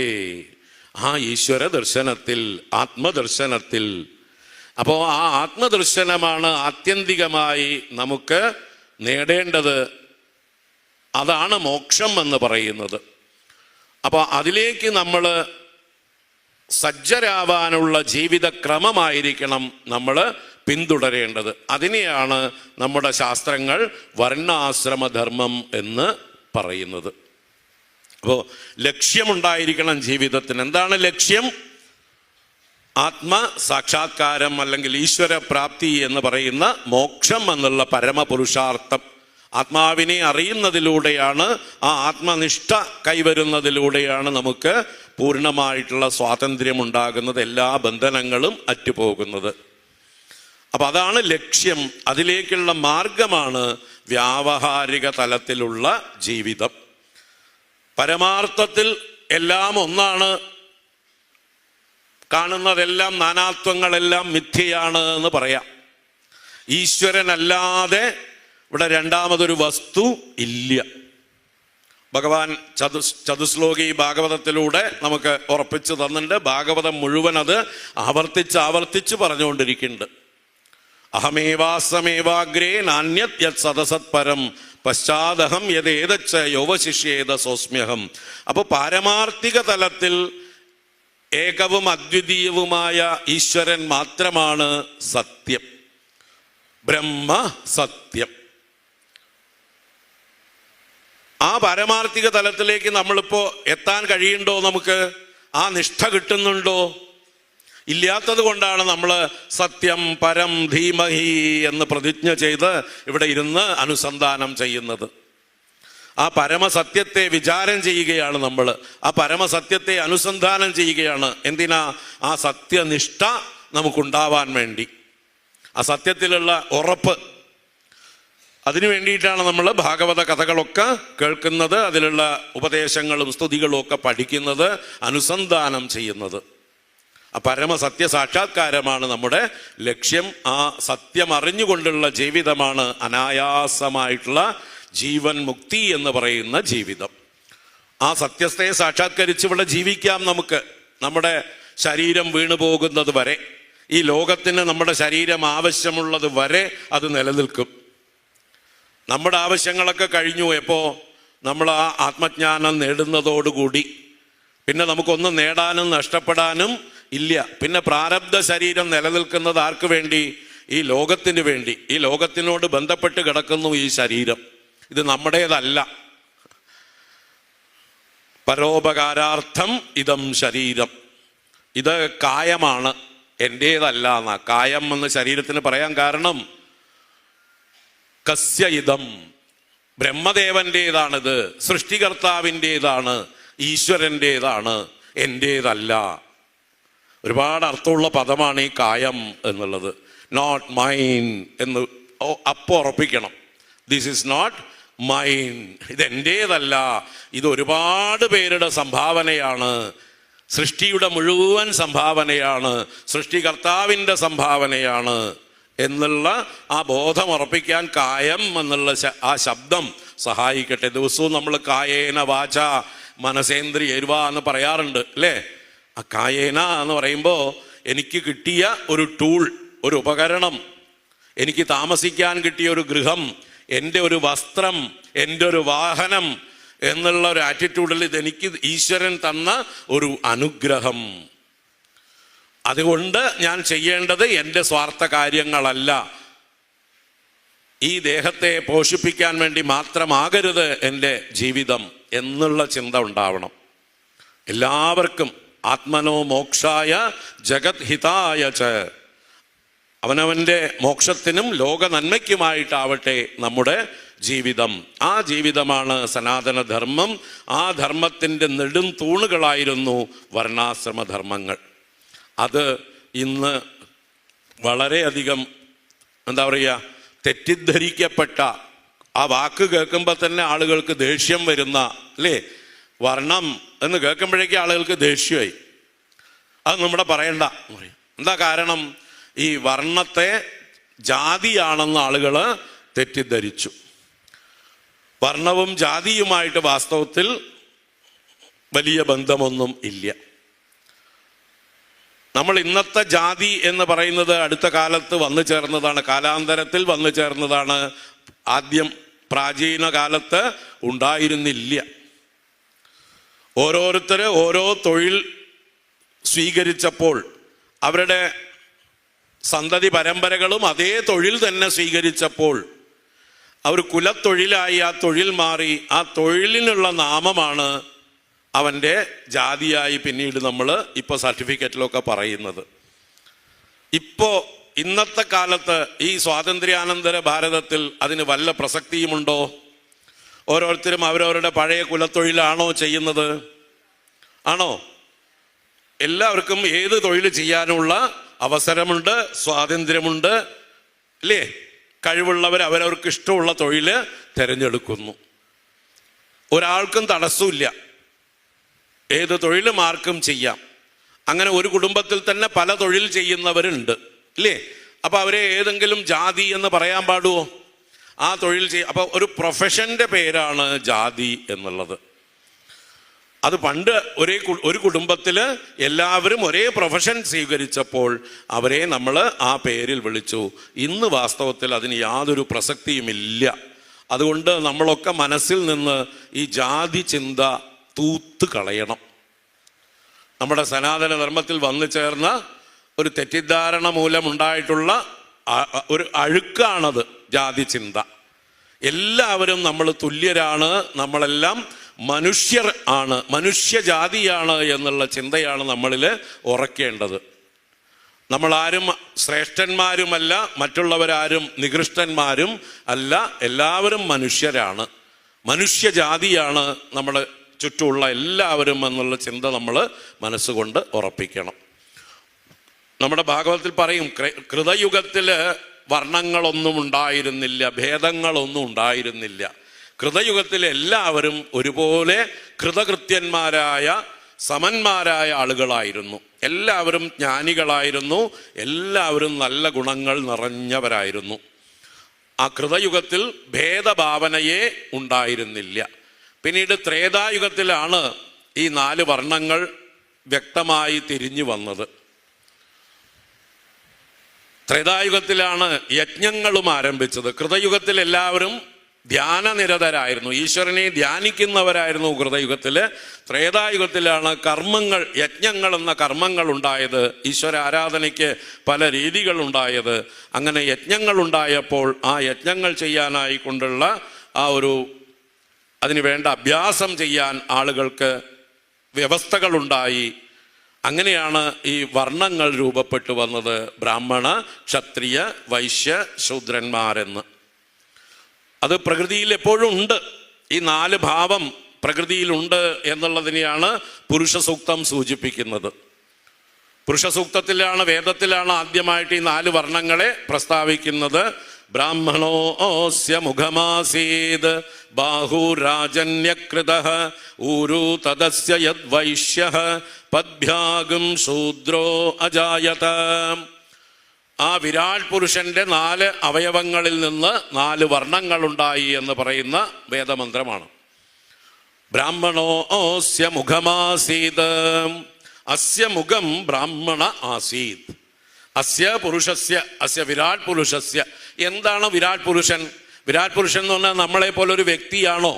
Speaker 2: ആ ഈശ്വര ദർശനത്തിൽ, ആത്മദർശനത്തിൽ. അപ്പോൾ ആ ആത്മദർശനമാണ് ആത്യന്തികമായി നമുക്ക് നേടേണ്ടത്. അതാണ് മോക്ഷം എന്ന് പറയുന്നത്. അപ്പോൾ അതിലേക്ക് നമ്മൾ സജ്ജരാവാനുള്ള ജീവിതക്രമമായിരിക്കണം നമ്മൾ പിന്തുടരേണ്ടത്. അതിനെയാണ് നമ്മുടെ ശാസ്ത്രങ്ങൾ വർണ്ണാശ്രമധർമ്മം എന്ന് പറയുന്നത്. അപ്പോൾ ലക്ഷ്യമുണ്ടായിരിക്കണം ജീവിതത്തിന്. എന്താണ് ലക്ഷ്യം? ആത്മസാക്ഷാത്കാരം അല്ലെങ്കിൽ ഈശ്വര പ്രാപ്തി എന്ന് പറയുന്ന മോക്ഷം എന്നുള്ള പരമപുരുഷാർത്ഥം. ആത്മാവിനെ അറിയുന്നതിലൂടെയാണ്, ആ ആത്മനിഷ്ഠ കൈവരുന്നതിലൂടെയാണ് നമുക്ക് പൂർണ്ണമായിട്ടുള്ള സ്വാതന്ത്ര്യം ഉണ്ടാകുന്നത്, എല്ലാ ബന്ധനങ്ങളും അറ്റുപോകുന്നത്. അപ്പം അതാണ് ലക്ഷ്യം. അതിലേക്കുള്ള മാർഗമാണ് വ്യാവഹാരിക തലത്തിലുള്ള ജീവിതം. പരമാർത്ഥത്തിൽ എല്ലാം ഒന്നാണ്, കാണുന്നതെല്ലാം നാനാത്വങ്ങളെല്ലാം മിഥ്യയാണ് എന്ന് പറയാം. ഈശ്വരനല്ലാതെ ഇവിടെ രണ്ടാമതൊരു വസ്തു ഇല്ല. ഭഗവാൻ ചതുശ്ലോകി ഭാഗവതത്തിലൂടെ നമുക്ക് ഉറപ്പിച്ചു തന്നിട്ടുണ്ട്. ഭാഗവതം മുഴുവൻ അത് ആവർത്തിച്ച് പറഞ്ഞുകൊണ്ടിരിക്കുന്നുണ്ട്. അഹമേവാസമേവാഗ്രേ നാന്യത് യത് സദസത് പരം പശ്ചാദഹം യതേതച്ച യോവശിഷ്യേത സോസ്മ്യഹം. അപ്പോൾ പാരമാർത്ഥിക തലത്തിൽ ഏകവും അദ്വിതീയവുമായ ഈശ്വരൻ മാത്രമാണ് സത്യം, ബ്രഹ്മ സത്യം. ആ പാരമാർത്ഥിക തലത്തിലേക്ക് നമ്മളിപ്പോൾ എത്താൻ കഴിയുന്നുണ്ടോ? നമുക്ക് ആ നിഷ്ഠ കിട്ടുന്നുണ്ടോ? ഇല്ലാത്തത് കൊണ്ടാണ് നമ്മൾ സത്യം പരം ധീമഹി എന്ന് പ്രതിജ്ഞ ചെയ്ത് ഇവിടെ ഇരുന്ന് അനുസന്ധാനം ചെയ്യുന്നത്. ആ പരമസത്യത്തെ വിചാരം ചെയ്യുകയാണ് നമ്മൾ, ആ പരമസത്യത്തെ അനുസന്ധാനം ചെയ്യുകയാണ്. എന്തിനാ? ആ സത്യനിഷ്ഠ നമുക്കുണ്ടാവാൻ വേണ്ടി, ആ സത്യത്തിലുള്ള ഉറപ്പ്. അതിനു വേണ്ടിയിട്ടാണ് നമ്മൾ ഭാഗവത കഥകളൊക്കെ കേൾക്കുന്നത്, അതിലുള്ള ഉപദേശങ്ങളും സ്തുതികളും ഒക്കെ പഠിക്കുന്നത്, അനുസന്ധാനം ചെയ്യുന്നത്. ആ പരമസത്യ സാക്ഷാത്കാരമാണ് നമ്മുടെ ലക്ഷ്യം. ആ സത്യം അറിഞ്ഞുകൊണ്ടുള്ള ജീവിതമാണ് അനായാസമായിട്ടുള്ള ജീവൻ മുക്തി എന്ന് പറയുന്ന ജീവിതം. ആ സത്യത്തെ സാക്ഷാത്കരിച്ച് ഇവിടെ ജീവിക്കാം നമുക്ക്. നമ്മുടെ ശരീരം വീണു പോകുന്നത് വരെ, ഈ ലോകത്തിന് നമ്മുടെ ശരീരം ആവശ്യമുള്ളത് വരെ അത് നിലനിൽക്കും. നമ്മുടെ ആവശ്യങ്ങളൊക്കെ കഴിഞ്ഞു എപ്പോൾ? നമ്മൾ ആ ആത്മജ്ഞാനം നേടുന്നതോടുകൂടി പിന്നെ നമുക്കൊന്നും നേടാനും നഷ്ടപ്പെടാനും ഇല്ല. പിന്നെ പ്രാരബ്ധ ശരീരം നിലനിൽക്കുന്നത് ആർക്ക് വേണ്ടി? ഈ ലോകത്തിന് വേണ്ടി. ഈ ലോകത്തിനോട് ബന്ധപ്പെട്ട് കിടക്കുന്നു ഈ ശരീരം. ഇത് നമ്മുടേതല്ല. പരോപകാരാർത്ഥം ഇതം ശരീരം, ഇത് കായമാണ്, എൻ്റേതല്ല എന്നാ. കായം എന്ന് ശരീരത്തിന് പറയാൻ കാരണം കസ്യ ഇതം, ബ്രഹ്മദേവൻ്റേതാണിത്, സൃഷ്ടികർത്താവിൻ്റേതാണ്, ഈശ്വരൻ്റേതാണ്, എൻ്റേതല്ല. ഒരുപാട് അർത്ഥമുള്ള പദമാണ് ഈ കായം എന്നുള്ളത്. നോട്ട് മൈൻ എന്ന് അപ്പോൾ ഉറപ്പിക്കണം. ദിസ് ഈസ് നോട്ട് മൈൻ, ഇതെൻ്റേതല്ല, ഇത് ഒരുപാട് പേരുടെ സംഭാവനയാണ്, സൃഷ്ടിയുടെ മുഴുവൻ സംഭാവനയാണ്, സൃഷ്ടികർത്താവിൻ്റെ സംഭാവനയാണ് എന്നുള്ള ആ ബോധം ഉറപ്പിക്കാൻ കായം എന്നുള്ള ആ ശബ്ദം സഹായിക്കട്ടെ. ദിവസവും നമ്മൾ കായേന വാച മനസേന്ദ്രിയർവ എന്ന് പറയാറുണ്ട് അല്ലേ? ആ കായേന എന്ന് പറയുമ്പോൾ എനിക്ക് കിട്ടിയ ഒരു ടൂൾ, ഒരു ഉപകരണം, എനിക്ക് താമസിക്കാൻ കിട്ടിയ ഒരു ഗൃഹം, എൻ്റെ ഒരു വസ്ത്രം, എൻ്റെ ഒരു വാഹനം എന്നുള്ള ഒരു ആറ്റിറ്റ്യൂഡിൽ ഇതെനിക്ക് ഈശ്വരൻ തന്ന ഒരു അനുഗ്രഹം. അതുകൊണ്ട് ഞാൻ ചെയ്യേണ്ടത് എൻ്റെ സ്വാർത്ഥ കാര്യങ്ങളല്ല, ഈ ദേഹത്തെ പോഷിപ്പിക്കാൻ വേണ്ടി മാത്രമാകരുത് എൻ്റെ ജീവിതം എന്നുള്ള ചിന്ത ഉണ്ടാവണം എല്ലാവർക്കും. ആത്മനോ മോക്ഷായ ജഗത് ഹിതായ ച. അവനവൻ്റെ മോക്ഷത്തിനും ലോക നന്മയ്ക്കുമായിട്ടാവട്ടെ നമ്മുടെ ജീവിതം. ആ ജീവിതമാണ് സനാതനധർമ്മം. ആ ധർമ്മത്തിൻ്റെ നെടും തൂണുകളായിരുന്നു വർണ്ണാശ്രമധർമ്മങ്ങൾ. അത് ഇന്ന് വളരെയധികം എന്താ പറയുക, തെറ്റിദ്ധരിക്കപ്പെട്ട, ആ വാക്ക് കേൾക്കുമ്പോൾ തന്നെ ആളുകൾക്ക് ദേഷ്യം വരുന്ന, അല്ലേ, വർണ്ണം എന്ന് കേൾക്കുമ്പോഴേക്കും ആളുകൾക്ക് ദേഷ്യമായി. അത് നമ്മുടെ പറയണ്ട പറയും. എന്താ കാരണം? ഈ വർണ്ണത്തെ ജാതിയാണെന്ന് ആളുകൾ തെറ്റിദ്ധരിച്ചു. വർണ്ണവും ജാതിയുമായിട്ട് വാസ്തവത്തിൽ വലിയ ബന്ധമൊന്നും ഇല്ല. നമ്മൾ ഇന്നത്തെ ജാതി എന്ന് പറയുന്നത് അടുത്ത കാലത്ത് വന്നു ചേർന്നതാണ്, കാലാന്തരത്തിൽ വന്നു ചേർന്നതാണ്. ആദ്യം പ്രാചീന കാലത്ത് ഉണ്ടായിരുന്നില്ല. ഓരോരുത്തർ ഓരോ തൊഴിൽ സ്വീകരിച്ചപ്പോൾ അവരുടെ സന്തതി പരമ്പരകളും അതേ തൊഴിൽ തന്നെ സ്വീകരിച്ചപ്പോൾ അവർ കുലത്തൊഴിലായി ആ തൊഴിൽ മാറി. ആ തൊഴിലിനുള്ള നാമമാണ് അവൻ്റെ ജാതിയായി പിന്നീട് നമ്മൾ ഇപ്പോൾ സർട്ടിഫിക്കറ്റിലൊക്കെ പറയുന്നത്. ഇപ്പോൾ ഇന്നത്തെ കാലത്ത് ഈ സ്വാതന്ത്ര്യാനന്തര ഭാരതത്തിൽ അതിന് വല്ല പ്രസക്തിയുമുണ്ടോ? ഓരോരുത്തരും അവരവരുടെ പഴയ കുലത്തൊഴിലാണോ ചെയ്യുന്നത്? ആണോ? എല്ലാവർക്കും ഏത് തൊഴിൽ ചെയ്യാനുള്ള അവസരമുണ്ട്, സ്വാതന്ത്ര്യമുണ്ട്, അല്ലേ? കഴിവുള്ളവർ അവരവർക്ക് ഇഷ്ടമുള്ള തൊഴിൽ തിരഞ്ഞെടുക്കുന്നു. ഒരാൾക്കും തടസ്സമില്ല, ഏത് തൊഴിലും ആർക്കും ചെയ്യാം. അങ്ങനെ ഒരു കുടുംബത്തിൽ തന്നെ പല തൊഴിൽ ചെയ്യുന്നവരുണ്ട്, ഇല്ലേ? അപ്പോൾ അവരെ ഏതെങ്കിലും ജാതി എന്ന് പറയാൻ പാടുമോ? ആ തൊഴിൽ അപ്പോൾ ഒരു പ്രൊഫഷൻ്റെ പേരാണ് ജാതി എന്നുള്ളത്. അത് പണ്ട് ഒരു കുടുംബത്തിൽ എല്ലാവരും ഒരേ പ്രൊഫഷൻ സ്വീകരിച്ചപ്പോൾ അവരെ നമ്മൾ ആ പേരിൽ വിളിച്ചു. ഇന്ന് വാസ്തവത്തിൽ അതിന് യാതൊരു പ്രസക്തിയുമില്ല. അതുകൊണ്ട് നമ്മളൊക്കെ മനസ്സിൽ നിന്ന് ഈ ജാതി ചിന്ത തൂത്ത് കളയണം. നമ്മുടെ സനാതന ധർമ്മത്തിൽ വന്നു ചേർന്ന ഒരു തെറ്റിദ്ധാരണ മൂലമുണ്ടായിട്ടുള്ള ഒരു അഴുക്കാണത് ജാതി ചിന്ത. എല്ലാവരും നമ്മൾ തുല്യരാണ്, നമ്മളെല്ലാം മനുഷ്യർ ആണ്, മനുഷ്യജാതിയാണ് എന്നുള്ള ചിന്തയാണ് നമ്മളിൽ ഉറക്കേണ്ടത്. നമ്മളാരും ശ്രേഷ്ഠന്മാരുമല്ല, മറ്റുള്ളവരാരും നികൃഷ്ടന്മാരും അല്ല, എല്ലാവരും മനുഷ്യരാണ്, മനുഷ്യജാതിയാണ് നമ്മുടെ ചുറ്റുമുള്ള എല്ലാവരും എന്നുള്ള ചിന്ത നമ്മൾ മനസ്സുകൊണ്ട് ഉറപ്പിക്കണം. നമ്മുടെ ഭാഗവതത്തിൽ പറയും, കൃതയുഗത്തിൽ വർണ്ണങ്ങളൊന്നും ഉണ്ടായിരുന്നില്ല, ഭേദങ്ങളൊന്നും ഉണ്ടായിരുന്നില്ല. കൃതയുഗത്തിൽ എല്ലാവരും ഒരുപോലെ കൃതകൃത്യന്മാരായ സമന്മാരായ ആളുകളായിരുന്നു. എല്ലാവരും ജ്ഞാനികളായിരുന്നു, എല്ലാവരും നല്ല ഗുണങ്ങൾ നിറഞ്ഞവരായിരുന്നു. ആ കൃതയുഗത്തിൽ ഭേദഭാവനയെ ഉണ്ടായിരുന്നില്ല. പിന്നീട് ത്രേതായുഗത്തിലാണ് ഈ 4 വർണ്ണങ്ങൾ വ്യക്തമായി തിരിഞ്ഞു വന്നത്. ത്രേതായുഗത്തിലാണ് യജ്ഞങ്ങളും ആരംഭിച്ചത്. കൃതയുഗത്തിൽ എല്ലാവരും ധ്യാനനിരതരായിരുന്നു, ഈശ്വരനെ ധ്യാനിക്കുന്നവരായിരുന്നു കൃതയുഗത്തിൽ. ത്രേതായുഗത്തിലാണ് കർമ്മങ്ങൾ, യജ്ഞങ്ങൾ എന്ന കർമ്മങ്ങൾ ഉണ്ടായത്, ഈശ്വര ആരാധനയ്ക്ക് പല രീതികളുണ്ടായത്. അങ്ങനെ യജ്ഞങ്ങൾ ഉണ്ടായപ്പോൾ ആ യജ്ഞങ്ങൾ ചെയ്യാനായി കൊണ്ടുള്ള ആ ഒരു അതിന് വേണ്ട അഭ്യാസം ചെയ്യാൻ ആളുകൾക്ക് വ്യവസ്ഥകളുണ്ടായി. അങ്ങനെയാണ് ഈ വർണ്ണങ്ങൾ രൂപപ്പെട്ടു വന്നത്, ബ്രാഹ്മണ, ക്ഷത്രിയ, വൈശ്യ, ശൂദ്രന്മാരെന്ന്. അത് പ്രകൃതിയിൽ എപ്പോഴും ഉണ്ട്. ഈ 4 ഭാവം പ്രകൃതിയിലുണ്ട് എന്നുള്ളതിനെയാണ് പുരുഷ സൂക്തം സൂചിപ്പിക്കുന്നത്. പുരുഷ സൂക്തത്തിലാണ്, വേദത്തിലാണ് ആദ്യമായിട്ട് ഈ 4 വർണ്ണങ്ങളെ പ്രസ്താവിക്കുന്നത്. ബ്രാഹ്മണോസ്യ മുഖമാസീത് ബാഹുരാജന്യകൃതഃ ഊരു തദസ്യ യദ്വൈശ്യഃ പദ്ഭ്യാഗം ശൂദ്രോ അജായത. ആ വിരാട് പുരുഷന്റെ 4 അവയവങ്ങളിൽ നിന്ന് 4 വർണ്ണങ്ങളുണ്ടായി എന്ന് പറയുന്ന വേദമന്ത്രമാണ്. ബ്രാഹ്മണോസ്യ മുഖമാസീത്, അസ്യ മുഖം ബ്രാഹ്മണ ആസീത്, അസ്യ പുരുഷസ്യ, അസ്യ വിരാട് പുരുഷസ്യ. എന്താണ് വിരാട് പുരുഷൻ? വിരാട് പുരുഷൻ എന്ന് പറഞ്ഞാൽ നമ്മളെ പോലെ ഒരു വ്യക്തിയാണോ?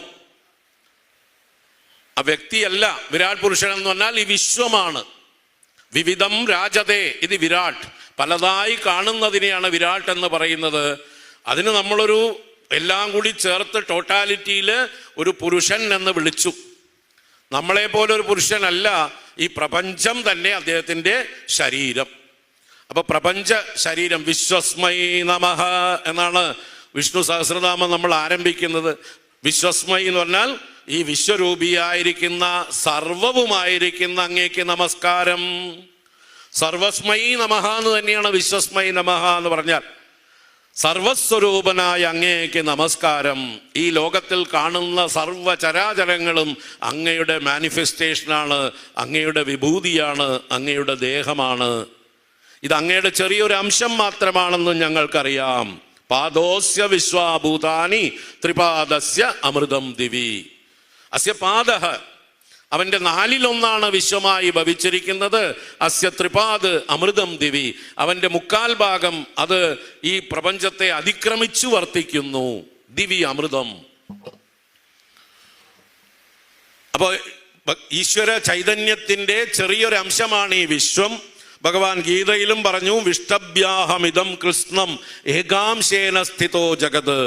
Speaker 2: ആ വ്യക്തിയല്ല. വിരാട് പുരുഷൻ എന്ന് പറഞ്ഞാൽ ഈ വിശ്വമാണ്. വിവിധം രാജതേ, ഇത് വിരാട്, പലതായി കാണുന്നതിനെയാണ് വിരാട് എന്ന് പറയുന്നത്. അതിന് നമ്മളൊരു എല്ലാം കൂടി ചേർത്ത് ടോട്ടാലിറ്റിയിൽ ഒരു പുരുഷൻ എന്ന് വിളിച്ചു. നമ്മളെ പോലെ ഒരു പുരുഷനല്ല ഈ പ്രപഞ്ചം തന്നെ അദ്ദേഹത്തിൻ്റെ ശരീരം. അപ്പൊ പ്രപഞ്ച ശരീരം. വിശ്വസ്മൈ നമഃ എന്നാണ് വിഷ്ണു സഹസ്രനാമം നമ്മൾ ആരംഭിക്കുന്നത്. വിശ്വസ്മൈ എന്ന് പറഞ്ഞാൽ ഈ വിശ്വരൂപിയായിരിക്കുന്ന സർവവുമായിരിക്കുന്ന അങ്ങേക്ക് നമസ്കാരം. സർവസ്മൈ നമഃ എന്ന് തന്നെയാണ് വിശ്വസ്മൈ നമഃ എന്ന് പറഞ്ഞാൽ. സർവസ്വരൂപനായ അങ്ങേക്ക് നമസ്കാരം. ഈ ലോകത്തിൽ കാണുന്ന സർവചരാചരങ്ങളും അങ്ങയുടെ മാനിഫെസ്റ്റേഷനാണ്, അങ്ങയുടെ വിഭൂതിയാണ്, അങ്ങയുടെ ദേഹമാണ്. ഇത് അങ്ങയുടെ ചെറിയൊരു അംശം മാത്രമാണെന്നും ഞങ്ങൾക്കറിയാം. പാദോസ്യ വിശ്വാഭൂതാനി ത്രിപാദസ്യ അമൃതം ദിവി. അസ്യ പാദഃ, അവൻ്റെ 4/1 വിശ്വമായി ഭവിച്ചിരിക്കുന്നത്. അസ്യ ത്രിപാദ് അമൃതം ദിവി, അവൻ്റെ 3/4 ഭാഗം അത് ഈ പ്രപഞ്ചത്തെ അതിക്രമിച്ചു വർത്തിക്കുന്നു. ദിവി അമൃതം. അപ്പോൾ ഈശ്വര ചൈതന്യത്തിൻ്റെ ചെറിയൊരു അംശമാണ് ഈ വിശ്വം. ഭഗവാൻ ഗീതയിലും പറഞ്ഞു, വിഷ്ടഭ്യാഹമിതം കൃഷ്ണം ഏകാംശേന സ്ഥിതോ ജഗത്.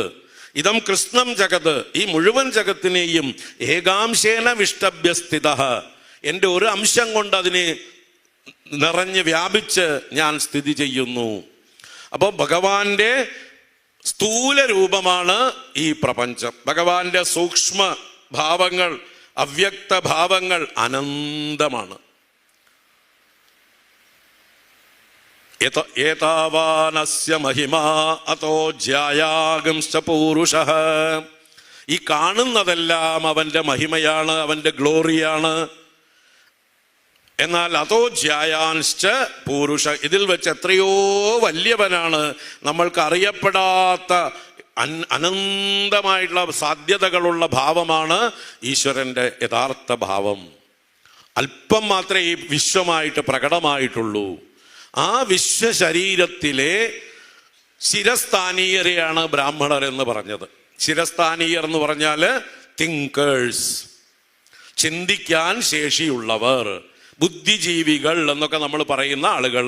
Speaker 2: ഇതം കൃഷ്ണം ജഗത്, ഈ മുഴുവൻ ജഗത്തിനെയും ഏകാംശേന വിഷ്ടഭ്യസ്ഥിത, എൻ്റെ ഒരു അംശം കൊണ്ട് അതിനെ നിറഞ്ഞ് വ്യാപിച്ച് ഞാൻ സ്ഥിതി ചെയ്യുന്നു. അപ്പോൾ ഭഗവാന്റെ സ്ഥൂല രൂപമാണ് ഈ പ്രപഞ്ചം. ഭഗവാന്റെ സൂക്ഷ്മ ഭാവങ്ങൾ, അവ്യക്ത ഭാവങ്ങൾ അനന്തമാണ്. ഏതാവാനസ്യ മഹിമാ അതോ ജ്യായാഗംശ്ച പൂരുഷഃ. ഈ കാണുന്നതെല്ലാം അവൻ്റെ മഹിമയാണ്, അവൻ്റെ ഗ്ലോറിയാണ്. എന്നാൽ അതോ ജ്യായാൻശ്ച പൂരുഷ, ഇതിൽ വെച്ച് എത്രയോ വലിയവനാണ്, നമ്മൾക്ക് അറിയപ്പെടാത്ത അനന്തമായിട്ടുള്ള സാധ്യതകളുള്ള ഭാവമാണ് ഈശ്വരൻ്റെ യഥാർത്ഥ ഭാവം. അല്പം മാത്രമേ ഈ വിശ്വമായിട്ട് പ്രകടമായിട്ടുള്ളൂ. ആ വിശ്വശരീരത്തിലെ ശിരസ്ഥാനീയരെയാണ് ബ്രാഹ്മണർ എന്ന് പറഞ്ഞത്. ശിരസ്ഥാനീയർ എന്ന് പറഞ്ഞാൽ തിങ്കേഴ്സ്, ചിന്തിക്കാൻ ശേഷിയുള്ളവർ, ബുദ്ധിജീവികൾ എന്നൊക്കെ നമ്മൾ പറയുന്ന ആളുകൾ,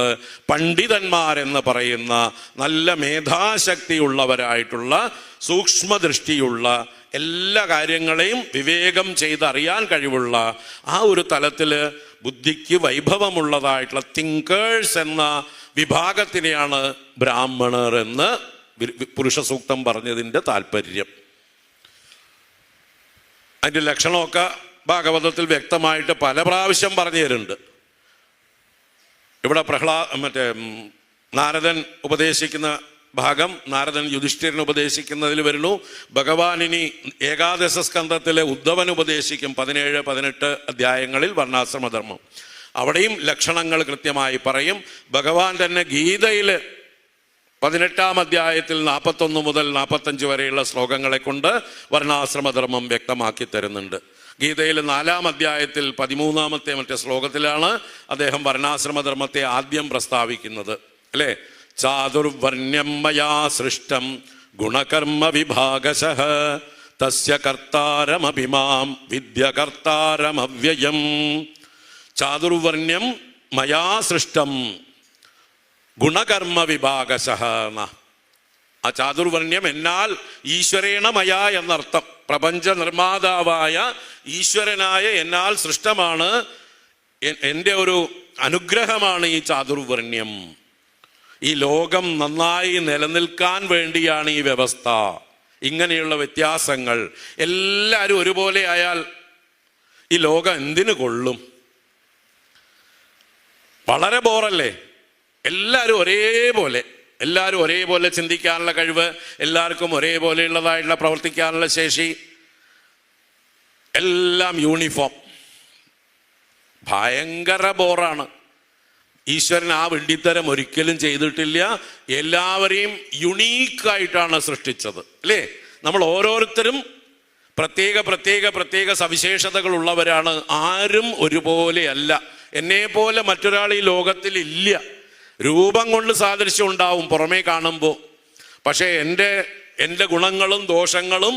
Speaker 2: പണ്ഡിതന്മാരെന്ന് പറയുന്ന നല്ല മേധാശക്തിയുള്ളവരായിട്ടുള്ള, സൂക്ഷ്മദൃഷ്ടിയുള്ള, എല്ലാ കാര്യങ്ങളെയും വിവേകം ചെയ്തറിയാൻ കഴിവുള്ള ആ ഒരു തലത്തിൽ ബുദ്ധിക്ക് വൈഭവമുള്ളതായിട്ടുള്ള തിങ്കേഴ്സ് എന്ന വിഭാഗത്തിനെയാണ് ബ്രാഹ്മണർ എന്ന് പുരുഷ സൂക്തം പറഞ്ഞതിൻ്റെ താല്പര്യം. അതിൻ്റെ ലക്ഷണമൊക്കെ ഭാഗവതത്തിൽ വ്യക്തമായിട്ട് പല പ്രാവശ്യം പറഞ്ഞു തരുന്നുണ്ട്. ഇവിടെ നാരദൻ ഉപദേശിക്കുന്ന ഭാഗം, നാരദൻ യുധിഷ്ഠിരൻ ഉപദേശിക്കുന്നതിൽ വരുന്നു. ഭഗവാൻ ഇനി ഏകാദശ സ്കന്ധത്തിലെ ഉദ്ധവൻ ഉപദേശിക്കും 17-18 അധ്യായങ്ങളിൽ വർണ്ണാശ്രമധർമ്മം. അവിടെയും ലക്ഷണങ്ങൾ കൃത്യമായി പറയും. ഭഗവാൻ തന്നെ ഗീതയിൽ 18-ാം അധ്യായത്തിൽ 41 മുതൽ 45 വരെയുള്ള ശ്ലോകങ്ങളെ കൊണ്ട് വർണ്ണാശ്രമധർമ്മം വ്യക്തമാക്കി തരുന്നുണ്ട്. ഗീതയിൽ 4-ാം അധ്യായത്തിൽ 13-ാമത്തെ മറ്റേ ശ്ലോകത്തിലാണ് അദ്ദേഹം വർണ്ണാശ്രമധർമ്മത്തെ ആദ്യം പ്രസ്താവിക്കുന്നത്, അല്ലേ? ചാതുർവർണ്യം മയാ സൃഷ്ടം ഗുണകർമ്മ വിഭാഗശഃ തസ്യ കർത്താരമഭിമാം വിദ്യകർത്താരമവ്യയം. ചാതുർവർണ്യം മയാ സൃഷ്ടം ഗുണകർമ്മ വിഭാഗശഃ. ആ ചാതുർവർണ്യം എന്നാൽ ഈശ്വരേണ മയാ എന്നർത്ഥം. പ്രപഞ്ച നിർമ്മാതാവായ ഈശ്വരനായ എന്നാൽ സൃഷ്ടമാണ്, എൻ്റെ ഒരു അനുഗ്രഹമാണ് ഈ ചാതുർവർണ്യം. ഈ ലോകം നന്നായി നിലനിൽക്കാൻ വേണ്ടിയാണ് ഈ വ്യവസ്ഥ. ഇങ്ങനെയുള്ള വ്യത്യാസങ്ങൾ എല്ലാവരും ഒരുപോലെ ആയാൽ ഈ ലോകം എന്തിനു കൊള്ളും? വളരെ ബോറല്ലേ? എല്ലാവരും ഒരേപോലെ ചിന്തിക്കാനുള്ള കഴിവ്, എല്ലാവർക്കും ഒരേപോലെയുള്ളതായിട്ടുള്ള പ്രവർത്തിക്കാനുള്ള ശേഷി, എല്ലാം യൂണിഫോം. ഭയങ്കര ബോറാണ്. ഈശ്വരൻ ആ വിഡ്ഢിത്തരം ഒരിക്കലും ചെയ്തിട്ടില്ല. എല്ലാവരെയും യുണീക്കായിട്ടാണ് സൃഷ്ടിച്ചത്, അല്ലേ? നമ്മൾ ഓരോരുത്തരും പ്രത്യേക സവിശേഷതകൾ ഉള്ളവരാണ്. ആരും ഒരുപോലെയല്ല. എന്നെപ്പോലെ മറ്റൊരാൾ ഈ ലോകത്തിൽ ഇല്ല. രൂപം കൊണ്ട് സാദൃശ്യം ഉണ്ടാവും പുറമേ കാണുമ്പോൾ, പക്ഷേ എൻ്റെ ഗുണങ്ങളും ദോഷങ്ങളും,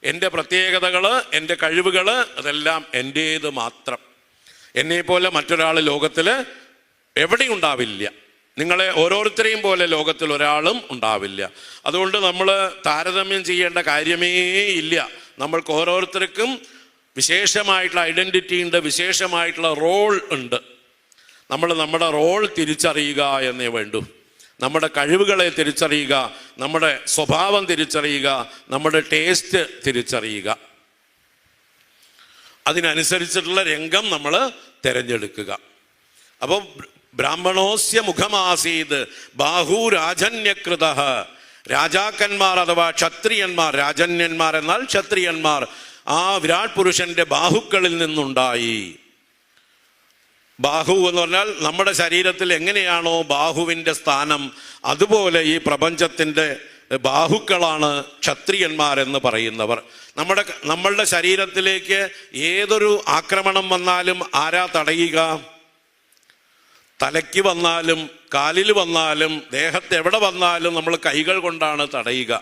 Speaker 2: എൻ്റെ പ്രത്യേകതകൾ, എൻ്റെ കഴിവുകൾ, അതെല്ലാം എൻ്റേത് മാത്രം. എന്നെപ്പോലെ മറ്റൊരാൾ ലോകത്തിൽ എവിടെയും ഉണ്ടാവില്ല. നിങ്ങളെ ഓരോരുത്തരെയും പോലെ ലോകത്തിൽ ഒരാളും ഉണ്ടാവില്ല. അതുകൊണ്ട് നമ്മൾ താരതമ്യം ചെയ്യേണ്ട കാര്യമേ ഇല്ല. നമ്മൾക്ക് ഓരോരുത്തർക്കും വിശേഷമായിട്ടുള്ള ഐഡൻറ്റിറ്റി ഉണ്ട്, വിശേഷമായിട്ടുള്ള റോൾ ഉണ്ട്. നമ്മൾ നമ്മുടെ റോൾ തിരിച്ചറിയുക എന്നേ വേണ്ടൂ. നമ്മുടെ കഴിവുകളെ തിരിച്ചറിയുക, നമ്മുടെ സ്വഭാവം തിരിച്ചറിയുക, നമ്മുടെ ടേസ്റ്റ് തിരിച്ചറിയുക. അതിനനുസരിച്ചിട്ടുള്ള രംഗം നമ്മൾ തിരഞ്ഞെടുക്കുക. അപ്പോൾ ബ്രാഹ്മണോസ്യ മുഖമാസീത് ബാഹു രാജന്യകൃത. രാജാക്കന്മാർ അഥവാ ക്ഷത്രിയന്മാർ, രാജന്യന്മാർ എന്നാൽ ക്ഷത്രിയന്മാർ, ആ വിരാട് പുരുഷന്റെ ബാഹുക്കളിൽ നിന്നുണ്ടായി. ബാഹു എന്ന് പറഞ്ഞാൽ നമ്മുടെ ശരീരത്തിൽ എങ്ങനെയാണോ ബാഹുവിൻ്റെ സ്ഥാനം, അതുപോലെ ഈ പ്രപഞ്ചത്തിൻ്റെ ബാഹുക്കളാണ് ക്ഷത്രിയന്മാരെന്ന് പറയുന്നവർ. നമ്മളുടെ ശരീരത്തിലേക്ക് ഏതൊരു ആക്രമണം വന്നാലും ആരാ തടയുക? തലയ്ക്ക് വന്നാലും കാലിൽ വന്നാലും ദേഹത്ത് എവിടെ വന്നാലും നമ്മൾ കൈകൾ കൊണ്ടാണ് തടയുക.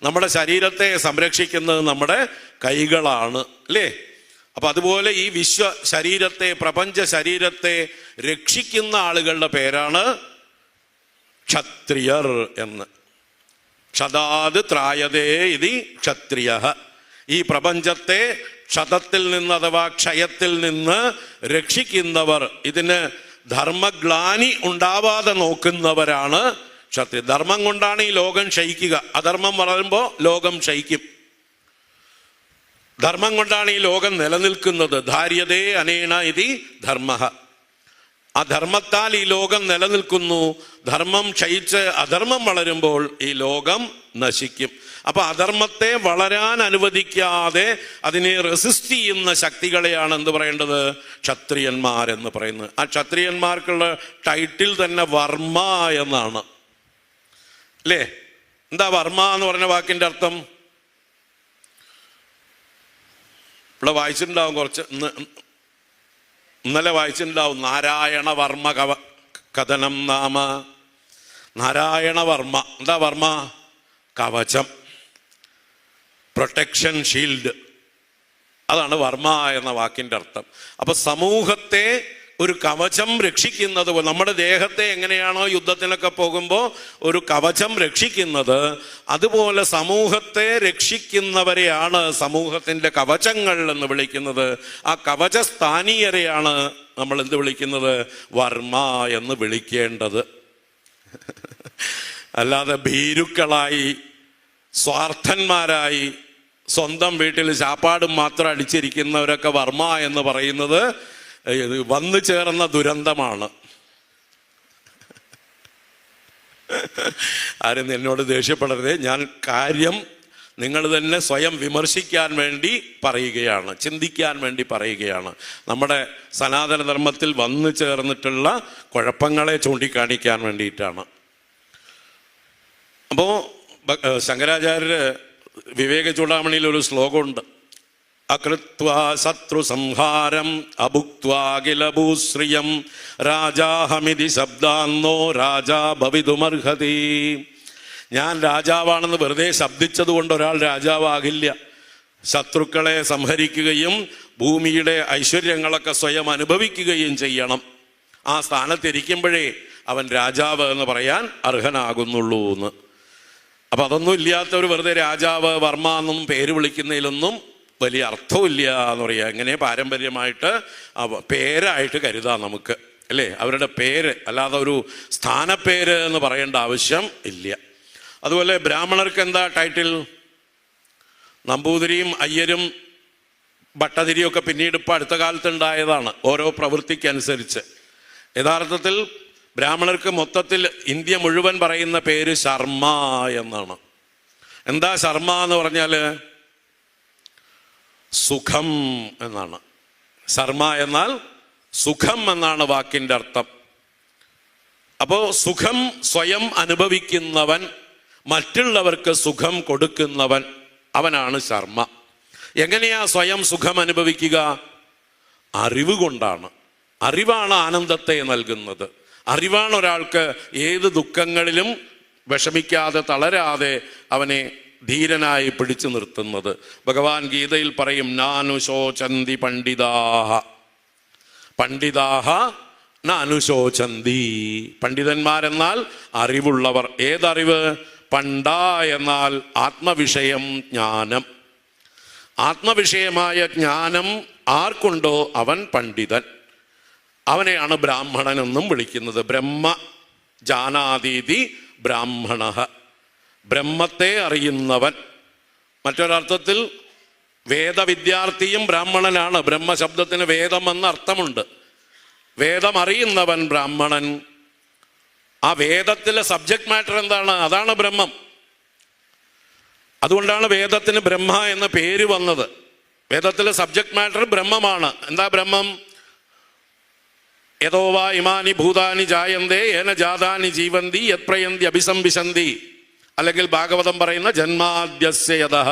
Speaker 2: നമ്മുടെ ശരീരത്തെ സംരക്ഷിക്കുന്നത് നമ്മുടെ കൈകളാണ്, അല്ലേ? അപ്പം അതുപോലെ ഈ വിശ്വ ശരീരത്തെ, പ്രപഞ്ച ശരീരത്തെ രക്ഷിക്കുന്ന ആളുകളുടെ പേരാണ് ക്ഷത്രിയർ എന്ന്. ക്ഷതാത് ത്രായതേ ഇതി ക്ഷത്രിയ. ഈ പ്രപഞ്ചത്തെ ക്ഷതത്തിൽ നിന്ന് അഥവാ ക്ഷയത്തിൽ നിന്ന് രക്ഷിക്കുന്നവർ, ഇതിന് ധർമ്മഗ്ലാനി ഉണ്ടാവാതെ നോക്കുന്നവരാണ് ക്ഷത്രിയ. ധർമ്മം കൊണ്ടാണ് ഈ ലോകം ക്ഷയിക്കുക. അധർമ്മം വളരുമ്പോൾ ലോകം ക്ഷയിക്കും. ധർമ്മം കൊണ്ടാണ് ഈ ലോകം നിലനിൽക്കുന്നത്. ധാര്യതേ അനേന ഇതി ധർമ്മ. ആ ധർമ്മത്താൽ ഈ ലോകം നിലനിൽക്കുന്നു. ധർമ്മം ക്ഷയിച്ച് അധർമ്മം വളരുമ്പോൾ ഈ ലോകം നശിക്കും. അപ്പൊ അധർമ്മത്തെ വളരാൻ അനുവദിക്കാതെ അതിനെ റെസിസ്റ്റ് ചെയ്യുന്ന ശക്തികളെയാണ് എന്ത് പറയേണ്ടത്? ക്ഷത്രിയന്മാരെന്ന് പറയുന്നത്. ആ ക്ഷത്രിയന്മാർക്കുള്ള ടൈറ്റിൽ തന്നെ വർമ്മ എന്നാണ്, അല്ലേ? എന്താ വർമ്മ എന്ന് പറഞ്ഞ വാക്കിന്റെ അർത്ഥം? ഇവിടെ വായിച്ചിട്ടുണ്ടാവും, കുറച്ച് ഇന്നലെ വായിച്ചിട്ടുണ്ടാവും. നാരായണ വർമ്മ കഥനം നാമ. നാരായണ വർമ്മ. എന്താ വർമ്മ? കവചം, പ്രൊട്ടക്ഷൻ, ഷീൽഡ്. അതാണ് വർമ്മ എന്ന വാക്കിന്റെ അർത്ഥം. അപ്പൊ സമൂഹത്തെ ഒരു കവചം രക്ഷിക്കുന്നത് പോലെ, നമ്മുടെ ദേഹത്തെ എങ്ങനെയാണോ യുദ്ധത്തിനൊക്കെ പോകുമ്പോൾ ഒരു കവചം രക്ഷിക്കുന്നത്, അതുപോലെ സമൂഹത്തെ രക്ഷിക്കുന്നവരെയാണ് സമൂഹത്തിന്റെ കവചങ്ങൾ എന്ന് വിളിക്കുന്നത്. ആ കവചസ്ഥാനീയരെയാണ് നമ്മൾ എന്ത് വിളിക്കുന്നത്? വർമ്മ എന്ന് വിളിക്കേണ്ടത്. അല്ലാതെ ഭീരുക്കളായി, സ്വാർത്ഥന്മാരായി, സ്വന്തം വീട്ടിൽ ചാപ്പാടും മാത്രം അടിച്ചിരിക്കുന്നവരൊക്കെ വർമ്മ എന്ന് പറയുന്നത് വന്നു ചേർന്ന ദുരന്തമാണ്. ആരും എന്നോട് ദേഷ്യപ്പെടരുതേ. ഞാൻ കാര്യം നിങ്ങൾ തന്നെ സ്വയം വിമർശിക്കാൻ വേണ്ടി പറയുകയാണ്, ചിന്തിക്കാൻ വേണ്ടി പറയുകയാണ്. നമ്മുടെ സനാതനധർമ്മത്തിൽ വന്നു ചേർന്നിട്ടുള്ള കുഴപ്പങ്ങളെ ചൂണ്ടിക്കാണിക്കാൻ വേണ്ടിയിട്ടാണ്. അപ്പോൾ ശങ്കരാചാര്യര് വിവേക ചൂടാമണിയിൽ ഒരു ശ്ലോകമുണ്ട്. അകൃത്വാ ശത്രു സംഹാരം അഭുക്വാഖില ഭൂശ്രിയം രാജാഹമിതി ശബ്ദാന്നോ രാജാ ഭവിതുമർഹതി. ഞാൻ രാജാവാണെന്ന് വെറുതെ ശബ്ദിച്ചത് കൊണ്ട് ഒരാൾ രാജാവാകില്ല. ശത്രുക്കളെ സംഹരിക്കുകയും ഭൂമിയുടെ ഐശ്വര്യങ്ങളൊക്കെ സ്വയം അനുഭവിക്കുകയും ചെയ്യണം. ആ സ്ഥാനത്തിരിക്കുമ്പോഴേ അവൻ രാജാവ് എന്ന് പറയാൻ അർഹനാകുന്നുള്ളൂ എന്ന്. അപ്പം അതൊന്നും ഇല്ലാത്തവർ വെറുതെ രാജാവ് വർമ്മ എന്നും പേര് വിളിക്കുന്നതിലൊന്നും വലിയ അർത്ഥമില്ല എന്ന് പറയുക. എങ്ങനെ പാരമ്പര്യമായിട്ട് പേരായിട്ട് കരുതാം നമുക്ക്, അല്ലേ? അവരുടെ പേര്, അല്ലാതെ ഒരു സ്ഥാനപ്പേര് എന്ന് പറയേണ്ട ആവശ്യം ഇല്ല. അതുപോലെ ബ്രാഹ്മണർക്ക് എന്താ ടൈറ്റിൽ? നമ്പൂതിരിയും അയ്യരും ഭട്ടതിരിയും ഒക്കെ പിന്നീട് ഇപ്പം അടുത്ത കാലത്ത് ഉണ്ടായതാണ്, ഓരോ പ്രവൃത്തിക്കനുസരിച്ച്. യഥാർത്ഥത്തിൽ ബ്രാഹ്മണർക്ക് മൊത്തത്തിൽ ഇന്ത്യ മുഴുവൻ പറയുന്ന പേര് ശർമ്മ എന്നാണ്. എന്താ ശർമ്മ എന്ന് പറഞ്ഞാൽ? സുഖം എന്നാണ്. ശർമ്മ എന്നാൽ സുഖം എന്നാണ് വാക്കിൻ്റെ അർത്ഥം. അപ്പോൾ സുഖം സ്വയം അനുഭവിക്കുന്നവൻ, മറ്റുള്ളവർക്ക് സുഖം കൊടുക്കുന്നവൻ, അവനാണ് ശർമ്മ. എങ്ങനെയാ സ്വയം സുഖം അനുഭവിക്കുക? അറിവ് കൊണ്ടാണ്. അറിവാണ് ആനന്ദത്തെ നൽകുന്നത്. അറിവാണ് ഒരാൾക്ക് ഏത് ദുഃഖങ്ങളിലും വിഷമിക്കാതെ, തളരാതെ അവനെ ധീരനായി പിടിച്ചു നിർത്തുന്നത്. ഭഗവാൻ ഗീതയിൽ പറയും, നാനുശോചന്തി പണ്ഡിതാഹ. പണ്ഡിതാഹ നാനുശോചന്തി. പണ്ഡിതന്മാരെന്നാൽ അറിവുള്ളവർ. ഏതറിവ്? പണ്ട എന്നാൽ ആത്മവിഷയം, ജ്ഞാനം. ആത്മവിഷയമായ ജ്ഞാനം ആർക്കുണ്ടോ അവൻ പണ്ഡിതൻ. അവനെയാണ് ബ്രാഹ്മണൻ എന്നും വിളിക്കുന്നത്. ബ്രഹ്മ ജാനാതീതി ബ്രാഹ്മണ, ബ്രഹ്മത്തെ അറിയുന്നവൻ. മറ്റൊരർത്ഥത്തിൽ വേദവിദ്യാർത്ഥിയും ബ്രാഹ്മണനാണ്. ബ്രഹ്മശബ്ദത്തിന് വേദം എന്ന അർത്ഥമുണ്ട്. വേദം അറിയുന്നവൻ ബ്രാഹ്മണൻ. ആ വേദത്തിലെ സബ്ജക്ട് മാറ്റർ എന്താണ്? അതാണ് ബ്രഹ്മം. അതുകൊണ്ടാണ് വേദത്തിന് ബ്രഹ്മ എന്ന പേര് വന്നത്. വേദത്തിലെ സബ്ജക്ട് മാറ്റർ ബ്രഹ്മമാണ്. എന്താ ബ്രഹ്മം? യഥോവാ ഇമാനി ഭൂതാനി ജായന്തേ യേന ജാതാനി ജീവന്തി യത് പ്രയന്തി അഭിസംവിശന്തി. അല്ലെങ്കിൽ ഭാഗവതം പറയുന്ന ജന്മാദ്യസ്യ യതഃ.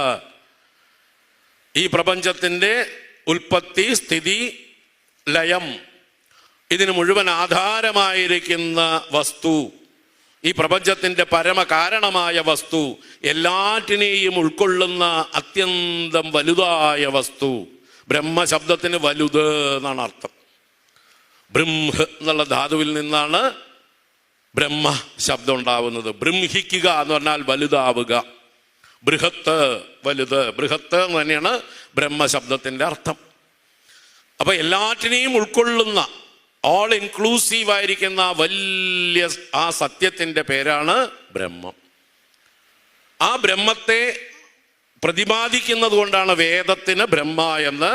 Speaker 2: ഈ പ്രപഞ്ചത്തിൻ്റെ ഉൽപ്പത്തി, സ്ഥിതി, ലയം, ഇതിന് മുഴുവൻ ആധാരമായിരിക്കുന്ന വസ്തു, ഈ പ്രപഞ്ചത്തിൻ്റെ പരമകാരണമായ വസ്തു, എല്ലാറ്റിനെയും ഉൾക്കൊള്ളുന്ന അത്യന്തം വലുതായ വസ്തു. ബ്രഹ്മശബ്ദത്തിന് വലുത് എന്നാണ് അർത്ഥം. ബ്രഹ്മ എന്നുള്ള ധാതുവിൽ നിന്നാണ് ബ്രഹ്മ ശബ്ദം ഉണ്ടാവുന്നത്. ബ്രഹ്മിക്കുക എന്ന് പറഞ്ഞാൽ വലുതാവുക. ബൃഹത്ത്, വലുത്. ബൃഹത്ത് എന്ന് തന്നെയാണ് ബ്രഹ്മശബ്ദത്തിൻ്റെ അർത്ഥം. അപ്പൊ എല്ലാറ്റിനെയും ഉൾക്കൊള്ളുന്ന, ഓൾ ഇൻക്ലൂസീവ് ആയിരിക്കുന്ന വലിയ ആ സത്യത്തിൻ്റെ പേരാണ് ബ്രഹ്മം. ആ ബ്രഹ്മത്തെ പ്രതിപാദിക്കുന്നത് കൊണ്ടാണ് വേദത്തിന് ബ്രഹ്മ എന്ന്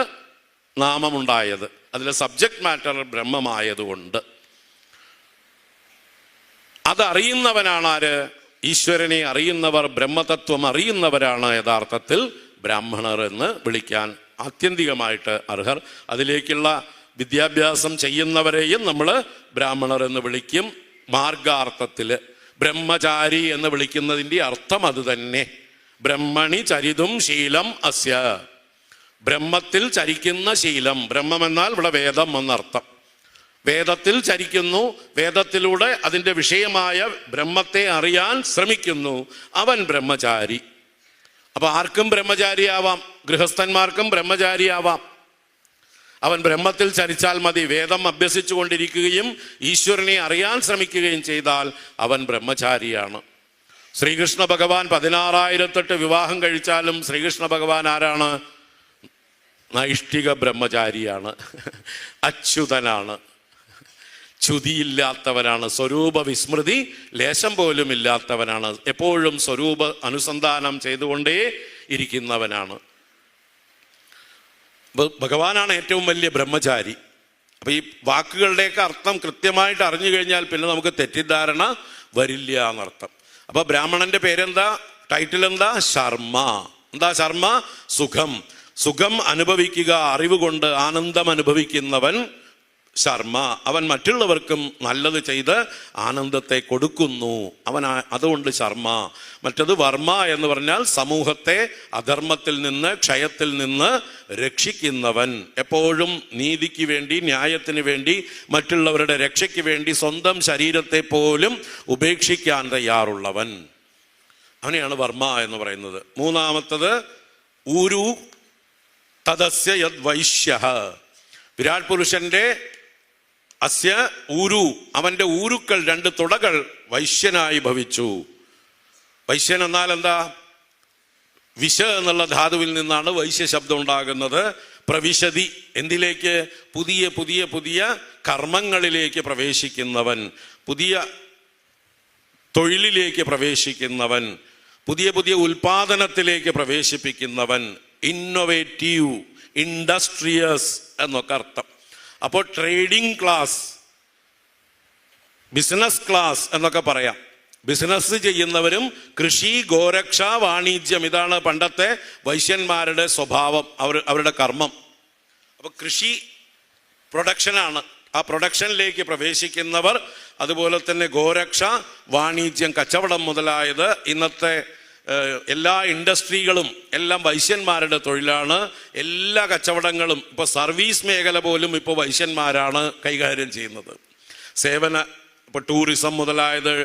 Speaker 2: നാമമുണ്ടായത്. അതിലെ സബ്ജക്ട് മാറ്റർ ബ്രഹ്മമായതുകൊണ്ട്. അതറിയുന്നവനാണ് ആര്? ഈശ്വരനെ അറിയുന്നവർ, ബ്രഹ്മതത്വം അറിയുന്നവരാണ് യഥാർത്ഥത്തിൽ ബ്രാഹ്മണർ എന്ന് വിളിക്കാൻ ആത്യന്തികമായിട്ട് അർഹർ. അതിലേക്കുള്ള വിദ്യാഭ്യാസം ചെയ്യുന്നവരെയും നമ്മൾ ബ്രാഹ്മണർ എന്ന് വിളിക്കും. മാർഗാർത്ഥത്തിൽ ബ്രഹ്മചാരി എന്ന് വിളിക്കുന്നതിൻ്റെ അർത്ഥം അത് തന്നെ. ബ്രഹ്മണി ചരിതും ശീലം അസ്യ. ബ്രഹ്മത്തിൽ ചരിക്കുന്ന ശീലം. ബ്രഹ്മമെന്നാൽ ഇവിടെ വേദം എന്നർത്ഥം. വേദത്തിൽ ചരിക്കുന്നു, വേദത്തിലൂടെ അതിൻ്റെ വിഷയമായ ബ്രഹ്മത്തെ അറിയാൻ ശ്രമിക്കുന്നു, അവൻ ബ്രഹ്മചാരി. അപ്പൊ ആർക്കും ബ്രഹ്മചാരിയാവാം, ഗൃഹസ്ഥന്മാർക്കും ബ്രഹ്മചാരിയാവാം. അവൻ ബ്രഹ്മത്തിൽ ചരിച്ചാൽ മതി. വേദം അഭ്യസിച്ചു കൊണ്ടിരിക്കുകയും ഈശ്വരനെ അറിയാൻ ശ്രമിക്കുകയും ചെയ്താൽ അവൻ ബ്രഹ്മചാരിയാണ്. ശ്രീകൃഷ്ണ ഭഗവാൻ 16,008 വിവാഹം കഴിച്ചാലും ശ്രീകൃഷ്ണ ഭഗവാൻ ആരാണ്? നൈഷ്ഠിക ബ്രഹ്മചാരിയാണ്, അച്യുതനാണ്, ച്യുതിയില്ലാത്തവനാണ്, സ്വരൂപ വിസ്മൃതി ലേശം പോലും ഇല്ലാത്തവനാണ്, എപ്പോഴും സ്വരൂപ അനുസന്ധാനം ചെയ്തുകൊണ്ടേ ഇരിക്കുന്നവനാണ്. ഭഗവാനാണ് ഏറ്റവും വലിയ ബ്രഹ്മചാരി. അപ്പൊ ഈ വാക്കുകളുടെയൊക്കെ അർത്ഥം കൃത്യമായിട്ട് അറിഞ്ഞു കഴിഞ്ഞാൽ പിന്നെ നമുക്ക് തെറ്റിദ്ധാരണ വരില്ല എന്നർത്ഥം. അപ്പൊ ബ്രാഹ്മണന്റെ പേരെന്താ? ടൈറ്റിൽ എന്താ? ശർമ്മ. എന്താ ശർമ്മ? സുഖം. സുഖം അനുഭവിക്കുക, അറിവ് കൊണ്ട് ആനന്ദം അനുഭവിക്കുന്നവൻ ശർമ്മ. അവൻ മറ്റുള്ളവർക്കും നല്ലത് ചെയ്ത് ആനന്ദത്തെ കൊടുക്കുന്നു. അവൻ അതുകൊണ്ട് ശർമ്മ. മറ്റത് വർമ്മ എന്ന് പറഞ്ഞാൽ സമൂഹത്തെ അധർമ്മത്തിൽ നിന്ന്, ക്ഷയത്തിൽ നിന്ന് രക്ഷിക്കുന്നവൻ. എപ്പോഴും നീതിക്ക് വേണ്ടി, ന്യായത്തിന് വേണ്ടി, മറ്റുള്ളവരുടെ രക്ഷയ്ക്ക് വേണ്ടി സ്വന്തം ശരീരത്തെ പോലും ഉപേക്ഷിക്കാൻ തയ്യാറുള്ളവൻ. അവനെയാണ് വർമ്മ എന്ന് പറയുന്നത്. മൂന്നാമത്തത് ഊരു തദസ്യ യദ് വൈശ്യഃ. വിരാട് പുരുഷന്റെ അസ്യ ഊരു, അവന്റെ ഊരുക്കൾ, 2 തുടകൾ വൈശ്യനായി ഭവിച്ചു. വൈശ്യൻ എന്നാൽ എന്താ? വിശ എന്നുള്ള ധാതുവിൽ നിന്നാണ് വൈശ്യ ശബ്ദം ഉണ്ടാകുന്നത്. പ്രവിശതി, എന്തിലേക്ക്? പുതിയ പുതിയ പുതിയ കർമ്മങ്ങളിലേക്ക് പ്രവേശിക്കുന്നവൻ, പുതിയ തൊഴിലിലേക്ക് പ്രവേശിക്കുന്നവൻ, പുതിയ പുതിയ ഉൽപാദനത്തിലേക്ക് പ്രവേശിപ്പിക്കുന്നവൻ. ഇന്നൊവേറ്റീവ്, ഇൻഡസ്ട്രിയസ് എന്നൊക്കെ അർത്ഥം. അപ്പോൾ ട്രേഡിംഗ് ക്ലാസ്, ബിസിനസ് ക്ലാസ് എന്നൊക്കെ പറയാം. ബിസിനസ് ചെയ്യുന്നവരും കൃഷി, ഗോരക്ഷ, വാണിജ്യം, ഇതാണ് പണ്ടത്തെ വൈശ്യന്മാരുടെ സ്വഭാവം, അവരുടെ കർമ്മം. അപ്പോൾ കൃഷി പ്രൊഡക്ഷനാണ്. ആ പ്രൊഡക്ഷനിലേക്ക് പ്രവേശിക്കുന്നവർ, അതുപോലെ തന്നെ ഗോരക്ഷ, വാണിജ്യം, കച്ചവടം മുതലായത്, ഇന്നത്തെ എല്ലാ ഇൻഡസ്ട്രികളും എല്ലാം വൈശ്യന്മാരുടെ തൊഴിലാണ്. എല്ലാ കച്ചവടങ്ങളും, ഇപ്പോൾ സർവീസ് മേഖല പോലും ഇപ്പോൾ വൈശ്യന്മാരാണ് കൈകാര്യം ചെയ്യുന്നത്. സേവന, ഇപ്പോൾ ടൂറിസം മുതലായത്,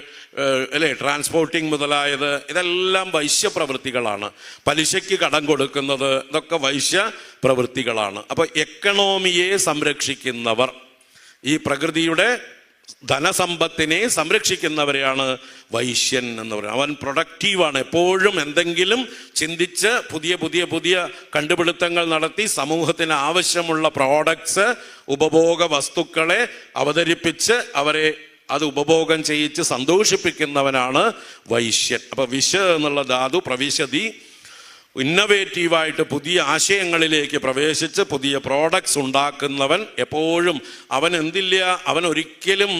Speaker 2: അല്ലേ, ട്രാൻസ്പോർട്ടിങ് മുതലായത്, ഇതെല്ലാം വൈശ്യ പ്രവൃത്തികളാണ്. പലിശയ്ക്ക് കടം കൊടുക്കുന്നത്, ഇതൊക്കെ വൈശ്യ പ്രവൃത്തികളാണ്. അപ്പോൾ എക്കണോമിയെ സംരക്ഷിക്കുന്നവർ, ഈ പ്രകൃതിയുടെ ധനസമ്പത്തിനെ സംരക്ഷിക്കുന്നവരെയാണ് വൈശ്യൻ എന്ന് പറയുന്നത്. അവൻ പ്രൊഡക്റ്റീവാണ്, എപ്പോഴും എന്തെങ്കിലും ചിന്തിച്ച് പുതിയ പുതിയ പുതിയ കണ്ടുപിടുത്തങ്ങൾ നടത്തി സമൂഹത്തിന് ആവശ്യമുള്ള പ്രോഡക്ട്സ്, ഉപഭോഗ വസ്തുക്കളെ അവതരിപ്പിച്ച് അവരെ അത് ഉപഭോഗം ചെയ്യിച്ച് സന്തോഷിപ്പിക്കുന്നവനാണ് വൈശ്യൻ. അപ്പൊ വിശ എന്നുള്ള ധാതു പ്രവിശതി, ഇന്നവേറ്റീവായിട്ട് പുതിയ ആശയങ്ങളിലേക്ക് പ്രവേശിച്ച് പുതിയ പ്രോഡക്ട്സ് ഉണ്ടാക്കുന്നവൻ. എപ്പോഴും അവൻ എന്തില്ല, അവൻ ഒരിക്കലും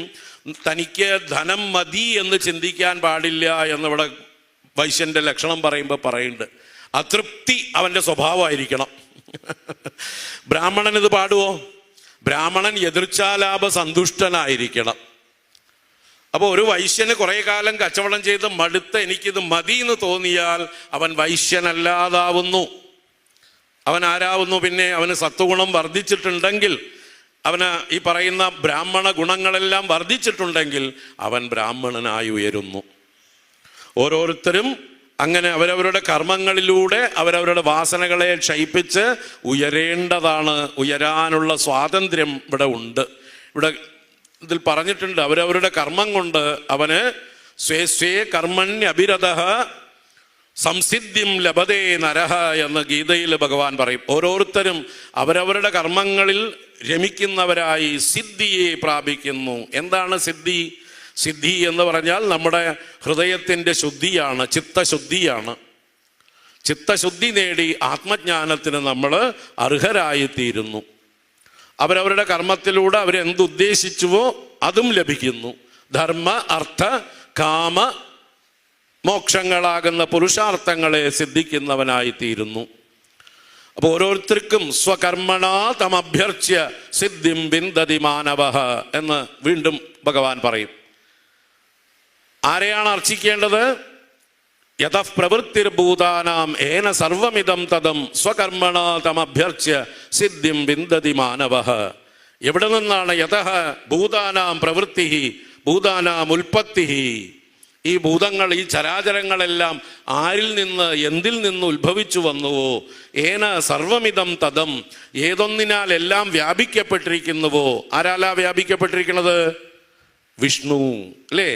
Speaker 2: തനിക്ക് ധനം മതി എന്ന് ചിന്തിക്കാൻ പാടില്ല എന്നിവിടെ വൈശ്യന്റെ ലക്ഷണം പറയുമ്പോൾ പറയുന്നുണ്ട്. അതൃപ്തി അവന്റെ സ്വഭാവമായിരിക്കണം. ബ്രാഹ്മണൻ ഇത് പാടുവോ? ബ്രാഹ്മണൻ എതിർച്ചാലാഭ സന്തുഷ്ടനായിരിക്കണം. അപ്പോൾ ഒരു വൈശ്യന് കുറെ കാലം കച്ചവടം ചെയ്ത് മടുത്ത് എനിക്കിത് മതി എന്ന് തോന്നിയാൽ അവൻ വൈശ്യനല്ലാതാവുന്നു. അവൻ ആരാവുന്നു? പിന്നെ അവന് സത്വഗുണം വർദ്ധിച്ചിട്ടുണ്ടെങ്കിൽ, അവന് ഈ പറയുന്ന ബ്രാഹ്മണ ഗുണങ്ങളെല്ലാം വർദ്ധിച്ചിട്ടുണ്ടെങ്കിൽ അവൻ ബ്രാഹ്മണനായി ഉയരുന്നു. ഓരോരുത്തരും അങ്ങനെ അവരവരുടെ കർമ്മങ്ങളിലൂടെ അവരവരുടെ വാസനകളെ ക്ഷയിപ്പിച്ച് ഉയരേണ്ടതാണ്. ഉയരാനുള്ള സ്വാതന്ത്ര്യം ഇവിടെ ഉണ്ട്. ഇവിടെ ഇതിൽ പറഞ്ഞിട്ടുണ്ട്, അവരവരുടെ കർമ്മം കൊണ്ട് അവന് സ്വേ സ്വേ കർമ്മണ്യഭിരതഃ സംസിദ്ധിം ലഭതേ നരഹ എന്ന് ഗീതയിൽ ഭഗവാൻ പറയും. ഓരോരുത്തരും അവരവരുടെ കർമ്മങ്ങളിൽ രമിക്കുന്നവരായി സിദ്ധിയെ പ്രാപിക്കുന്നു. എന്താണ് സിദ്ധി? സിദ്ധി എന്ന് പറഞ്ഞാൽ നമ്മുടെ ഹൃദയത്തിൻ്റെ ശുദ്ധിയാണ്, ചിത്തശുദ്ധിയാണ്. ചിത്തശുദ്ധി നേടി ആത്മജ്ഞാനത്തിന് നമ്മൾ അർഹരായിത്തീരുന്നു. അവരവരുടെ കർമ്മത്തിലൂടെ അവരെന്തുദ്ദേശിച്ചുവോ അതും ലഭിക്കുന്നു. ധർമ്മ, അർത്ഥ, കാമ, മോക്ഷങ്ങളാകുന്ന പുരുഷാർത്ഥങ്ങളെ സിദ്ധിക്കുന്നവനായി തീരുന്നു. അപ്പോൾ ഓരോരുത്തർക്കും സ്വകർമ്മണ തമഭ്യർച്ച്യ സിദ്ധിം വിന്ദതി മാനവഃ എന്ന് വീണ്ടും ഭഗവാൻ പറയും. ആരെയാണ് അർച്ചിക്കേണ്ടത്? യതഃ പ്രവൃത്തിർഭൂതാനാം ഏന സർവമിദം തദം സ്വകർമ്മണ തമഭ്യർച്ച്യ സിദ്ധിം വിന്ദതി മാനവഃ. എവിടെ നിന്നാണ്? യതഃ ഭൂതാനാം പ്രവൃത്തി ഭൂതാനാം ഉൽപ്പത്തി. ഈ ഭൂതങ്ങൾ, ഈ ചരാചരങ്ങളെല്ലാം ആരിൽ നിന്ന്, എന്തിൽ നിന്ന് ഉത്ഭവിച്ചു വന്നുവോ, ഏന സർവമിദം തദം, ഏതൊന്നിനാൽ എല്ലാം വ്യാപിക്കപ്പെട്ടിരിക്കുന്നുവോ. ആരാലാ വ്യാപിക്കപ്പെട്ടിരിക്കുന്നത്? വിഷ്ണു, അല്ലേ?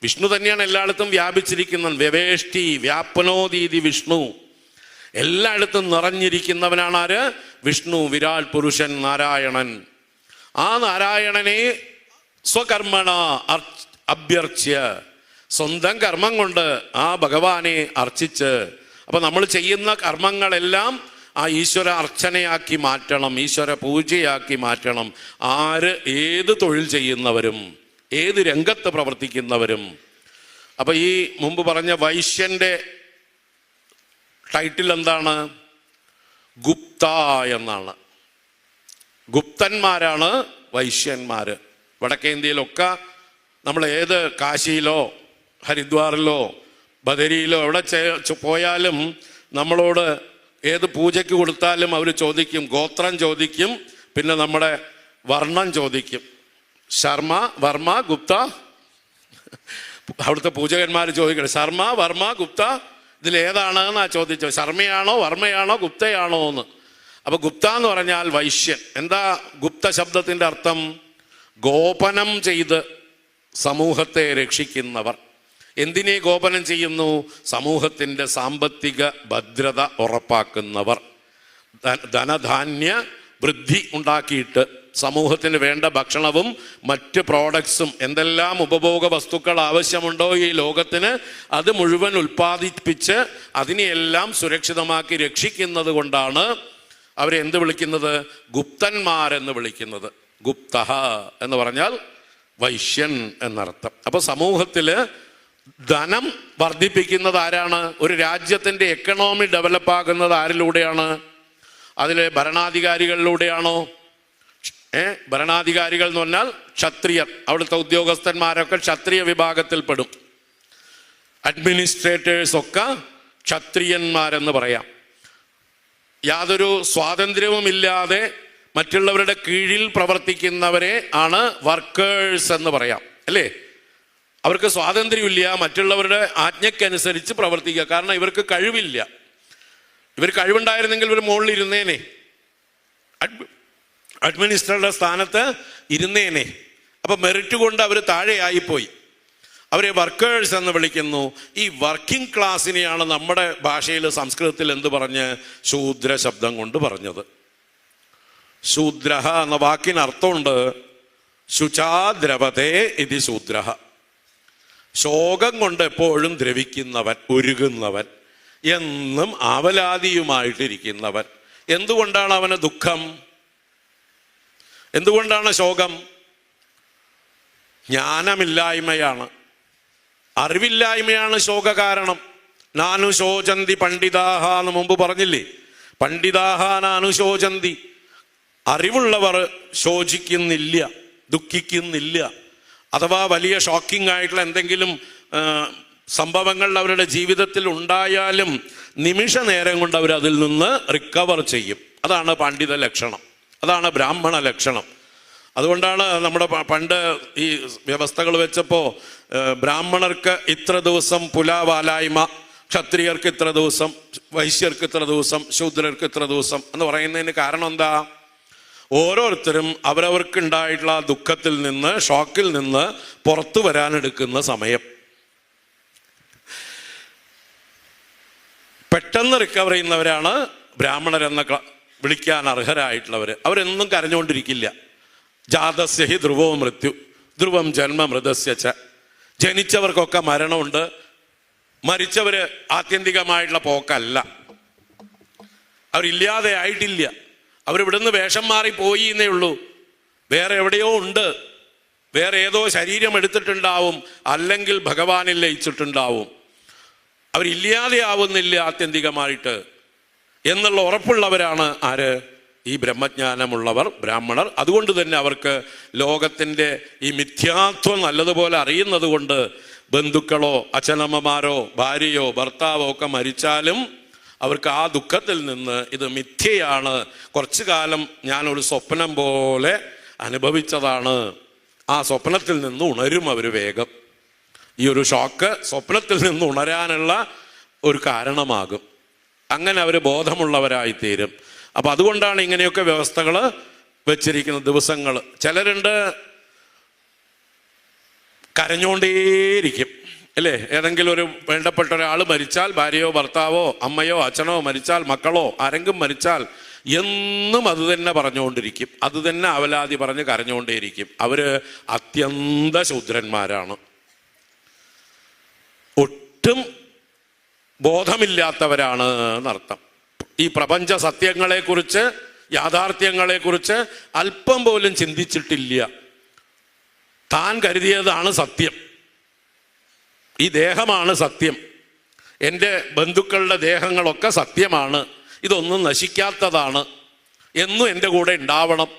Speaker 2: വിഷ്ണു തന്നെയാണ് എല്ലായിടത്തും വ്യാപിച്ചിരിക്കുന്നത്. വ്യവേഷ്ടി വ്യാപനോദീതി വിഷ്ണു. എല്ലായിടത്തും നിറഞ്ഞിരിക്കുന്നവനാണ് ആര്? വിഷ്ണു, വിരാട് പുരുഷൻ, നാരായണൻ. ആ നാരായണനെ സ്വകർമ്മണ അഭ്യർച്ച്യ, സ്വന്തം കർമ്മം കൊണ്ട് ആ ഭഗവാനെ അർച്ചിച്ച്. അപ്പൊ നമ്മൾ ചെയ്യുന്ന കർമ്മങ്ങളെല്ലാം ആ ഈശ്വര അർച്ചനയാക്കി മാറ്റണം, ഈശ്വര പൂജയാക്കി മാറ്റണം. ആര് ഏത് തൊഴിൽ ചെയ്യുന്നവരും ഏത് രംഗത്ത് പ്രവർത്തിക്കുന്നവരും. അപ്പൊ ഈ മുമ്പ് പറഞ്ഞ വൈശ്യന്റെ ടൈറ്റിൽ എന്താണ്? ഗുപ്ത എന്നാണ്. ഗുപ്തന്മാരാണ് വൈശ്യന്മാര്. വടക്കേ ഇന്ത്യയിലൊക്കെ നമ്മൾ ഏത് കാശിയിലോ ഹരിദ്വാറിലോ ബദരിയിലോ എവിടെ പോയാലും നമ്മളോട് ഏത് പൂജയ്ക്ക് കൊടുത്താലും അവർ ചോദിക്കും, ഗോത്രം ചോദിക്കും, പിന്നെ നമ്മുടെ വർണ്ണം ചോദിക്കും. ശർമ്മ, വർമ്മ, ഗുപ്ത. അവിടുത്തെ പൂജകന്മാർ ചോദിക്കണം, ശർമ്മ, വർമ്മ, ഗുപ്ത, ഇതിലേതാണ് എന്നാ ചോദിച്ചത്. ശർമ്മയാണോ വർമ്മയാണോ ഗുപ്തയാണോ എന്ന്. അപ്പൊ ഗുപ്ത എന്ന് പറഞ്ഞാൽ വൈശ്യൻ. എന്താ ഗുപ്ത ശബ്ദത്തിന്റെ അർത്ഥം? ഗോപനം ചെയ്ത് സമൂഹത്തെ രക്ഷിക്കുന്നവർ. എന്തിനെ ഗോപനം ചെയ്യുന്നു? സമൂഹത്തിന്റെ സാമ്പത്തിക ഭദ്രത ഉറപ്പാക്കുന്നവർ. ധനധാന്യ വൃദ്ധി ഉണ്ടാക്കിയിട്ട് സമൂഹത്തിന് വേണ്ട ഭക്ഷണവും മറ്റ് പ്രോഡക്ട്സും, എന്തെല്ലാം ഉപഭോഗ വസ്തുക്കൾ ആവശ്യമുണ്ടോ ഈ ലോകത്തിന്, അത് മുഴുവൻ ഉൽപ്പാദിപ്പിച്ച് അതിനെയെല്ലാം സുരക്ഷിതമാക്കി രക്ഷിക്കുന്നത് കൊണ്ടാണ് അവരെ എന്ത് വിളിക്കുന്നത്? ഗുപ്തന്മാരെന്ന് വിളിക്കുന്നത്. ഗുപ്ത എന്ന് പറഞ്ഞാൽ വൈശ്യൻ എന്നർത്ഥം. അപ്പൊ സമൂഹത്തില് ധനം വർദ്ധിപ്പിക്കുന്നത് ആരാണ്? ഒരു രാജ്യത്തിന്റെ എക്കണോമി ഡെവലപ്പ് ആകുന്നത് ആരിലൂടെയാണ്? അതിലെ ഭരണാധികാരികളിലൂടെയാണോ? ഭരണാധികാരികൾ എന്ന് പറഞ്ഞാൽ ക്ഷത്രിയർ. അവിടുത്തെ ഉദ്യോഗസ്ഥന്മാരൊക്കെ ക്ഷത്രിയ വിഭാഗത്തിൽപ്പെടും. അഡ്മിനിസ്ട്രേറ്റേഴ്സ് ഒക്കെ ക്ഷത്രിയന്മാരെന്ന് പറയാം. യാതൊരു സ്വാതന്ത്ര്യവുമില്ലാതെ മറ്റുള്ളവരുടെ കീഴിൽ പ്രവർത്തിക്കുന്നവരെ ആണ് വർക്കേഴ്സ് എന്ന് പറയാം, അല്ലേ? അവർക്ക് സ്വാതന്ത്ര്യമില്ല, മറ്റുള്ളവരുടെ ആജ്ഞയ്ക്കനുസരിച്ച് പ്രവർത്തിക്കുക. കാരണം ഇവർക്ക് കഴിവില്ല. ഇവർ കഴിവുണ്ടായിരുന്നെങ്കിൽ ഇവർ മുകളിൽ ഇരുന്നേനെ, അഡ്മിനിസ്ട്രേറ്ററുടെ സ്ഥാനത്ത് ഇരുന്നേനെ. അപ്പം മെറിറ്റ് കൊണ്ട് അവർ താഴെയായിപ്പോയി. അവരെ വർക്കേഴ്സ് എന്ന് വിളിക്കുന്നു. ഈ വർക്കിംഗ് ക്ലാസ്സിനെയാണ് നമ്മുടെ ഭാഷയിൽ സംസ്കൃതത്തിൽ എന്ത് പറഞ്ഞ് ശൂദ്ര ശബ്ദം കൊണ്ട് പറഞ്ഞത്. ശൂദ്രഹ എന്ന വാക്കിന് അർത്ഥമുണ്ട് ശുചാദ്രവതേ ഇതി ശൂദ്രഹ. ശോകം കൊണ്ട് എപ്പോഴും ദ്രവിക്കുന്നവൻ, ഉരുകുന്നവൻ, എന്നും ആവലാതിയുമായിട്ടിരിക്കുന്നവൻ. എന്തുകൊണ്ടാണ് അവന് ദുഃഖം? എന്തുകൊണ്ടാണ് ശോകം? ജ്ഞാനമില്ലായ്മയാണ്, അറിവില്ലായ്മയാണ് ശോക കാരണം. നാനു ശോചന്തി പണ്ഡിതാഹ എന്ന് മുമ്പ് പറഞ്ഞില്ലേ? പണ്ഡിതാഹ നാനു ശോചന്തി. അറിവുള്ളവർ ശോചിക്കുന്നില്ല, ദുഃഖിക്കുന്നില്ല. അഥവാ വലിയ ഷോക്കിംഗ് ആയിട്ടുള്ള എന്തെങ്കിലും സംഭവങ്ങൾ അവരുടെ ജീവിതത്തിൽ ഉണ്ടായാലും നിമിഷ നേരം കൊണ്ട് അവർ അതിൽ നിന്ന് റിക്കവർ ചെയ്യും. അതാണ് പണ്ഡിത ലക്ഷണം, അതാണ് ബ്രാഹ്മണ ലക്ഷണം. അതുകൊണ്ടാണ് നമ്മുടെ പണ്ട് ഈ വ്യവസ്ഥകൾ വെച്ചപ്പോൾ ബ്രാഹ്മണർക്ക് ഇത്ര ദിവസം പുലാവാലായ്മ, ക്ഷത്രിയർക്ക് ഇത്ര ദിവസം, വൈശ്യർക്ക് ഇത്ര ദിവസം, ശൂദ്രർക്ക് ഇത്ര ദിവസം എന്ന് പറയുന്നതിന് കാരണം എന്താ? ഓരോരുത്തരും അവരവർക്ക് ഉണ്ടായിട്ടുള്ള ദുഃഖത്തിൽ നിന്ന്, ഷോക്കിൽ നിന്ന് പുറത്തു വരാനെടുക്കുന്ന സമയം. പെട്ടെന്ന് റിക്കവർ ചെയ്യുന്നവരാണ് ബ്രാഹ്മണരെന്ന വിളിക്കാൻ അർഹരായിട്ടുള്ളവർ. അവരെന്നും കരഞ്ഞുകൊണ്ടിരിക്കില്ല. ജാതസ്യ ഹി ധ്രുവോ മൃത്യു ധ്രുവം ജന്മ മൃതസ്യ ച. ജനിച്ചവർക്കൊക്കെ മരണമുണ്ട്, മരിച്ചവര് ആത്യന്തികമായിട്ടുള്ള പോക്കല്ല. അവരില്ലാതെ ആയിട്ടില്ല. അവരിവിടുന്ന് വേഷം മാറി പോയി എന്നേ ഉള്ളൂ. വേറെ എവിടെയോ ഉണ്ട്, വേറെ ഏതോ ശരീരം എടുത്തിട്ടുണ്ടാവും, അല്ലെങ്കിൽ ഭഗവാനിൽ ലയിച്ചിട്ടുണ്ടാവും. അവരില്ലാതെ ആവുന്നില്ല ആത്യന്തികമായിട്ട് എന്നുള്ള ഉറപ്പുള്ളവരാണ് ആര്? ഈ ബ്രഹ്മജ്ഞാനമുള്ളവർ, ബ്രാഹ്മണർ. അതുകൊണ്ട് തന്നെ അവർക്ക് ലോകത്തിൻ്റെ ഈ മിഥ്യാത്വം നല്ലതുപോലെ അറിയുന്നത് കൊണ്ട് ബന്ധുക്കളോ അച്ഛനമ്മമാരോ ഭാര്യയോ ഭർത്താവോ ഒക്കെ മരിച്ചാലും അവർക്ക് ആ ദുഃഖത്തിൽ നിന്ന് ഇത് മിഥ്യയാണ്, കുറച്ചു കാലം ഞാനൊരു സ്വപ്നം പോലെ അനുഭവിച്ചതാണ്, ആ സ്വപ്നത്തിൽ നിന്ന് ഉണരും അവർ വേഗം. ഈ ഒരു ഷോക്ക് സ്വപ്നത്തിൽ നിന്ന് ഉണരാനുള്ള ഒരു കാരണമാകും. അങ്ങനെ അവർ ബോധമുള്ളവരായിത്തീരും. അപ്പം അതുകൊണ്ടാണ് ഇങ്ങനെയൊക്കെ വ്യവസ്ഥകൾ വെച്ചിരിക്കുന്ന ദിവസങ്ങൾ. ചിലരുണ്ട് കരഞ്ഞുകൊണ്ടേയിരിക്കും, അല്ലേ? ഏതെങ്കിലും ഒരു വേണ്ടപ്പെട്ട ഒരാൾ മരിച്ചാൽ, ഭാര്യയോ ഭർത്താവോ അമ്മയോ അച്ഛനോ മരിച്ചാൽ, മക്കളോ ആരെങ്കിലും മരിച്ചാൽ എന്നും അത് തന്നെ പറഞ്ഞുകൊണ്ടിരിക്കും, അത് തന്നെ അവലാതി പറഞ്ഞ് കരഞ്ഞുകൊണ്ടേയിരിക്കും. അവര് അത്യന്ത ശൂദ്രന്മാരാണ്, ഒട്ടും ബോധമില്ലാത്തവരാണ് എന്നർത്ഥം. ഈ പ്രപഞ്ച സത്യങ്ങളെക്കുറിച്ച്, യാഥാർത്ഥ്യങ്ങളെക്കുറിച്ച് അല്പം പോലും ചിന്തിച്ചിട്ടില്ല. താൻ കരുതിയതാണ് സത്യം, ഈ ദേഹമാണ് സത്യം, എൻ്റെ ബന്ധുക്കളുടെ ദേഹങ്ങളൊക്കെ സത്യമാണ്, ഇതൊന്നും നശിക്കാത്തതാണ്, എന്നും എൻ്റെ കൂടെ ഉണ്ടാവണം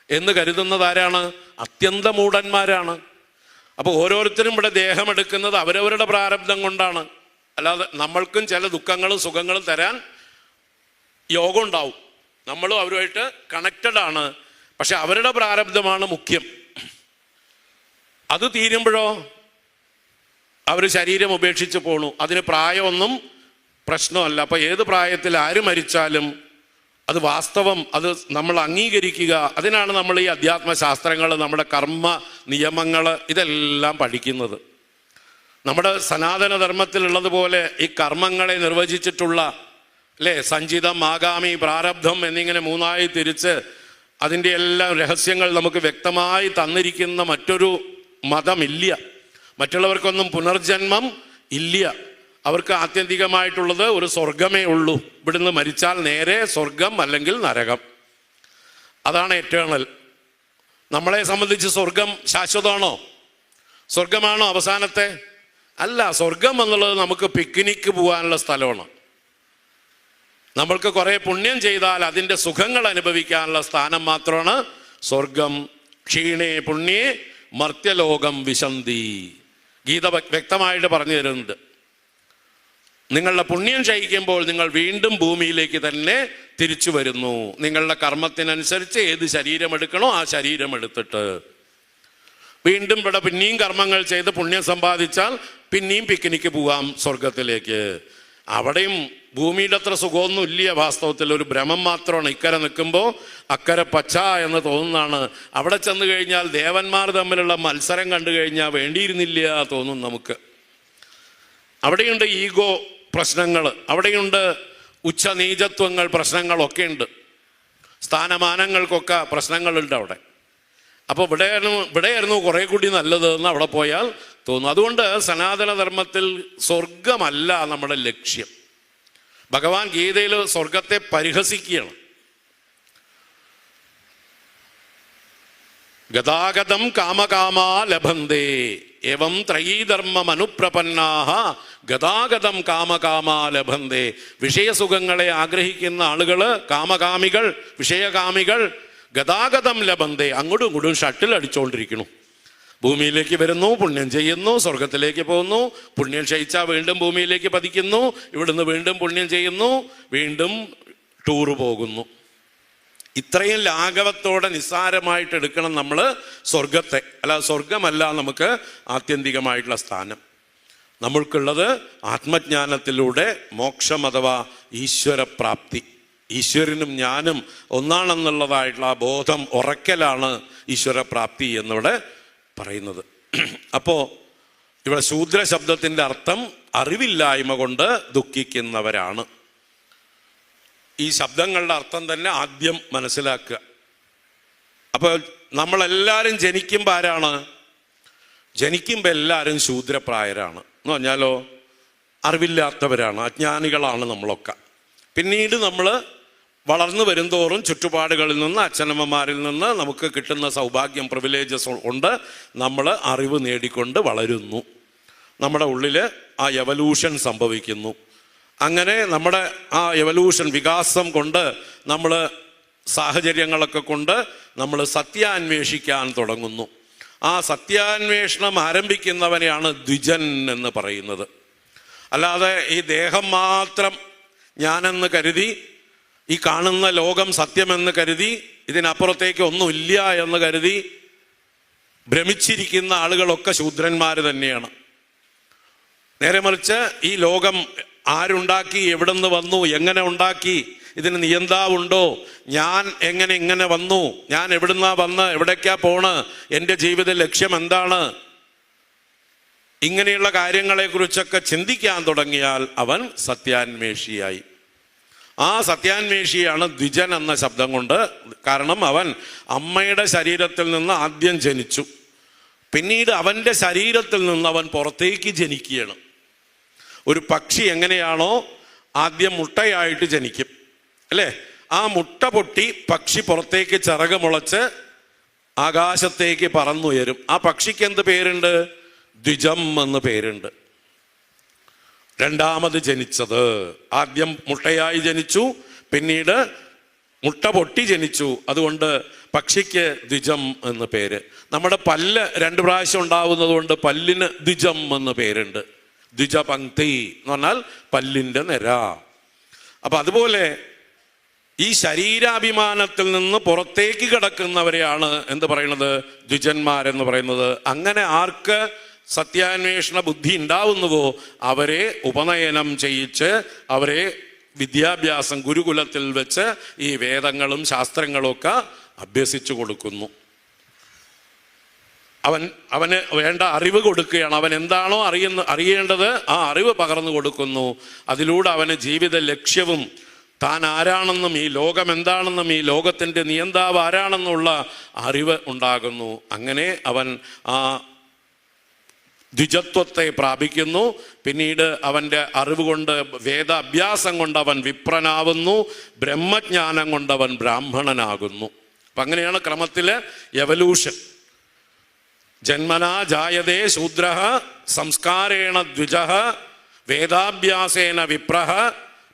Speaker 2: എന്ന് കരുതുന്നതാരാണ്? അത്യന്ത മൂഢന്മാരാണ്. അപ്പോൾ ഓരോരുത്തരും ഇവിടെ ദേഹം എടുക്കുന്നത് അവരവരുടെ പ്രാരബ്ധം കൊണ്ടാണ്. അല്ലാതെ നമ്മൾക്കും ചില ദുഃഖങ്ങളും സുഖങ്ങളും തരാൻ യോഗം ഉണ്ടാവും, നമ്മളും അവരുമായിട്ട് കണക്റ്റഡ് ആണ്. പക്ഷെ അവരുടെ പ്രാരബ്ധമാണ് മുഖ്യം. അത് തീരുമ്പോഴോ അവർ ശരീരം ഉപേക്ഷിച്ച് പോണു. അതിന് പ്രായമൊന്നും പ്രശ്നമല്ല. അപ്പം ഏത് പ്രായത്തിൽ ആര് മരിച്ചാലും അത് വാസ്തവം, അത് നമ്മൾ അംഗീകരിക്കുക. അതിനാണ് നമ്മൾ ഈ അധ്യാത്മശാസ്ത്രങ്ങൾ, നമ്മുടെ കർമ്മ നിയമങ്ങൾ ഇതെല്ലാം പഠിക്കുന്നത്. നമ്മുടെ സനാതനധർമ്മത്തിലുള്ളതുപോലെ ഈ കർമ്മങ്ങളെ നിർവചിച്ചിട്ടുള്ള, അല്ലേ, സഞ്ചിതം, ആഗാമി, പ്രാരബ്ധം എന്നിങ്ങനെ മൂന്നായി തിരിച്ച് അതിൻ്റെ എല്ലാം രഹസ്യങ്ങൾ നമുക്ക് വ്യക്തമായി തന്നിരിക്കുന്ന മറ്റൊരു മതമില്ല. മറ്റുള്ളവർക്കൊന്നും പുനർജന്മം ഇല്ല. അവർക്ക് ആത്യന്തികമായിട്ടുള്ളത് ഒരു സ്വർഗമേ ഉള്ളൂ. ഇവിടുന്ന് മരിച്ചാൽ നേരെ സ്വർഗം അല്ലെങ്കിൽ നരകം. അതാണ് എറ്റേണൽ. നമ്മളെ സംബന്ധിച്ച് സ്വർഗം ശാശ്വതമാണോ? സ്വർഗമാണോ അവസാനത്തെ? അല്ല. സ്വർഗം എന്നുള്ളത് നമുക്ക് പിക്നിക്ക് പോകാനുള്ള സ്ഥലമാണ്. നമ്മൾക്ക് കുറേ പുണ്യം ചെയ്താൽ അതിൻ്റെ സുഖങ്ങൾ അനുഭവിക്കാനുള്ള സ്ഥാനം മാത്രമാണ് സ്വർഗം. ക്ഷീണേ പുണ്യേ മർത്യലോകം വിശന്തി. ഗീത വ്യക്തമായിട്ട് പറഞ്ഞു തരുന്നുണ്ട്. നിങ്ങളുടെ പുണ്യം ക്ഷയിക്കുമ്പോൾ നിങ്ങൾ വീണ്ടും ഭൂമിയിലേക്ക് തന്നെ തിരിച്ചു വരുന്നു. നിങ്ങളുടെ കർമ്മത്തിനനുസരിച്ച് ഏത് ശരീരം എടുക്കണോ ആ ശരീരം എടുത്തിട്ട് വീണ്ടും ഇവിടെ പിന്നെയും കർമ്മങ്ങൾ ചെയ്ത് പുണ്യം സമ്പാദിച്ചാൽ പിന്നെയും പിക്നിക്ക് പോവാം സ്വർഗത്തിലേക്ക്. അവിടെയും ഭൂമിയുടെ അത്ര സുഖമൊന്നും ഇല്ല. വാസ്തവത്തിൽ ഒരു ഭ്രമം മാത്രമാണ്. ഇക്കരെ നിൽക്കുമ്പോൾ അക്കരെ പച്ച എന്ന് തോന്നുന്നതാണ്. അവിടെ ചെന്ന് കഴിഞ്ഞാൽ ദേവന്മാർ തമ്മിലുള്ള മത്സരം കണ്ടു കഴിഞ്ഞാൽ വേണ്ടിയിരുന്നില്ല തോന്നും നമുക്ക്. അവിടെയുണ്ട് ഈഗോ പ്രശ്നങ്ങൾ, അവിടെയുണ്ട് ഉച്ചനീചത്വങ്ങൾ, പ്രശ്നങ്ങളൊക്കെ ഉണ്ട്. സ്ഥാനമാനങ്ങൾക്കൊക്കെ പ്രശ്നങ്ങളുണ്ട് അവിടെ. അപ്പോൾ ഇവിടെയായിരുന്നു കുറേ കൂടി നല്ലത് എന്ന് അവിടെ പോയാൽ തോന്നും. അതുകൊണ്ട് സനാതനധർമ്മത്തിൽ സ്വർഗമല്ല നമ്മുടെ ലക്ഷ്യം. ഭഗവാൻ ഗീതയിൽ സ്വർഗത്തെ പരിഹസിക്കുകയാണ്. ഗതാഗതം കാമകാമാ ലഭന്തേ ഏവം ത്രയീധർമ്മം അനുപ്രപന്നാഹ ഗതാഗതം കാമകാമാ ലഭന്തേ. വിഷയസുഖങ്ങളെ ആഗ്രഹിക്കുന്ന ആളുകൾ, കാമകാമികൾ, വിഷയകാമികൾ, ഗതാഗതം ലഭന്തേ, അങ്ങോട്ടും ഇങ്ങോട്ടും ഷട്ടിൽ അടിച്ചുകൊണ്ടിരിക്കുന്നു. ഭൂമിയിലേക്ക് വരുന്നു, പുണ്യം ചെയ്യുന്നു, സ്വർഗത്തിലേക്ക് പോകുന്നു, പുണ്യം ക്ഷയിച്ചാൽ വീണ്ടും ഭൂമിയിലേക്ക് പതിക്കുന്നു, ഇവിടുന്ന് വീണ്ടും പുണ്യം ചെയ്യുന്നു, വീണ്ടും ടൂറ് പോകുന്നു. ഇത്രയും ലാഘവത്തോടെ നിസ്സാരമായിട്ട് എടുക്കണം നമ്മൾ സ്വർഗത്തെ. അല്ല, സ്വർഗമല്ല നമുക്ക് ആത്യന്തികമായിട്ടുള്ള സ്ഥാനം. നമ്മൾക്കുള്ളത് ആത്മജ്ഞാനത്തിലൂടെ മോക്ഷം അഥവാ ഈശ്വരപ്രാപ്തി. ഈശ്വരനും ഞാനും ഒന്നാണെന്നുള്ളതായിട്ടുള്ള ആ ബോധം ഉറക്കലാണ് ഈശ്വരപ്രാപ്തി എന്നിവിടെ പറയുന്നത്. അപ്പോൾ ഇവിടെ ശൂദ്ര ശബ്ദത്തിൻ്റെ അർത്ഥം അറിവില്ലായ്മ കൊണ്ട് ദുഃഖിക്കുന്നവരാണ്. ഈ ശബ്ദങ്ങളുടെ അർത്ഥം തന്നെ ആദ്യം മനസ്സിലാക്കുക. അപ്പോൾ നമ്മളെല്ലാവരും ജനിക്കുമ്പോൾ ആരാണ്? ജനിക്കുമ്പോൾ എല്ലാവരും ശൂദ്രപ്രായരാണ് എന്ന് പറഞ്ഞാലോ അറിവില്ലാത്തവരാണ്, അജ്ഞാനികളാണ് നമ്മളൊക്കെ. പിന്നീട് നമ്മൾ വളർന്നു വരുംതോറും ചുറ്റുപാടുകളിൽ നിന്ന്, അച്ഛനമ്മമാരിൽ നിന്ന് നമുക്ക് കിട്ടുന്ന സൗഭാഗ്യം, പ്രിവിലേജസ് കൊണ്ട് നമ്മൾ അറിവ് നേടിക്കൊണ്ട് വളരുന്നു. നമ്മുടെ ഉള്ളിൽ ആ എവല്യൂഷൻ സംഭവിക്കുന്നു. അങ്ങനെ നമ്മുടെ ആ എവല്യൂഷൻ, വികാസം കൊണ്ട് നമ്മൾ സാഹചര്യങ്ങളൊക്കെ കൊണ്ട് നമ്മൾ സത്യാന്വേഷിക്കാൻ തുടങ്ങുന്നു. ആ സത്യാന്വേഷണം ആരംഭിക്കുന്നവനെയാണ് ദ്വിജൻ എന്ന് പറയുന്നത്. അല്ലാതെ ഈ ദേഹം മാത്രം ഞാനെന്ന് കരുതി, ഈ കാണുന്ന ലോകം സത്യമെന്ന് കരുതി, ഇതിനപ്പുറത്തേക്ക് ഒന്നുമില്ല എന്ന് കരുതി ഭ്രമിച്ചിരിക്കുന്ന ആളുകളൊക്കെ ശൂദ്രന്മാർ തന്നെയാണ്. നേരെ മറിച്ച് ഈ ലോകം ആരുണ്ടാക്കി, എവിടെ നിന്ന് വന്നു, എങ്ങനെ ഉണ്ടാക്കി, ഇതിന് നിയന്താവുണ്ടോ, ഞാൻ എങ്ങനെ ഇങ്ങനെ വന്നു, ഞാൻ എവിടുന്നാ വന്ന് എവിടേക്കാ പോണ്, എൻ്റെ ജീവിത ലക്ഷ്യം എന്താണ്, ഇങ്ങനെയുള്ള കാര്യങ്ങളെക്കുറിച്ചൊക്കെ ചിന്തിക്കാൻ തുടങ്ങിയാൽ അവൻ സത്യാന്വേഷിയായി. ആ സത്യാന്വേഷിയാണ് ദ്വിജൻ എന്ന ശബ്ദം കൊണ്ട്. കാരണം അവൻ അമ്മയുടെ ശരീരത്തിൽ നിന്ന് ആദ്യം ജനിച്ചു, പിന്നീട് അവൻ്റെ ശരീരത്തിൽ നിന്ന് അവൻ പുറത്തേക്ക് ജനിക്കുകയാണ്. ഒരു പക്ഷി എങ്ങനെയാണോ ആദ്യം മുട്ടയായിട്ട് ജനിക്കും അല്ലേ, ആ മുട്ട പൊട്ടി പക്ഷി പുറത്തേക്ക് ചിറക് മുളച്ച് ആകാശത്തേക്ക് പറന്നുയരും. ആ പക്ഷിക്ക് എന്ത് പേരുണ്ട്? ദ്വിജം എന്ന് പേരുണ്ട്. രണ്ടാമത് ജനിച്ചത്, ആദ്യം മുട്ടയായി ജനിച്ചു, പിന്നീട് മുട്ട പൊട്ടി ജനിച്ചു. അതുകൊണ്ട് പക്ഷിക്ക് ദ്വിജം എന്ന് പേര്. നമ്മുടെ പല്ല് 2 പ്രാവശ്യം ഉണ്ടാവുന്നത് കൊണ്ട് പല്ലിന് ദ്വിജം എന്ന് പേരുണ്ട്. ദ്വിജപങ്ക്തി എന്ന് പറഞ്ഞാൽ പല്ലിൻ്റെ നിര. അപ്പം അതുപോലെ ഈ ശരീരാഭിമാനത്തിൽ നിന്ന് പുറത്തേക്ക് കിടക്കുന്നവരെയാണ് എന്ത് പറയുന്നത്? ദ്വിജന്മാരെന്ന് പറയുന്നത്. അങ്ങനെ ആർക്ക് സത്യാന്വേഷണ ബുദ്ധി ഉണ്ടാവുന്നുവോ അവരെ ഉപനയനം ചെയ്യിച്ച് അവരെ വിദ്യാഭ്യാസം ഗുരുകുലത്തിൽ വെച്ച് ഈ വേദങ്ങളും ശാസ്ത്രങ്ങളും ഒക്കെ അഭ്യസിച്ചു കൊടുക്കുന്നു. അവന് വേണ്ട അറിവ് കൊടുക്കുകയാണ്. അവൻ എന്താണോ അറിയേണ്ടത് ആ അറിവ് പകർന്നു കൊടുക്കുന്നു. അതിലൂടെ അവന് ജീവിത ലക്ഷ്യവും താൻ ആരാണെന്നും ഈ ലോകം എന്താണെന്നും ഈ ലോകത്തിൻ്റെ നിയന്താവ് ആരാണെന്നുള്ള അറിവ് ഉണ്ടാകുന്നു. അങ്ങനെ അവൻ ആ ദ്വിജത്വത്തെ പ്രാപിക്കുന്നു. പിന്നീട് അവൻ്റെ അറിവ് കൊണ്ട്, വേദാഭ്യാസം കൊണ്ട് അവൻ വിപ്രനാവുന്നു. ബ്രഹ്മജ്ഞാനം കൊണ്ടവൻ ബ്രാഹ്മണനാകുന്നു. അപ്പം അങ്ങനെയാണ് ക്രമത്തിൽ എവല്യൂഷൻ. ജന്മനാ ജായതേ ശൂദ്രഃ സംസ്കാരേണ ദ്വിജഃ വേദാഭ്യാസേന വിപ്രഃ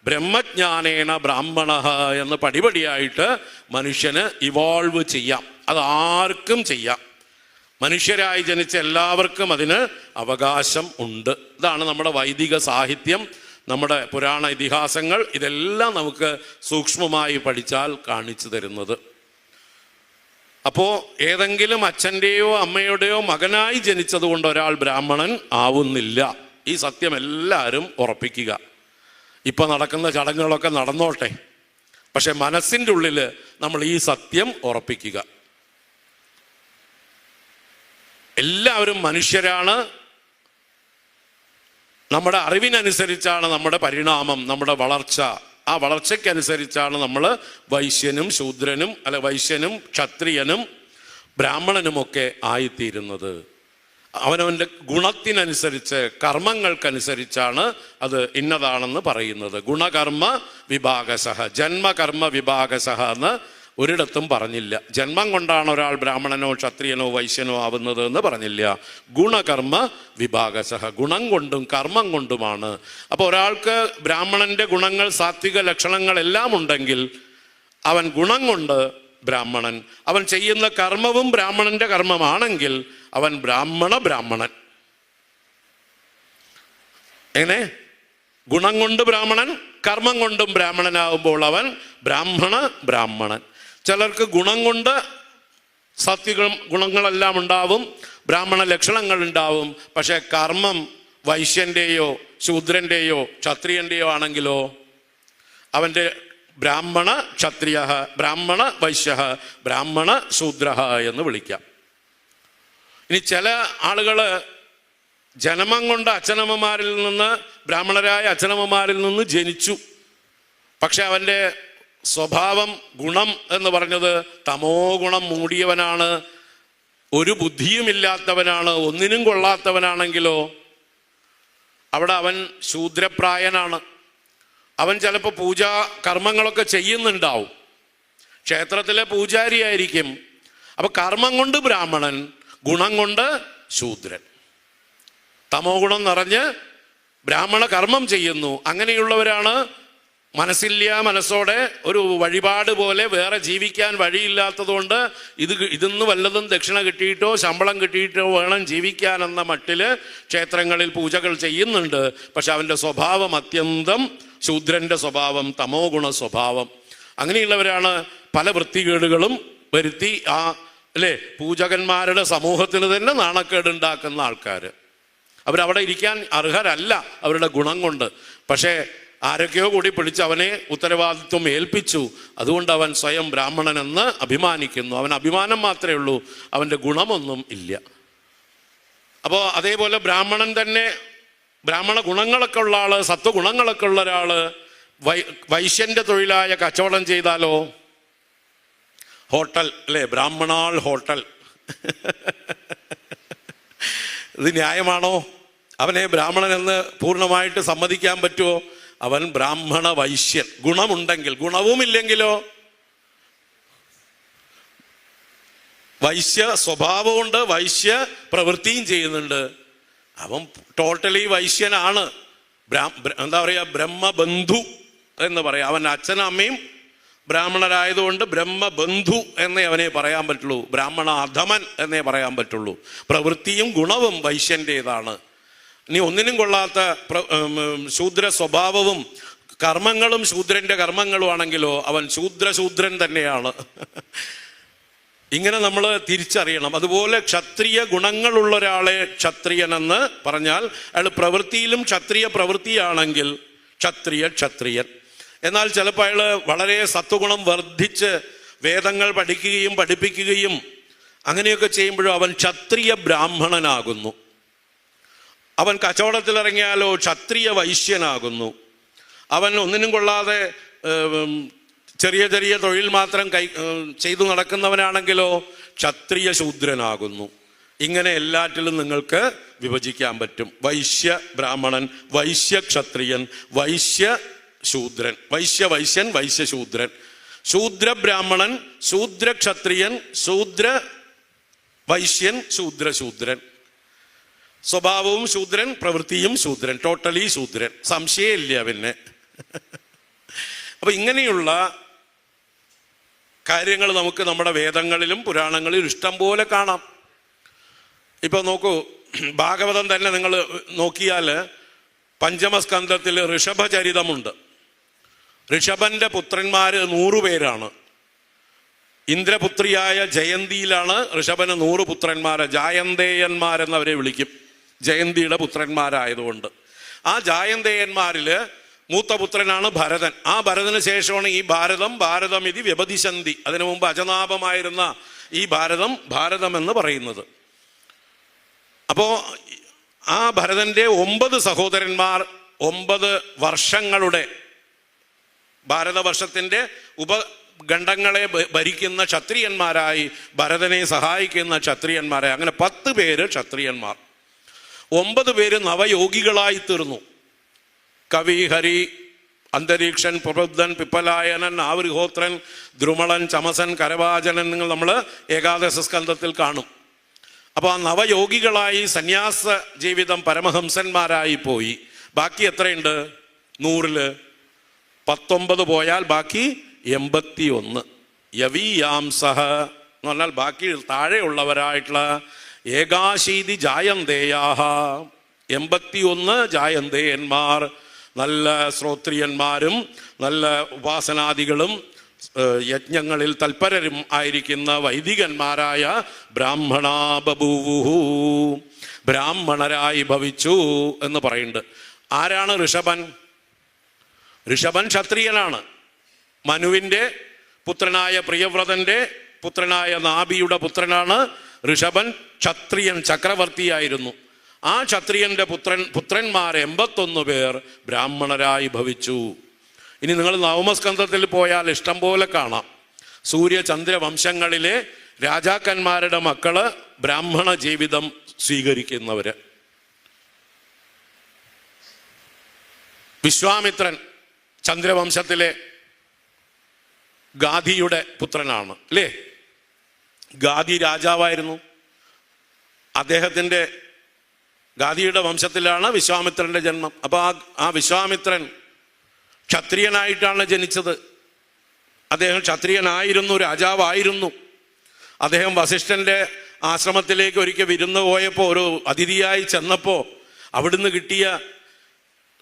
Speaker 2: ബ്രഹ്മജ്ഞാനേന ബ്രാഹ്മണഃ എന്ന് പടിപടിയായിട്ട് മനുഷ്യന് ഇവോൾവ് ചെയ്യാം. അത് ആർക്കും ചെയ്യാം. മനുഷ്യരായി ജനിച്ച എല്ലാവർക്കും അതിന് അവകാശം ഉണ്ട്. ഇതാണ് നമ്മുടെ വൈദിക സാഹിത്യം, നമ്മുടെ പുരാണ ഇതിഹാസങ്ങൾ. ഇതെല്ലാം നമുക്ക് സൂക്ഷ്മമായി പഠിച്ചാൽ കാണിച്ചു തരുന്നത്. അപ്പോൾ ഏതെങ്കിലും അച്ഛൻ്റെയോ അമ്മയുടെയോ മകനായി ജനിച്ചത് കൊണ്ട് ഒരാൾ ബ്രാഹ്മണൻ ആവുന്നില്ല. ഈ സത്യം എല്ലാവരും ഉറപ്പിക്കുക. ഇപ്പം നടക്കുന്ന ചടങ്ങുകളൊക്കെ നടന്നോട്ടെ, പക്ഷെ മനസ്സിൻ്റെ ഉള്ളിൽ നമ്മൾ ഈ സത്യം ഉറപ്പിക്കുക. എല്ലാവരും മനുഷ്യരാണ്. നമ്മുടെ അറിവിനനുസരിച്ചാണ് നമ്മുടെ പരിണാമം, നമ്മുടെ വളർച്ച. ആ വളർച്ചയ്ക്കനുസരിച്ചാണ് നമ്മൾ വൈശ്യനും ശൂദ്രനും, വൈശ്യനും ക്ഷത്രിയനും ബ്രാഹ്മണനുമൊക്കെ ആയിത്തീരുന്നത്. അവനവൻ്റെ ഗുണത്തിനനുസരിച്ച്, കർമ്മങ്ങൾക്കനുസരിച്ചാണ് അത് ഇന്നതാണെന്ന് പറയുന്നത്. ഗുണകർമ്മ വിഭാഗശഃ, ജന്മകർമ്മ വിഭാഗശഃ എന്ന് ഒരിടത്തും പറഞ്ഞില്ല. ജന്മം കൊണ്ടാണ് ഒരാൾ ബ്രാഹ്മണനോ ക്ഷത്രിയനോ വൈശ്യനോ ആവുന്നത് എന്ന് പറഞ്ഞില്ല. ഗുണകർമ്മ വിഭാഗശഃ, ഗുണം കൊണ്ടും കർമ്മം കൊണ്ടുമാണ്. അപ്പോൾ ഒരാൾക്ക് ബ്രാഹ്മണന്റെ ഗുണങ്ങൾ, സാത്വിക ലക്ഷണങ്ങളെല്ലാം ഉണ്ടെങ്കിൽ അവൻ ഗുണം കൊണ്ട് ബ്രാഹ്മണൻ. അവൻ ചെയ്യുന്ന കർമ്മവും ബ്രാഹ്മണന്റെ കർമ്മമാണെങ്കിൽ അവൻ ബ്രാഹ്മണൻ. എങ്ങനെ? ഗുണം കൊണ്ട് ബ്രാഹ്മണൻ, കർമ്മം കൊണ്ടും ബ്രാഹ്മണനാകുമ്പോൾ അവൻ ബ്രാഹ്മണൻ. ചിലർക്ക് ഗുണം കൊണ്ട് സാത്വിക ഗുണങ്ങളെല്ലാം ഉണ്ടാവും, ബ്രാഹ്മണ ലക്ഷണങ്ങൾ ഉണ്ടാവും. പക്ഷെ കർമ്മം വൈശ്യന്റെയോ ശൂദ്രന്റെയോ ക്ഷത്രിയന്റെയോ ആണെങ്കിലോ അവൻ്റെ ബ്രാഹ്മണ ക്ഷത്രിയ, ബ്രാഹ്മണ വൈശ്യ, ബ്രാഹ്മണ ശൂദ്ര എന്ന് വിളിക്കാം. ഇനി ചില ആളുകൾ ജന്മം കൊണ്ട് അച്ഛനമ്മമാരിൽ നിന്ന്, ബ്രാഹ്മണരായ അച്ഛനമ്മമാരിൽ നിന്ന് ജനിച്ചു. പക്ഷെ അവൻ്റെ സ്വഭാവം, ഗുണം എന്ന് പറഞ്ഞത് തമോ ഗുണം മൂടിയവനാണ്, ഒരു ബുദ്ധിയുമില്ലാത്തവനാണ്, ഒന്നിനും കൊള്ളാത്തവനാണെങ്കിലോ അവിടെ അവൻ ശൂദ്രപ്രായനാണ്. അവൻ ചിലപ്പോൾ പൂജാ കർമ്മങ്ങളൊക്കെ ചെയ്യുന്നുണ്ടാവും, ക്ഷേത്രത്തിലെ പൂജാരിയായിരിക്കും. അപ്പൊ കർമ്മം കൊണ്ട് ബ്രാഹ്മണൻ, ഗുണം കൊണ്ട് ശൂദ്രൻ. തമോ ഗുണം നിറഞ്ഞ് ബ്രാഹ്മണ കർമ്മം ചെയ്യുന്നു. അങ്ങനെയുള്ളവരാണ് മനസ്സോടെ ഒരു വഴിപാട് പോലെ, വേറെ ജീവിക്കാൻ വഴിയില്ലാത്തതുകൊണ്ട് ഇതിന്ന് വല്ലതും ദക്ഷിണ കിട്ടിയിട്ടോ ശമ്പളം കിട്ടിയിട്ടോ വേണം ജീവിക്കാനെന്ന മട്ടില് ക്ഷേത്രങ്ങളിൽ പൂജകൾ ചെയ്യുന്നുണ്ട്. പക്ഷെ അവൻ്റെ സ്വഭാവം അത്യന്തം ശൂദ്രന്റെ സ്വഭാവം, തമോ ഗുണ സ്വഭാവം. അങ്ങനെയുള്ളവരാണ് പല വൃത്തികേടുകളും വരുത്തി പൂജകന്മാരുടെ സമൂഹത്തിന് തന്നെ നാണക്കേടുണ്ടാക്കുന്ന ആൾക്കാർ. അവരവിടെ ഇരിക്കാൻ അർഹരല്ല അവരുടെ ഗുണം കൊണ്ട്. പക്ഷേ ആരൊക്കെയോ കൂടി പിടിച്ച് അവനെ ഉത്തരവാദിത്വം ഏൽപ്പിച്ചു. അതുകൊണ്ട് അവൻ സ്വയം ബ്രാഹ്മണനെന്ന് അഭിമാനിക്കുന്നു. അവൻ അഭിമാനം മാത്രമേ ഉള്ളൂ, അവൻ്റെ ഗുണമൊന്നും ഇല്ല. അപ്പോൾ അതേപോലെ ബ്രാഹ്മണൻ തന്നെ ബ്രാഹ്മണ ഗുണങ്ങളൊക്കെ ഉള്ള ആള്, സത്വഗുണങ്ങളൊക്കെ ഉള്ള ഒരാള് വൈശ്യന്റെ തൊഴിലായ കച്ചവടം ചെയ്താലോ? ഹോട്ടൽ ബ്രാഹ്മണാൾ ഹോട്ടൽ. ഇത് ന്യായമാണോ? അവനെ ബ്രാഹ്മണനെന്ന് പൂർണ്ണമായിട്ട് സമ്മതിക്കാൻ പറ്റുമോ? അവൻ ബ്രാഹ്മണ വൈശ്യൻ. ഗുണമുണ്ടെങ്കിൽ, ഗുണവുമില്ലെങ്കിലോ? വൈശ്യ സ്വഭാവമുണ്ട്, വൈശ്യ പ്രവൃത്തിയും ചെയ്യുന്നുണ്ട്. അവൻ ടോട്ടലി വൈശ്യനാണ്. എന്താ പറയുക, ബ്രഹ്മബന്ധു എന്ന് പറയാം. അവൻ അച്ഛനും അമ്മയും ബ്രാഹ്മണരായതുകൊണ്ട് ബ്രഹ്മബന്ധു എന്നേ അവനെ പറയാൻ പറ്റുള്ളൂ, ബ്രാഹ്മണ അധമൻ എന്നേ പറയാൻ പറ്റുള്ളൂ. പ്രവൃത്തിയും ഗുണവും വൈശ്യൻ്റെതാണ്. ഇനി ഒന്നിനും കൊള്ളാത്ത ശൂദ്ര സ്വഭാവവും കർമ്മങ്ങളും ശൂദ്രന്റെ കർമ്മങ്ങളുമാണെങ്കിലോ അവൻ ശൂദ്രൻ തന്നെയാണ്. ഇങ്ങനെ നമ്മൾ തിരിച്ചറിയണം. അതുപോലെ ക്ഷത്രിയ ഗുണങ്ങളുള്ള ഒരാളെ ക്ഷത്രിയനെന്ന് പറഞ്ഞാൽ അയാൾ പ്രവൃത്തിയിലും ക്ഷത്രിയ പ്രവൃത്തിയാണെങ്കിൽ ക്ഷത്രിയൻ. എന്നാൽ ചിലപ്പോൾ അയാൾ വളരെ സത്വഗുണം വർദ്ധിച്ച് വേദങ്ങൾ പഠിക്കുകയും പഠിപ്പിക്കുകയും അങ്ങനെയൊക്കെ ചെയ്യുമ്പോഴും അവൻ ക്ഷത്രിയ ബ്രാഹ്മണനാകുന്നു. അവൻ കച്ചവടത്തിലിറങ്ങിയാലോ ക്ഷത്രിയ വൈശ്യനാകുന്നു. അവൻ ഒന്നിനും കൊള്ളാതെ ചെറിയ ചെറിയ തൊഴിൽ മാത്രം ചെയ്തു നടക്കുന്നവനാണെങ്കിലോ ക്ഷത്രിയ ശൂദ്രനാകുന്നു. ഇങ്ങനെ എല്ലാറ്റിലും നിങ്ങൾക്ക് വിഭജിക്കാൻ പറ്റും. വൈശ്യ ബ്രാഹ്മണൻ, വൈശ്യ ക്ഷത്രിയൻ, വൈശ്യ ശൂദ്രൻ, വൈശ്യൻ, വൈശ്യശൂദ്രൻ, ശൂദ്ര ബ്രാഹ്മണൻ, ശൂദ്ര ക്ഷത്രിയൻ, ശൂദ്ര വൈശ്യൻ, ശൂദ്രൻ. സ്വഭാവവും ശൂദ്രൻ, പ്രവൃത്തിയും ശൂദ്രൻ, ടോട്ടലി ശൂദ്രൻ. സംശയമില്ല പിന്നെ. അപ്പൊ ഇങ്ങനെയുള്ള കാര്യങ്ങൾ നമുക്ക് നമ്മുടെ വേദങ്ങളിലും പുരാണങ്ങളിലും ഇഷ്ടം പോലെ കാണാം. ഇപ്പൊ നോക്കൂ, ഭാഗവതം തന്നെ നിങ്ങൾ നോക്കിയാൽ പഞ്ചമസ്കന്ധത്തിൽ ഋഷഭചരിതമുണ്ട്. ഋഷഭന്റെ പുത്രന്മാര് 100 പേരാണ്. ഇന്ദ്രപുത്രിയായ ജയന്തിയിലാണ് ഋഷഭന് 100 പുത്രന്മാര്, ജായന്തേയന്മാരെന്നവരെ വിളിക്കും, ജയന്തിയുടെ പുത്രന്മാരായതുകൊണ്ട്. ആ ജായന്തേയന്മാരില് മൂത്ത പുത്രനാണ് ഭരതൻ. ആ ഭരതന് ശേഷമാണ് ഈ ഭാരതം ഇത് വ്യപതിശന്തി. അതിനു മുമ്പ് അജനാഭമായിരുന്ന ഈ ഭാരതം എന്ന് പറയുന്നത്. അപ്പോ ആ ഭരതന്റെ 9 സഹോദരന്മാർ 9 വർഷങ്ങളുടെ ഭാരതവർഷത്തിന്റെ ഉപഖണ്ഡങ്ങളെ ഭരിക്കുന്ന ക്ഷത്രിയന്മാരായി, ഭരതനെ സഹായിക്കുന്ന ക്ഷത്രിയന്മാരായി, അങ്ങനെ 10 പേര് ക്ഷത്രിയന്മാർ. 9 പേര് നവയോഗികളായി തീർന്നു. കവി, ഹരി, അന്തരീക്ഷൻ, പ്രബുദ്ധൻ, പിപ്പലായനൻ, ആവൃഹോത്രൻ, ദ്രുമളൻ, ചമസൻ, കരവാചനൻ, നിങ്ങൾ നമ്മൾ ഏകാദശ സ്കന്ധത്തിൽ കാണും. അപ്പോൾ ആ നവയോഗികളായി സന്യാസ ജീവിതം പരമഹംസന്മാരായി പോയി. ബാക്കി എത്രയുണ്ട്? 100-ല് 19 പോയാൽ ബാക്കി 81. യവീയാംസഹ എന്ന് പറഞ്ഞാൽ ബാക്കി താഴെയുള്ളവരായിട്ടുള്ള ഏകാശീതി ജായന്തേയാഹ, 81 ജായന്തേയന്മാർ, നല്ല ശ്രോത്രിയന്മാരും നല്ല ഉപാസനാദികളും യജ്ഞങ്ങളിൽ തൽപരരും ആയിരിക്കുന്ന വൈദികന്മാരായ ബ്രാഹ്മണാ ബഭൂവുഹു, ബ്രാഹ്മണരായി ഭവിച്ചു എന്ന് പറയുന്നുണ്ട്. ആരാണ് ഋഷഭൻ? ഋഷഭൻ ക്ഷത്രിയനാണ്. മനുവിൻ്റെ പുത്രനായ പ്രിയവ്രതന്റെ പുത്രനായ നാഭിയുടെ പുത്രനാണ് ഋഷഭൻ. ക്ഷത്രിയൻ, ചക്രവർത്തിയായിരുന്നു. ആ ക്ഷത്രിയന്റെ പുത്രന്മാർ 81 പേർ ബ്രാഹ്മണരായി ഭവിച്ചു. ഇനി നിങ്ങൾ നവമസ്കന്ധത്തിൽ പോയാൽ ഇഷ്ടം പോലെ കാണാം. സൂര്യചന്ദ്ര വംശങ്ങളിലെ രാജാക്കന്മാരുടെ മക്കള് ബ്രാഹ്മണ ജീവിതം സ്വീകരിക്കുന്നവര്. വിശ്വാമിത്രൻ ചന്ദ്രവംശത്തിലെ ഗാധിയുടെ പുത്രനാണ്, അല്ലേ? ഗാധി രാജാവായിരുന്നു. അദ്ദേഹത്തിൻ്റെ ഗാധിയുടെ വംശത്തിലാണ് വിശ്വാമിത്രന്റെ ജന്മം. അപ്പൊ ആ വിശ്വാമിത്രൻ ക്ഷത്രിയനായിട്ടാണ് ജനിച്ചത്. അദ്ദേഹം ക്ഷത്രിയനായിരുന്നു, രാജാവായിരുന്നു. അദ്ദേഹം വസിഷ്ഠന്റെ ആശ്രമത്തിലേക്ക് ഒരിക്കൽ വിരുന്ന് പോയപ്പോൾ, ഒരു അതിഥിയായി ചെന്നപ്പോൾ അവിടുന്ന് കിട്ടിയ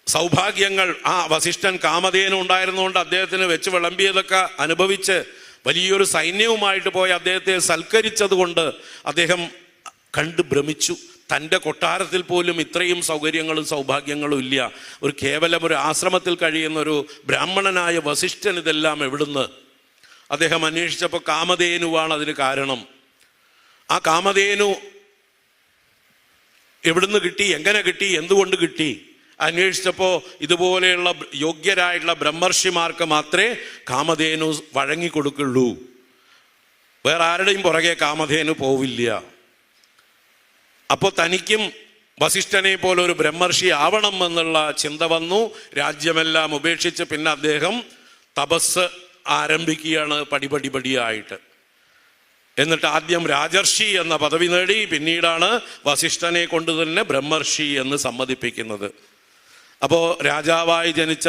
Speaker 2: സൗഭാഗ്യങ്ങൾ, ആ വസിഷ്ഠൻ കാമധേനു ഉണ്ടായിരുന്നുകൊണ്ട് അദ്ദേഹത്തിന് വെച്ച് വിളമ്പിയതൊക്കെ അനുഭവിച്ച് വലിയൊരു സൈന്യവുമായിട്ട് പോയി അദ്ദേഹത്തെ സൽക്കരിച്ചത് കൊണ്ട് അദ്ദേഹം കണ്ട് ഭ്രമിച്ചു. തൻ്റെ കൊട്ടാരത്തിൽ പോലും ഇത്രയും സൗകര്യങ്ങളും സൗഭാഗ്യങ്ങളും ഇല്ല. കേവലം ഒരു ആശ്രമത്തിൽ കഴിയുന്ന ഒരു ബ്രാഹ്മണനായ വസിഷ്ഠൻ ഇതെല്ലാം എവിടുന്ന്? അദ്ദേഹം അന്വേഷിച്ചപ്പോൾ കാമധേനുവാണ് അതിന് കാരണം. ആ കാമധേനു എവിടുന്ന് കിട്ടി, എങ്ങനെ കിട്ടി, എന്തുകൊണ്ട് കിട്ടി? അന്വേഷിച്ചപ്പോൾ ഇതുപോലെയുള്ള യോഗ്യരായിട്ടുള്ള ബ്രഹ്മർഷിമാർക്ക് മാത്രമേ കാമധേനു വഴങ്ങിക്കൊടുക്കുള്ളൂ. വേറെ ആരുടെയും പുറകെ കാമധേനു പോവില്ല. അപ്പോൾ തനിക്കും വസിഷ്ഠനെ പോലെ ഒരു ബ്രഹ്മർഷി ആവണം എന്നുള്ള ചിന്ത വന്നു. രാജ്യമെല്ലാം ഉപേക്ഷിച്ച് പിന്നെ അദ്ദേഹം തപസ് ആരംഭിക്കുകയാണ് പടിപടിയായിട്ട്. എന്നിട്ട് ആദ്യം രാജർഷി എന്ന പദവി നേടി, പിന്നീടാണ് വസിഷ്ഠനെ കൊണ്ട് തന്നെ ബ്രഹ്മർഷി എന്ന് സമ്മതിപ്പിക്കുന്നത്. അപ്പോൾ രാജാവായി ജനിച്ച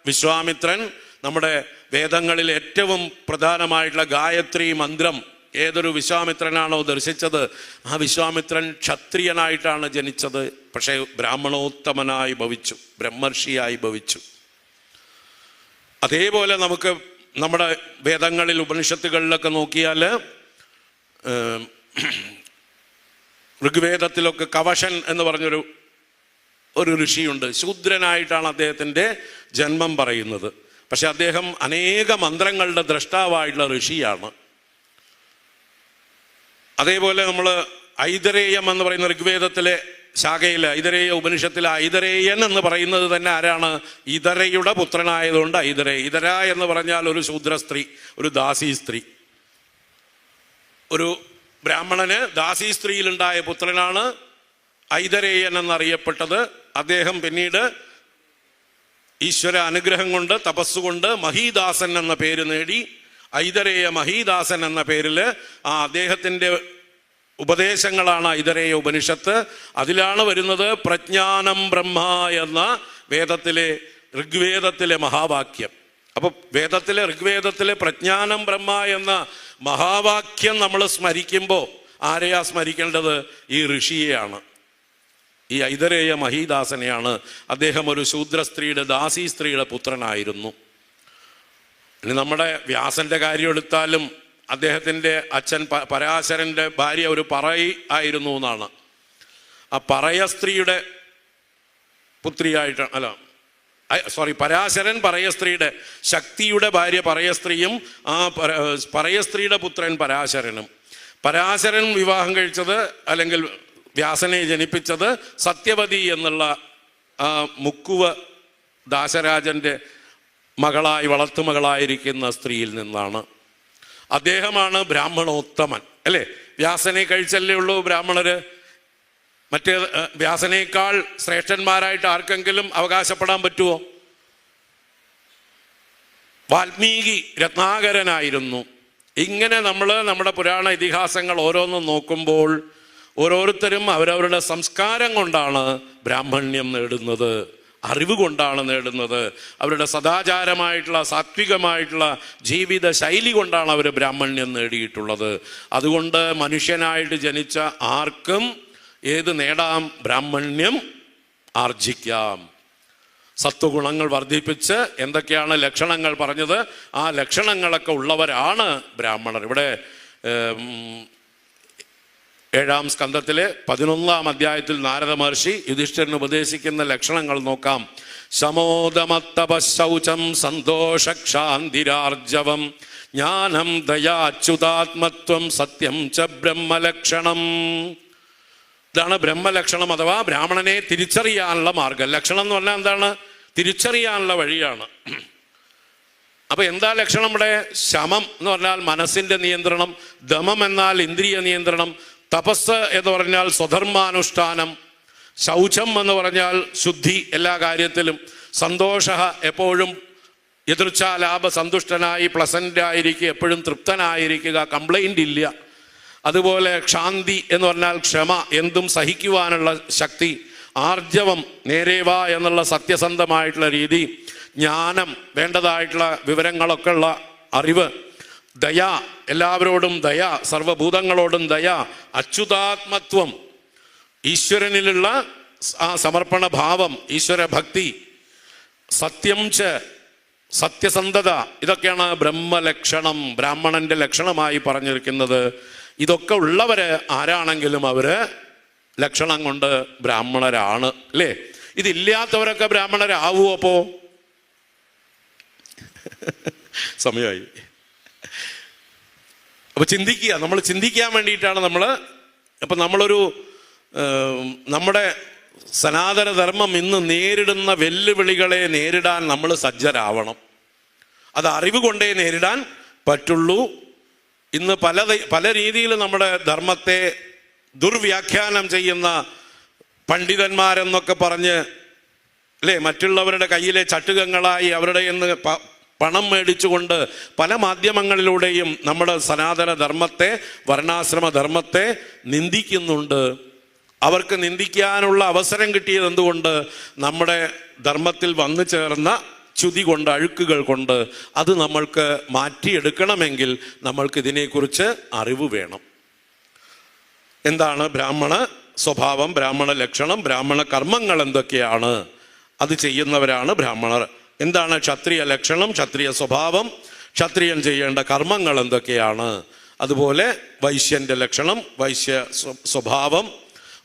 Speaker 2: വിശ്വാമിത്രൻ നമ്മുടെ വേദങ്ങളിൽ ഏറ്റവും പ്രധാനമായിട്ടുള്ള ഗായത്രി മന്ത്രം ഏതൊരു വിശ്വാമിത്രനാണോ ദർശിച്ചത്, ആ വിശ്വാമിത്രൻ ക്ഷത്രിയനായിട്ടാണ് ജനിച്ചത്. പക്ഷേ ബ്രാഹ്മണോത്തമനായി ഭവിച്ചു, ബ്രഹ്മർഷിയായി ഭവിച്ചു. അതേപോലെ നമുക്ക് നമ്മുടെ വേദങ്ങളിൽ ഉപനിഷത്തുകളിലൊക്കെ നോക്കിയാൽ ഋഗ്വേദത്തിലൊക്കെ കവശൻ എന്ന് പറഞ്ഞൊരു ഋഷിയുണ്ട്. ശൂദ്രനായിട്ടാണ് അദ്ദേഹത്തിൻ്റെ ജന്മം പറയുന്നത്. പക്ഷെ അദ്ദേഹം അനേക മന്ത്രങ്ങളുടെ ദ്രഷ്ടാവായിട്ടുള്ള ഋഷിയാണ്. അതേപോലെ നമ്മൾ ഐതരേയം എന്ന് പറയുന്ന ഋഗ്വേദത്തിലെ ശാഖയിൽ ഐതരേയ ഉപനിഷത്തിലെ ഐതരേയൻ എന്ന് പറയുന്നത് തന്നെ ആരാണ്? ഇതരയുടെ പുത്രനായതുകൊണ്ട് ഇതര എന്ന് പറഞ്ഞാൽ ഒരു ശൂദ്ര സ്ത്രീ, ഒരു ദാസി സ്ത്രീ. ഒരു ബ്രാഹ്മണന് ദാസി സ്ത്രീയിലുണ്ടായ പുത്രനാണ് ഐതരേയൻ എന്നറിയപ്പെട്ടത്. അദ്ദേഹം പിന്നീട് ഈശ്വര അനുഗ്രഹം കൊണ്ട്, തപസ്സുകൊണ്ട് മഹീദാസൻ എന്ന പേര് നേടി. ഐതരേയ മഹീദാസൻ എന്ന പേരിൽ അദ്ദേഹത്തിൻ്റെ ഉപദേശങ്ങളാണ് ഐതരേയ ഉപനിഷത്ത്. അതിലാണ് വരുന്നത് പ്രജ്ഞാനം ബ്രഹ്മ എന്ന ഋഗ്വേദത്തിലെ മഹാവാക്യം. അപ്പൊ ഋഗ്വേദത്തിലെ പ്രജ്ഞാനം ബ്രഹ്മ എന്ന മഹാവാക്യം നമ്മൾ സ്മരിക്കുമ്പോൾ ആരെയാ സ്മരിക്കേണ്ടത്? ഈ ഋഷിയെയാണ്, ഈ ഐതരേയ മഹീദാസനെയാണ്. അദ്ദേഹം ഒരു ശൂദ്ര സ്ത്രീയുടെ, ദാസി സ്ത്രീയുടെ പുത്രനായിരുന്നു. ഇനി നമ്മുടെ വ്യാസന്റെ കാര്യം എടുത്താലും അദ്ദേഹത്തിൻ്റെ അച്ഛൻ പരാശരൻ്റെ ഭാര്യ ഒരു പറയി ആയിരുന്നു എന്നാണ്. ആ പറയ സ്ത്രീയുടെ പുത്രിയായിട്ടാണ്, പരാശരൻ പറയസ്ത്രീയുടെ, ശക്തിയുടെ ഭാര്യ പറയസ്ത്രീയും ആ പറയസ്ത്രീയുടെ പുത്രൻ പരാശരനും. പരാശരൻ വിവാഹം കഴിച്ചത് അല്ലെങ്കിൽ വ്യാസനെ ജനിപ്പിച്ചത് സത്യവതി എന്നുള്ള ആ മുക്കുവ ദാശരാജൻ്റെ മകളായി വളർത്തുമകളായിരിക്കുന്ന സ്ത്രീയിൽ നിന്നാണ്. അദ്ദേഹമാണ് ബ്രാഹ്മണോത്തമൻ അല്ലേ? വ്യാസനെ കഴിച്ചല്ലേ ഉള്ളൂ ബ്രാഹ്മണര്. മറ്റേ വ്യാസനേക്കാൾ ശ്രേഷ്ഠന്മാരായിട്ട് ആർക്കെങ്കിലും അവകാശപ്പെടാൻ പറ്റുമോ? വാൽമീകി രത്നാകരനായിരുന്നു. ഇങ്ങനെ നമ്മൾ നമ്മുടെ പുരാണ ഇതിഹാസങ്ങൾ ഓരോന്നും നോക്കുമ്പോൾ ഓരോരുത്തരും അവരവരുടെ സംസ്കാരം കൊണ്ടാണ് ബ്രാഹ്മണ്യം നേടുന്നത്, അറിവ് കൊണ്ടാണ് നേടുന്നത്. അവരുടെ സദാചാരമായിട്ടുള്ള സാത്വികമായിട്ടുള്ള ജീവിത ശൈലി കൊണ്ടാണ് അവർ ബ്രാഹ്മണ്യം നേടിയിട്ടുള്ളത്. അതുകൊണ്ട് മനുഷ്യനായിട്ട് ജനിച്ച ആർക്കും ഏത് നേടാം? ബ്രാഹ്മണ്യം ആർജിക്കാം. സത്വഗുണങ്ങൾ വർദ്ധിപ്പിച്ച് എന്തൊക്കെയാണ് ലക്ഷണങ്ങൾ പറഞ്ഞത്? ആ ലക്ഷണങ്ങളൊക്കെ ഉള്ളവരാണ് ബ്രാഹ്മണർ. ഇവിടെ 7-ാം സ്കന്ധത്തിലെ 11-ാം അധ്യായത്തിൽ നാരദ മഹർഷി യുധിഷ്ഠിരന് ഉപദേശിക്കുന്ന ലക്ഷണങ്ങൾ നോക്കാം. ശമോദമത്തപശൗചം സന്തോഷക്ഷാന്തിരാർജവം ജ്ഞാനം ദയാച്യുതാത്മത്വം സത്യം ച ബ്രഹ്മലക്ഷണം. ഇതാണ് ബ്രഹ്മലക്ഷണം, അഥവാ ബ്രാഹ്മണനെ തിരിച്ചറിയാനുള്ള മാർഗം. ലക്ഷണം എന്ന് പറഞ്ഞാൽ എന്താണ്? തിരിച്ചറിയാനുള്ള വഴിയാണ്. അപ്പൊ എന്താ ലക്ഷണം ഇവിടെ? ശമം എന്ന് പറഞ്ഞാൽ മനസ്സിന്റെ നിയന്ത്രണം, ദമം എന്നാൽ ഇന്ദ്രിയ നിയന്ത്രണം, തപസ് എന്ന് പറഞ്ഞാൽ സ്വധർമാനുഷ്ഠാനം, ശൗചം എന്ന് പറഞ്ഞാൽ ശുദ്ധി എല്ലാ കാര്യത്തിലും, സന്തോഷ എപ്പോഴും എതിർച്ചാലാഭ സന്തുഷ്ടനായി പ്ലസന്റ് ആയിരിക്കുക, എപ്പോഴും തൃപ്തനായിരിക്കുക, കംപ്ലൈന്റ് ഇല്ല. അതുപോലെ ക്ഷാന്തി എന്ന് പറഞ്ഞാൽ ക്ഷമ, എന്തും സഹിക്കുവാനുള്ള ശക്തി, ആർജവം നേരേവാ എന്നുള്ള സത്യസന്ധമായിട്ടുള്ള രീതി, ജ്ഞാനം വേണ്ടതായിട്ടുള്ള വിവരങ്ങളൊക്കെ ഉള്ള അറിവ്, ദയ എല്ലാവരോടും ദയ, സർവഭൂതങ്ങളോടും ദയ, അച്യുതാത്മത്വം ഈശ്വരനിലുള്ള ആ സമർപ്പണ ഭാവം, ഈശ്വര ഭക്തി, സത്യം ച സത്യസന്ധത, ഇതൊക്കെയാണ് ബ്രഹ്മലക്ഷണം, ബ്രാഹ്മണന്റെ ലക്ഷണമായി പറഞ്ഞിരിക്കുന്നത്. ഇതൊക്കെ ഉള്ളവര് ആരാണെങ്കിലും അവര് ലക്ഷണം കൊണ്ട് ബ്രാഹ്മണരാണ് അല്ലേ? ഇതില്ലാത്തവരൊക്കെ ബ്രാഹ്മണരാവോ? അപ്പോ സമയമായി. അപ്പൊ ചിന്തിക്കുക, നമ്മൾ ചിന്തിക്കാൻ വേണ്ടിയിട്ടാണ് നമ്മളൊരു നമ്മുടെ സനാതനധർമ്മം ഇന്ന് നേരിടുന്ന വെല്ലുവിളികളെ നേരിടാൻ നമ്മൾ സജ്ജരാവണം. അത് അറിവ് കൊണ്ടേ നേരിടാൻ പറ്റുള്ളൂ. ഇന്ന് പല രീതിയിൽ നമ്മുടെ ധർമ്മത്തെ ദുർവ്യാഖ്യാനം ചെയ്യുന്ന പണ്ഡിതന്മാരെന്നൊക്കെ പറഞ്ഞ് അല്ലേ, മറ്റുള്ളവരുടെ കയ്യിലെ ചട്ടുകങ്ങളായി അവരുടെ പണം മേടിച്ചുകൊണ്ട് പല മാധ്യമങ്ങളിലൂടെയും നമ്മുടെ സനാതന ധർമ്മത്തെ, വർണ്ണാശ്രമ ധർമ്മത്തെ നിന്ദിക്കുന്നുണ്ട്. അവർക്ക് നിന്ദിക്കാനുള്ള അവസരം കിട്ടിയത് എന്തുകൊണ്ട്? നമ്മുടെ ധർമ്മത്തിൽ വന്നു ചേർന്ന ച്യുതി കൊണ്ട്, അഴുക്കുകൾ കൊണ്ട്. അത് നമ്മൾക്ക് മാറ്റിയെടുക്കണമെങ്കിൽ നമ്മൾക്ക് ഇതിനെക്കുറിച്ച് അറിവ് വേണം. എന്താണ് ബ്രാഹ്മണ സ്വഭാവം, ബ്രാഹ്മണ ലക്ഷണം, ബ്രാഹ്മണ കർമ്മങ്ങൾ എന്തൊക്കെയാണ്? അത് ചെയ്യുന്നവരാണ് ബ്രാഹ്മണർ. എന്താണ് ക്ഷത്രിയ ലക്ഷണം, ക്ഷത്രിയ സ്വഭാവം, ക്ഷത്രിയൻ ചെയ്യേണ്ട കർമ്മങ്ങൾ എന്തൊക്കെയാണ്? അതുപോലെ വൈശ്യന്റെ ലക്ഷണം, വൈശ്യ സ്വഭാവം,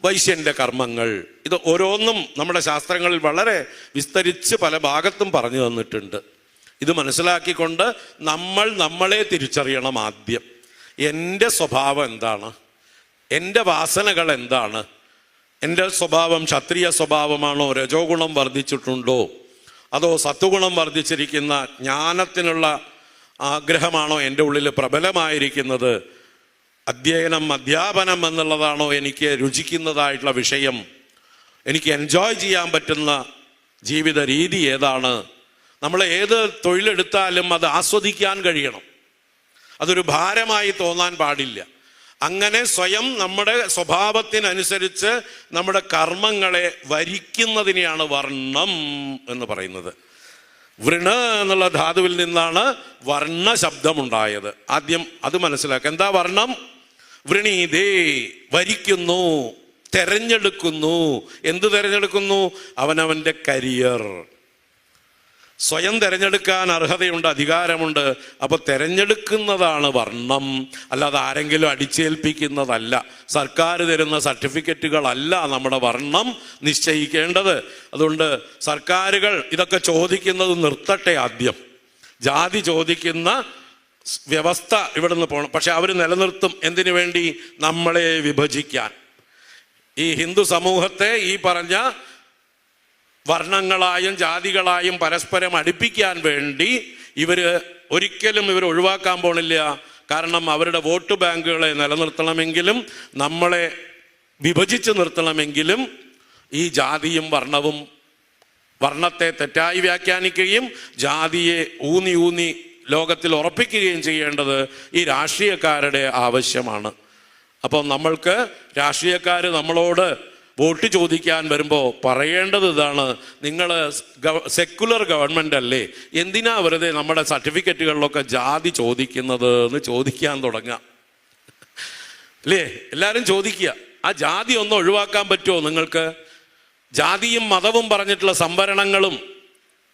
Speaker 2: വൈശ്യന്റെ കർമ്മങ്ങൾ. ഇത് ഓരോന്നും നമ്മുടെ ശാസ്ത്രങ്ങളിൽ വളരെ വിസ്തരിച്ച് പല ഭാഗത്തും പറഞ്ഞു തന്നിട്ടുണ്ട്. ഇത് മനസ്സിലാക്കിക്കൊണ്ട് നമ്മൾ നമ്മളെ തിരിച്ചറിയണം. ആദ്യം എൻ്റെ സ്വഭാവം എന്താണ്, എൻ്റെ വാസനകൾ എന്താണ്, എൻ്റെ സ്വഭാവം ക്ഷത്രിയ സ്വഭാവമാണോ, രജോ ഗുണം വർദ്ധിച്ചിട്ടുണ്ടോ, അതോ സത്വഗുണം വർദ്ധിച്ചിരിക്കുന്ന ജ്ഞാനത്തിനുള്ള ആഗ്രഹമാണോ എൻ്റെ ഉള്ളിൽ പ്രബലമായിരിക്കുന്നത്, അധ്യയനം അധ്യാപനം എന്നുള്ളതാണോ എനിക്ക് രുചിക്കുന്നതായിട്ടുള്ള വിഷയം, എനിക്ക് എൻജോയ് ചെയ്യാൻ പറ്റുന്ന ജീവിത രീതി ഏതാണ്? നമ്മൾ ഏത് തൊഴിലെടുത്താലും അത് ആസ്വദിക്കാൻ കഴിയണം, അതൊരു ഭാരമായി തോന്നാൻ പാടില്ല. അങ്ങനെ സ്വയം നമ്മുടെ സ്വഭാവത്തിനനുസരിച്ച് നമ്മുടെ കർമ്മങ്ങളെ വരിക്കുന്നതിനെയാണ് വർണ്ണം എന്ന് പറയുന്നത്. വൃണ എന്നുള്ള ധാതുവിൽ നിന്നാണ് വർണ്ണ ശബ്ദമുണ്ടായത്. ആദ്യം അത് മനസ്സിലാക്കുക. എന്താ വർണ്ണം? വൃണീതേ, വരിക്കുന്നു, തെരഞ്ഞെടുക്കുന്നു. എന്ത് തെരഞ്ഞെടുക്കുന്നു? അവനവൻ്റെ കരിയർ. സ്വയം തിരഞ്ഞെടുക്കാൻ അർഹതയുണ്ട്, അധികാരമുണ്ട്. അപ്പോൾ തിരഞ്ഞെടുക്കുന്നതാണ് വർണ്ണം, അല്ലാതെ ആരെങ്കിലും അടിച്ചേൽപ്പിക്കുന്നതല്ല. സർക്കാർ തരുന്ന സർട്ടിഫിക്കറ്റുകളല്ല നമ്മുടെ വർണ്ണം നിശ്ചയിക്കേണ്ടത്. അതുകൊണ്ട് സർക്കാരുകൾ ഇതൊക്കെ ചോദിക്കുന്നത് നിർത്തട്ടെ. ആദ്യം ജാതി ചോദിക്കുന്ന വ്യവസ്ഥ ഇവിടെ നിന്ന് പോകണം. പക്ഷെ അവർ നിലനിർത്തും. എന്തിനു വേണ്ടി? നമ്മളെ വിഭജിക്കാൻ. ഈ ഹിന്ദു സമൂഹത്തെ ഈ പറഞ്ഞ വർണ്ണങ്ങളായും ജാതികളായും പരസ്പരം അടുപ്പിക്കാൻ വേണ്ടി ഒരിക്കലും ഇവർ ഒഴിവാക്കാൻ പോണില്ല. കാരണം അവരുടെ വോട്ട് ബാങ്കുകളെ നിലനിർത്തണമെങ്കിലും നമ്മളെ വിഭജിച്ച് നിർത്തണമെങ്കിലും ഈ ജാതിയും വർണ്ണവും, വർണ്ണത്തെ തെറ്റായി വ്യാഖ്യാനിക്കുകയും ജാതിയെ ഊന്നി ലോകത്തിൽ ഉറപ്പിക്കുകയും ചെയ്യേണ്ടത് ഈ രാഷ്ട്രീയക്കാരുടെ ആവശ്യമാണ്. അപ്പോൾ നമ്മൾക്ക് രാഷ്ട്രീയക്കാർ നമ്മളോട് വോട്ട് ചോദിക്കാൻ വരുമ്പോൾ പറയേണ്ടത് ഇതാണ്: നിങ്ങൾ സെക്കുലർ ഗവൺമെൻറ് അല്ലേ, എന്തിനാ വെറുതെ നമ്മുടെ സർട്ടിഫിക്കറ്റുകളിലൊക്കെ ജാതി ചോദിക്കുന്നത് എന്ന് ചോദിക്കാൻ തുടങ്ങുക അല്ലേ? എല്ലാവരും ചോദിക്കുക, ആ ജാതി ഒന്ന് ഒഴിവാക്കാൻ പറ്റുമോ നിങ്ങൾക്ക്? ജാതിയും മതവും പറഞ്ഞിട്ടുള്ള സംവരണങ്ങളും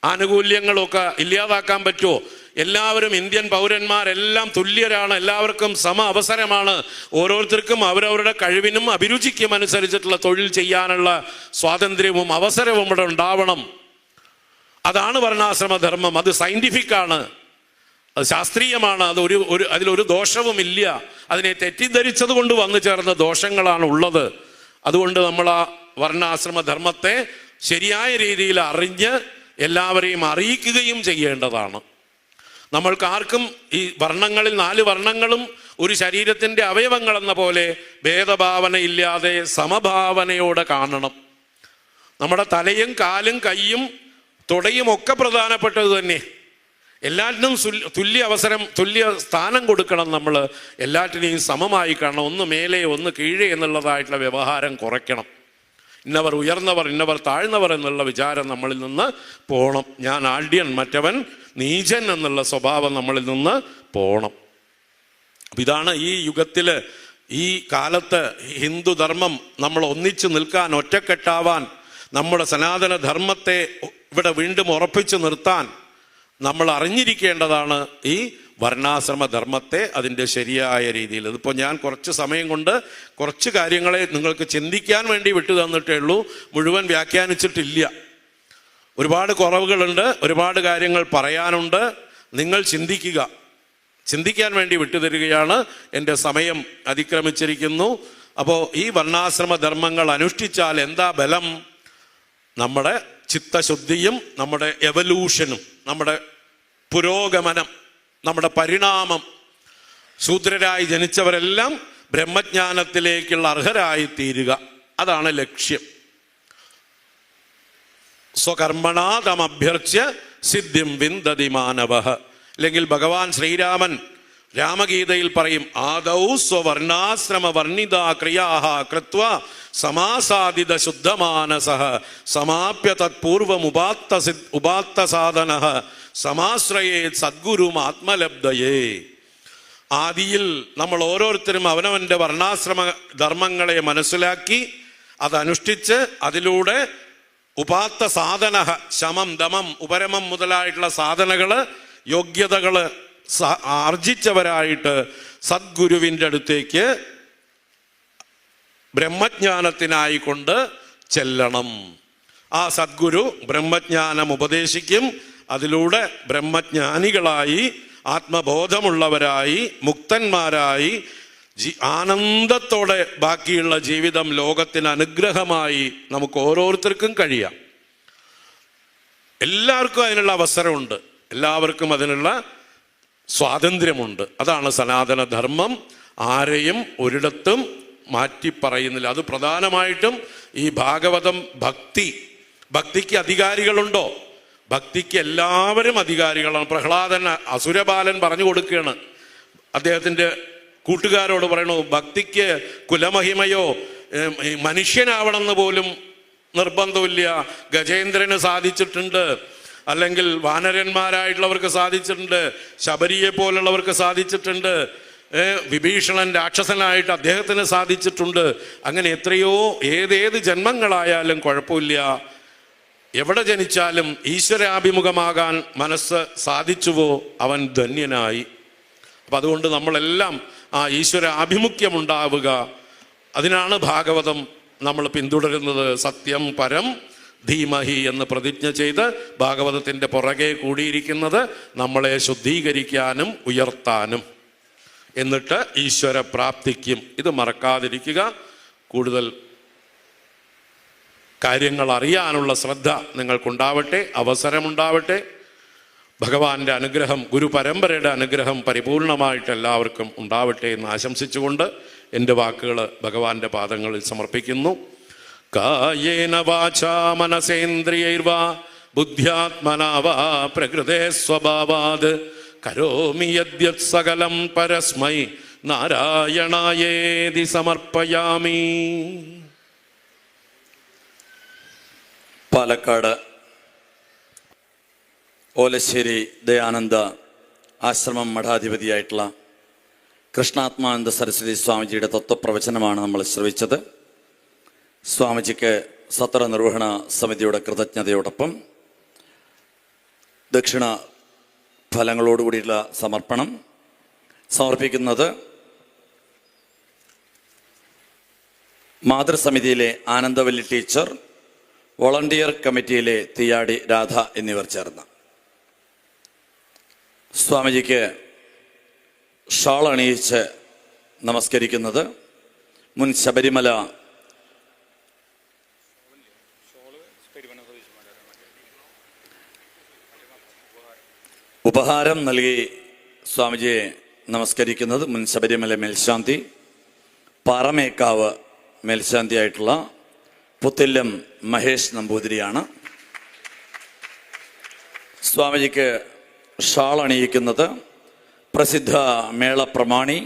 Speaker 2: ആനുകൂല്യങ്ങളും ഒക്കെ ഇല്ലാതാക്കാൻ പറ്റുമോ? എല്ലാവരും ഇന്ത്യൻ പൗരന്മാരെല്ലാം തുല്യരാണ്, എല്ലാവർക്കും സമ അവസരമാണ്. ഓരോരുത്തർക്കും അവരവരുടെ കഴിവിനും അഭിരുചിക്കും അനുസരിച്ചിട്ടുള്ള തൊഴിൽ ചെയ്യാനുള്ള സ്വാതന്ത്ര്യവും അവസരവും ഇവിടെ ഉണ്ടാവണം. അതാണ് വർണ്ണാശ്രമധർമ്മം. അത് സയൻറ്റിഫിക്കാണ്, അത് ശാസ്ത്രീയമാണ്, അത് അതിലൊരു ദോഷവുമില്ല. അതിനെ തെറ്റിദ്ധരിച്ചത് കൊണ്ട് വന്നു ചേർന്ന ദോഷങ്ങളാണ് ഉള്ളത്. അതുകൊണ്ട് നമ്മൾ ആ വർണ്ണാശ്രമധർമ്മത്തെ ശരിയായ രീതിയിൽ അറിഞ്ഞ് എല്ലാവരെയും അറിയിക്കുകയും ചെയ്യേണ്ടതാണ്. നമ്മൾക്ക് ആർക്കും ഈ വർണ്ണങ്ങളിൽ 4 വർണ്ണങ്ങളും ഒരു ശരീരത്തിൻ്റെ അവയവങ്ങളെന്ന പോലെ ഭേദഭാവനയില്ലാതെ സമഭാവനയോടെ കാണണം. നമ്മുടെ തലയും കാലും കൈയും തുടയും ഒക്കെ പ്രധാനപ്പെട്ടത് തന്നെ. എല്ലാറ്റിനും തുല്യ അവസരം, തുല്യ സ്ഥാനം കൊടുക്കണം. നമ്മൾ എല്ലാറ്റിനെയും സമമായി കാണണം. ഒന്ന് മേലെ ഒന്ന് കീഴേ എന്നുള്ളതായിട്ടുള്ള വ്യവഹാരം കുറയ്ക്കണം. ഇന്നവർ ഉയർന്നവർ, ഇന്നവർ താഴ്ന്നവർ എന്നുള്ള വിചാരം നമ്മളിൽ നിന്ന് പോകണം. ഞാൻ ആഢ്യൻ, മറ്റവൻ നീചൻ എന്നുള്ള സ്വഭാവം നമ്മളിൽ നിന്ന് പോകണം. ഇതാണ് ഈ യുഗത്തിൽ, ഈ കാലത്ത് ഹിന്ദുധർമ്മം നമ്മൾ ഒന്നിച്ചു നിൽക്കാൻ, ഒറ്റക്കെട്ടാവാൻ, നമ്മുടെ സനാതനധർമ്മത്തെ ഇവിടെ വീണ്ടും ഉറപ്പിച്ചു നിർത്താൻ നമ്മൾ അറിഞ്ഞിരിക്കേണ്ടതാണ് ഈ വർണ്ണാശ്രമധർമ്മത്തെ അതിൻ്റെ ശരിയായ രീതിയിൽ. ഇതിപ്പോൾ ഞാൻ കുറച്ച് സമയം കൊണ്ട് കുറച്ച് കാര്യങ്ങളെ നിങ്ങൾക്ക് ചിന്തിക്കാൻ വേണ്ടി വിട്ടു തന്നിട്ടേ ഉള്ളൂ, മുഴുവൻ വ്യാഖ്യാനിച്ചിട്ടില്ല. ഒരുപാട് കുറവുകളുണ്ട്, ഒരുപാട് കാര്യങ്ങൾ പറയാനുണ്ട്. നിങ്ങൾ ചിന്തിക്കാൻ വേണ്ടി വിട്ടുതരികയാണ്. എൻ്റെ സമയം അതിക്രമിച്ചിരിക്കുന്നു. അപ്പോൾ ഈ വർണ്ണാശ്രമധർമ്മങ്ങൾ അനുഷ്ഠിച്ചാൽ എന്താ ബലം? നമ്മുടെ ചിത്തശുദ്ധിയും നമ്മുടെ എവല്യൂഷനും, നമ്മുടെ പുരോഗമനം, നമ്മുടെ പരിണാമം. ശൂദ്രരായി ജനിച്ചവരെല്ലാം ബ്രഹ്മജ്ഞാനത്തിലേക്കുള്ള അർഹരായി തീരുക, അതാണ് ലക്ഷ്യം. സ്വകർമ്മണാതമഭ്യർച്ച്യ സിദ്ധിം വിന്ദതി മാനവഃ. അല്ലെങ്കിൽ ഭഗവാൻ ശ്രീരാമൻ രാമഗീതയിൽ പറയും: ആദൗ സ്വവർണാശ്രമ വർണ്ണിതാ ക്രിയാഃ കൃത്വാ സമാസാദിത ശുദ്ധമാനസഃ സമാപ്യ തത്പൂർവം ഉപാത്ത സാധനഃ സമാശ്രയേ സദ്ഗുരും ആത്മലബ്ധയേ. ആദിയിൽ നമ്മൾ ഓരോരുത്തരും അവനവൻ്റെ വർണ്ണാശ്രമ ധർമ്മങ്ങളെ മനസ്സിലാക്കി അതനുഷ്ഠിച്ച് അതിലൂടെ ഉപാത്ത സാധന, ശമം ദമം ഉപരമം മുതലായിട്ടുള്ള സാധനകൾ, യോഗ്യതകൾ ആർജിച്ചവരായിട്ട് സദ്ഗുരുവിൻ്റെ അടുത്തേക്ക് ബ്രഹ്മജ്ഞാനത്തിനായിക്കൊണ്ട് ചെല്ലണം. ആ സദ്ഗുരു ബ്രഹ്മജ്ഞാനം ഉപദേശിക്കും. അതിലൂടെ ബ്രഹ്മജ്ഞാനികളായി, ആത്മബോധമുള്ളവരായി, മുക്തന്മാരായി ആനന്ദത്തോടെ ബാക്കിയുള്ള ജീവിതം ലോകത്തിന് അനുഗ്രഹമായി നമുക്ക് ഓരോരുത്തർക്കും കഴിയാം. എല്ലാവർക്കും അതിനുള്ള അവസരമുണ്ട്, എല്ലാവർക്കും അതിനുള്ള സ്വാതന്ത്ര്യമുണ്ട്. അതാണ് സനാതനധർമ്മം. ആരെയും ഒരിടത്തും മാറ്റി പറയുന്നില്ല. അത് പ്രധാനമായിട്ടും ഈ ഭാഗവതം ഭക്തിക്ക് അധികാരികളുണ്ടോ? ഭക്തിക്ക് എല്ലാവരും അധികാരികളാണ്. പ്രഹ്ലാദൻ അസുരബാലൻ പറഞ്ഞു കൊടുക്കുകയാണ്, അദ്ദേഹത്തിൻ്റെ കൂട്ടുകാരോട് പറയണു, ഭക്തിക്ക് കുലമഹിമയോ മനുഷ്യനാവണമെന്ന് പോലും നിർബന്ധമില്ല. ഗജേന്ദ്രന് സാധിച്ചിട്ടുണ്ട്, അല്ലെങ്കിൽ വാനരന്മാരായിട്ടുള്ളവർക്ക് സാധിച്ചിട്ടുണ്ട്, ശബരിയെ പോലുള്ളവർക്ക് സാധിച്ചിട്ടുണ്ട്, വിഭീഷണൻ രാക്ഷസനായിട്ട് അദ്ദേഹത്തിന് സാധിച്ചിട്ടുണ്ട്. അങ്ങനെ എത്രയോ ഏതേത് ജന്മങ്ങളായാലും കുഴപ്പമില്ല. എവിടെ ജനിച്ചാലും ഈശ്വരാഭിമുഖമാകാൻ മനസ്സ് സാധിച്ചുവോ അവൻ ധന്യനായി. അപ്പം അതുകൊണ്ട് നമ്മളെല്ലാം ആ ഈശ്വരാഭിമുഖ്യമുണ്ടാവുക, അതിനാണ് ഭാഗവതം നമ്മൾ പിന്തുടരുന്നത്. സത്യം പരം ധീമഹി എന്ന് പ്രതിജ്ഞ ചെയ്ത് ഭാഗവതത്തിൻ്റെ പുറകെ കൂടിയിരിക്കുന്നത് നമ്മളെ ശുദ്ധീകരിക്കാനും ഉയർത്താനും, എന്നിട്ട് ഈശ്വര പ്രാപ്തിക്കും. ഇത് മറക്കാതിരിക്കുക. കൂടുതൽ കാര്യങ്ങൾ അറിയാനുള്ള ശ്രദ്ധ നിങ്ങൾക്കുണ്ടാവട്ടെ, അവസരമുണ്ടാവട്ടെ. ഭഗവാന്റെ അനുഗ്രഹം, ഗുരുപരമ്പരയുടെ അനുഗ്രഹം പരിപൂർണമായിട്ട് എല്ലാവർക്കും ഉണ്ടാവട്ടെ എന്ന് ആശംസിച്ചുകൊണ്ട് എൻ്റെ വാക്കുകൾ ഭഗവാന്റെ പാദങ്ങളിൽ സമർപ്പിക്കുന്നു. കായേന വാചാ മനസേന്ദ്രിയൈർവാ ബുദ്ധ്യാത്മനാ വാ പ്രകൃതേ സ്വഭാവാത് കരോമി യദ്യത് സകലം പരസ്മൈ നാരായണായേതി സമർപ്പയാമി.
Speaker 1: പാലക്കാട് ഓലശ്ശേരി ദയാനന്ദ ആശ്രമം മഠാധിപതിയായിട്ടുള്ള കൃഷ്ണാത്മാനന്ദ സരസ്വതി സ്വാമിജിയുടെ തത്വപ്രവചനമാണ് നമ്മൾ ശ്രവിച്ചത്. സ്വാമിജിക്ക് സത്ര നിർവഹണ സമിതിയുടെ കൃതജ്ഞതയോടൊപ്പം ദക്ഷിണ ഫലങ്ങളോടുകൂടിയുള്ള സമർപ്പണം സമർപ്പിക്കുന്നത് മാതൃസമിതിയിലെ ആനന്ദവല്ലി ടീച്ചർ, വോളണ്ടിയർ കമ്മിറ്റിയിലെ തീയാടി രാധ എന്നിവർ ചേർന്ന് സ്വാമിജിക്ക് ഷാൾ അണിയിച്ച് നമസ്കരിക്കുന്നത് മുൻ ശബരിമല ഉപഹാരം നൽകി സ്വാമിജിയെ നമസ്കരിക്കുന്നത് മുൻ ശബരിമല മേൽശാന്തി, പാറമേക്കാവ് മേൽശാന്തിയായിട്ടുള്ള പുത്തില്ലം മഹേഷ് നമ്പൂതിരിയാണ്. സ്വാമിജിക്ക് ഷാൾ അണിയിക്കുന്നത് പ്രസിദ്ധ മേളപ്രമാണി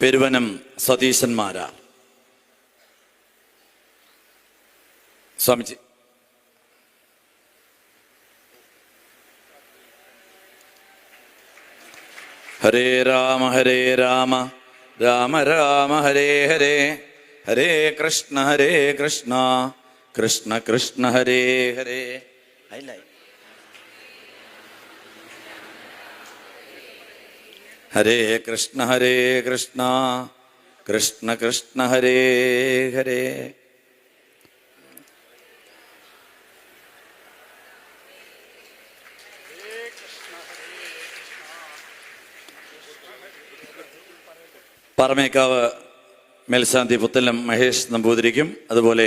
Speaker 1: പെരുവനം സതീശന്മാരാ. സ്വാമിജി ഹരേ രാമ രാമ രാമ ഹരേ ഹരേ, ഹരേ കൃഷ്ണ കൃഷ്ണ കൃഷ്ണ ഹരേ ഹരേ. ഹരേ കൃഷ്ണ കൃഷ്ണ കൃഷ്ണ ഹരേ ഹരേ. പാറമേക്കാവ് മേൽശാന്തി പുത്തല്ലം മഹേഷ് നമ്പൂതിരിക്കും അതുപോലെ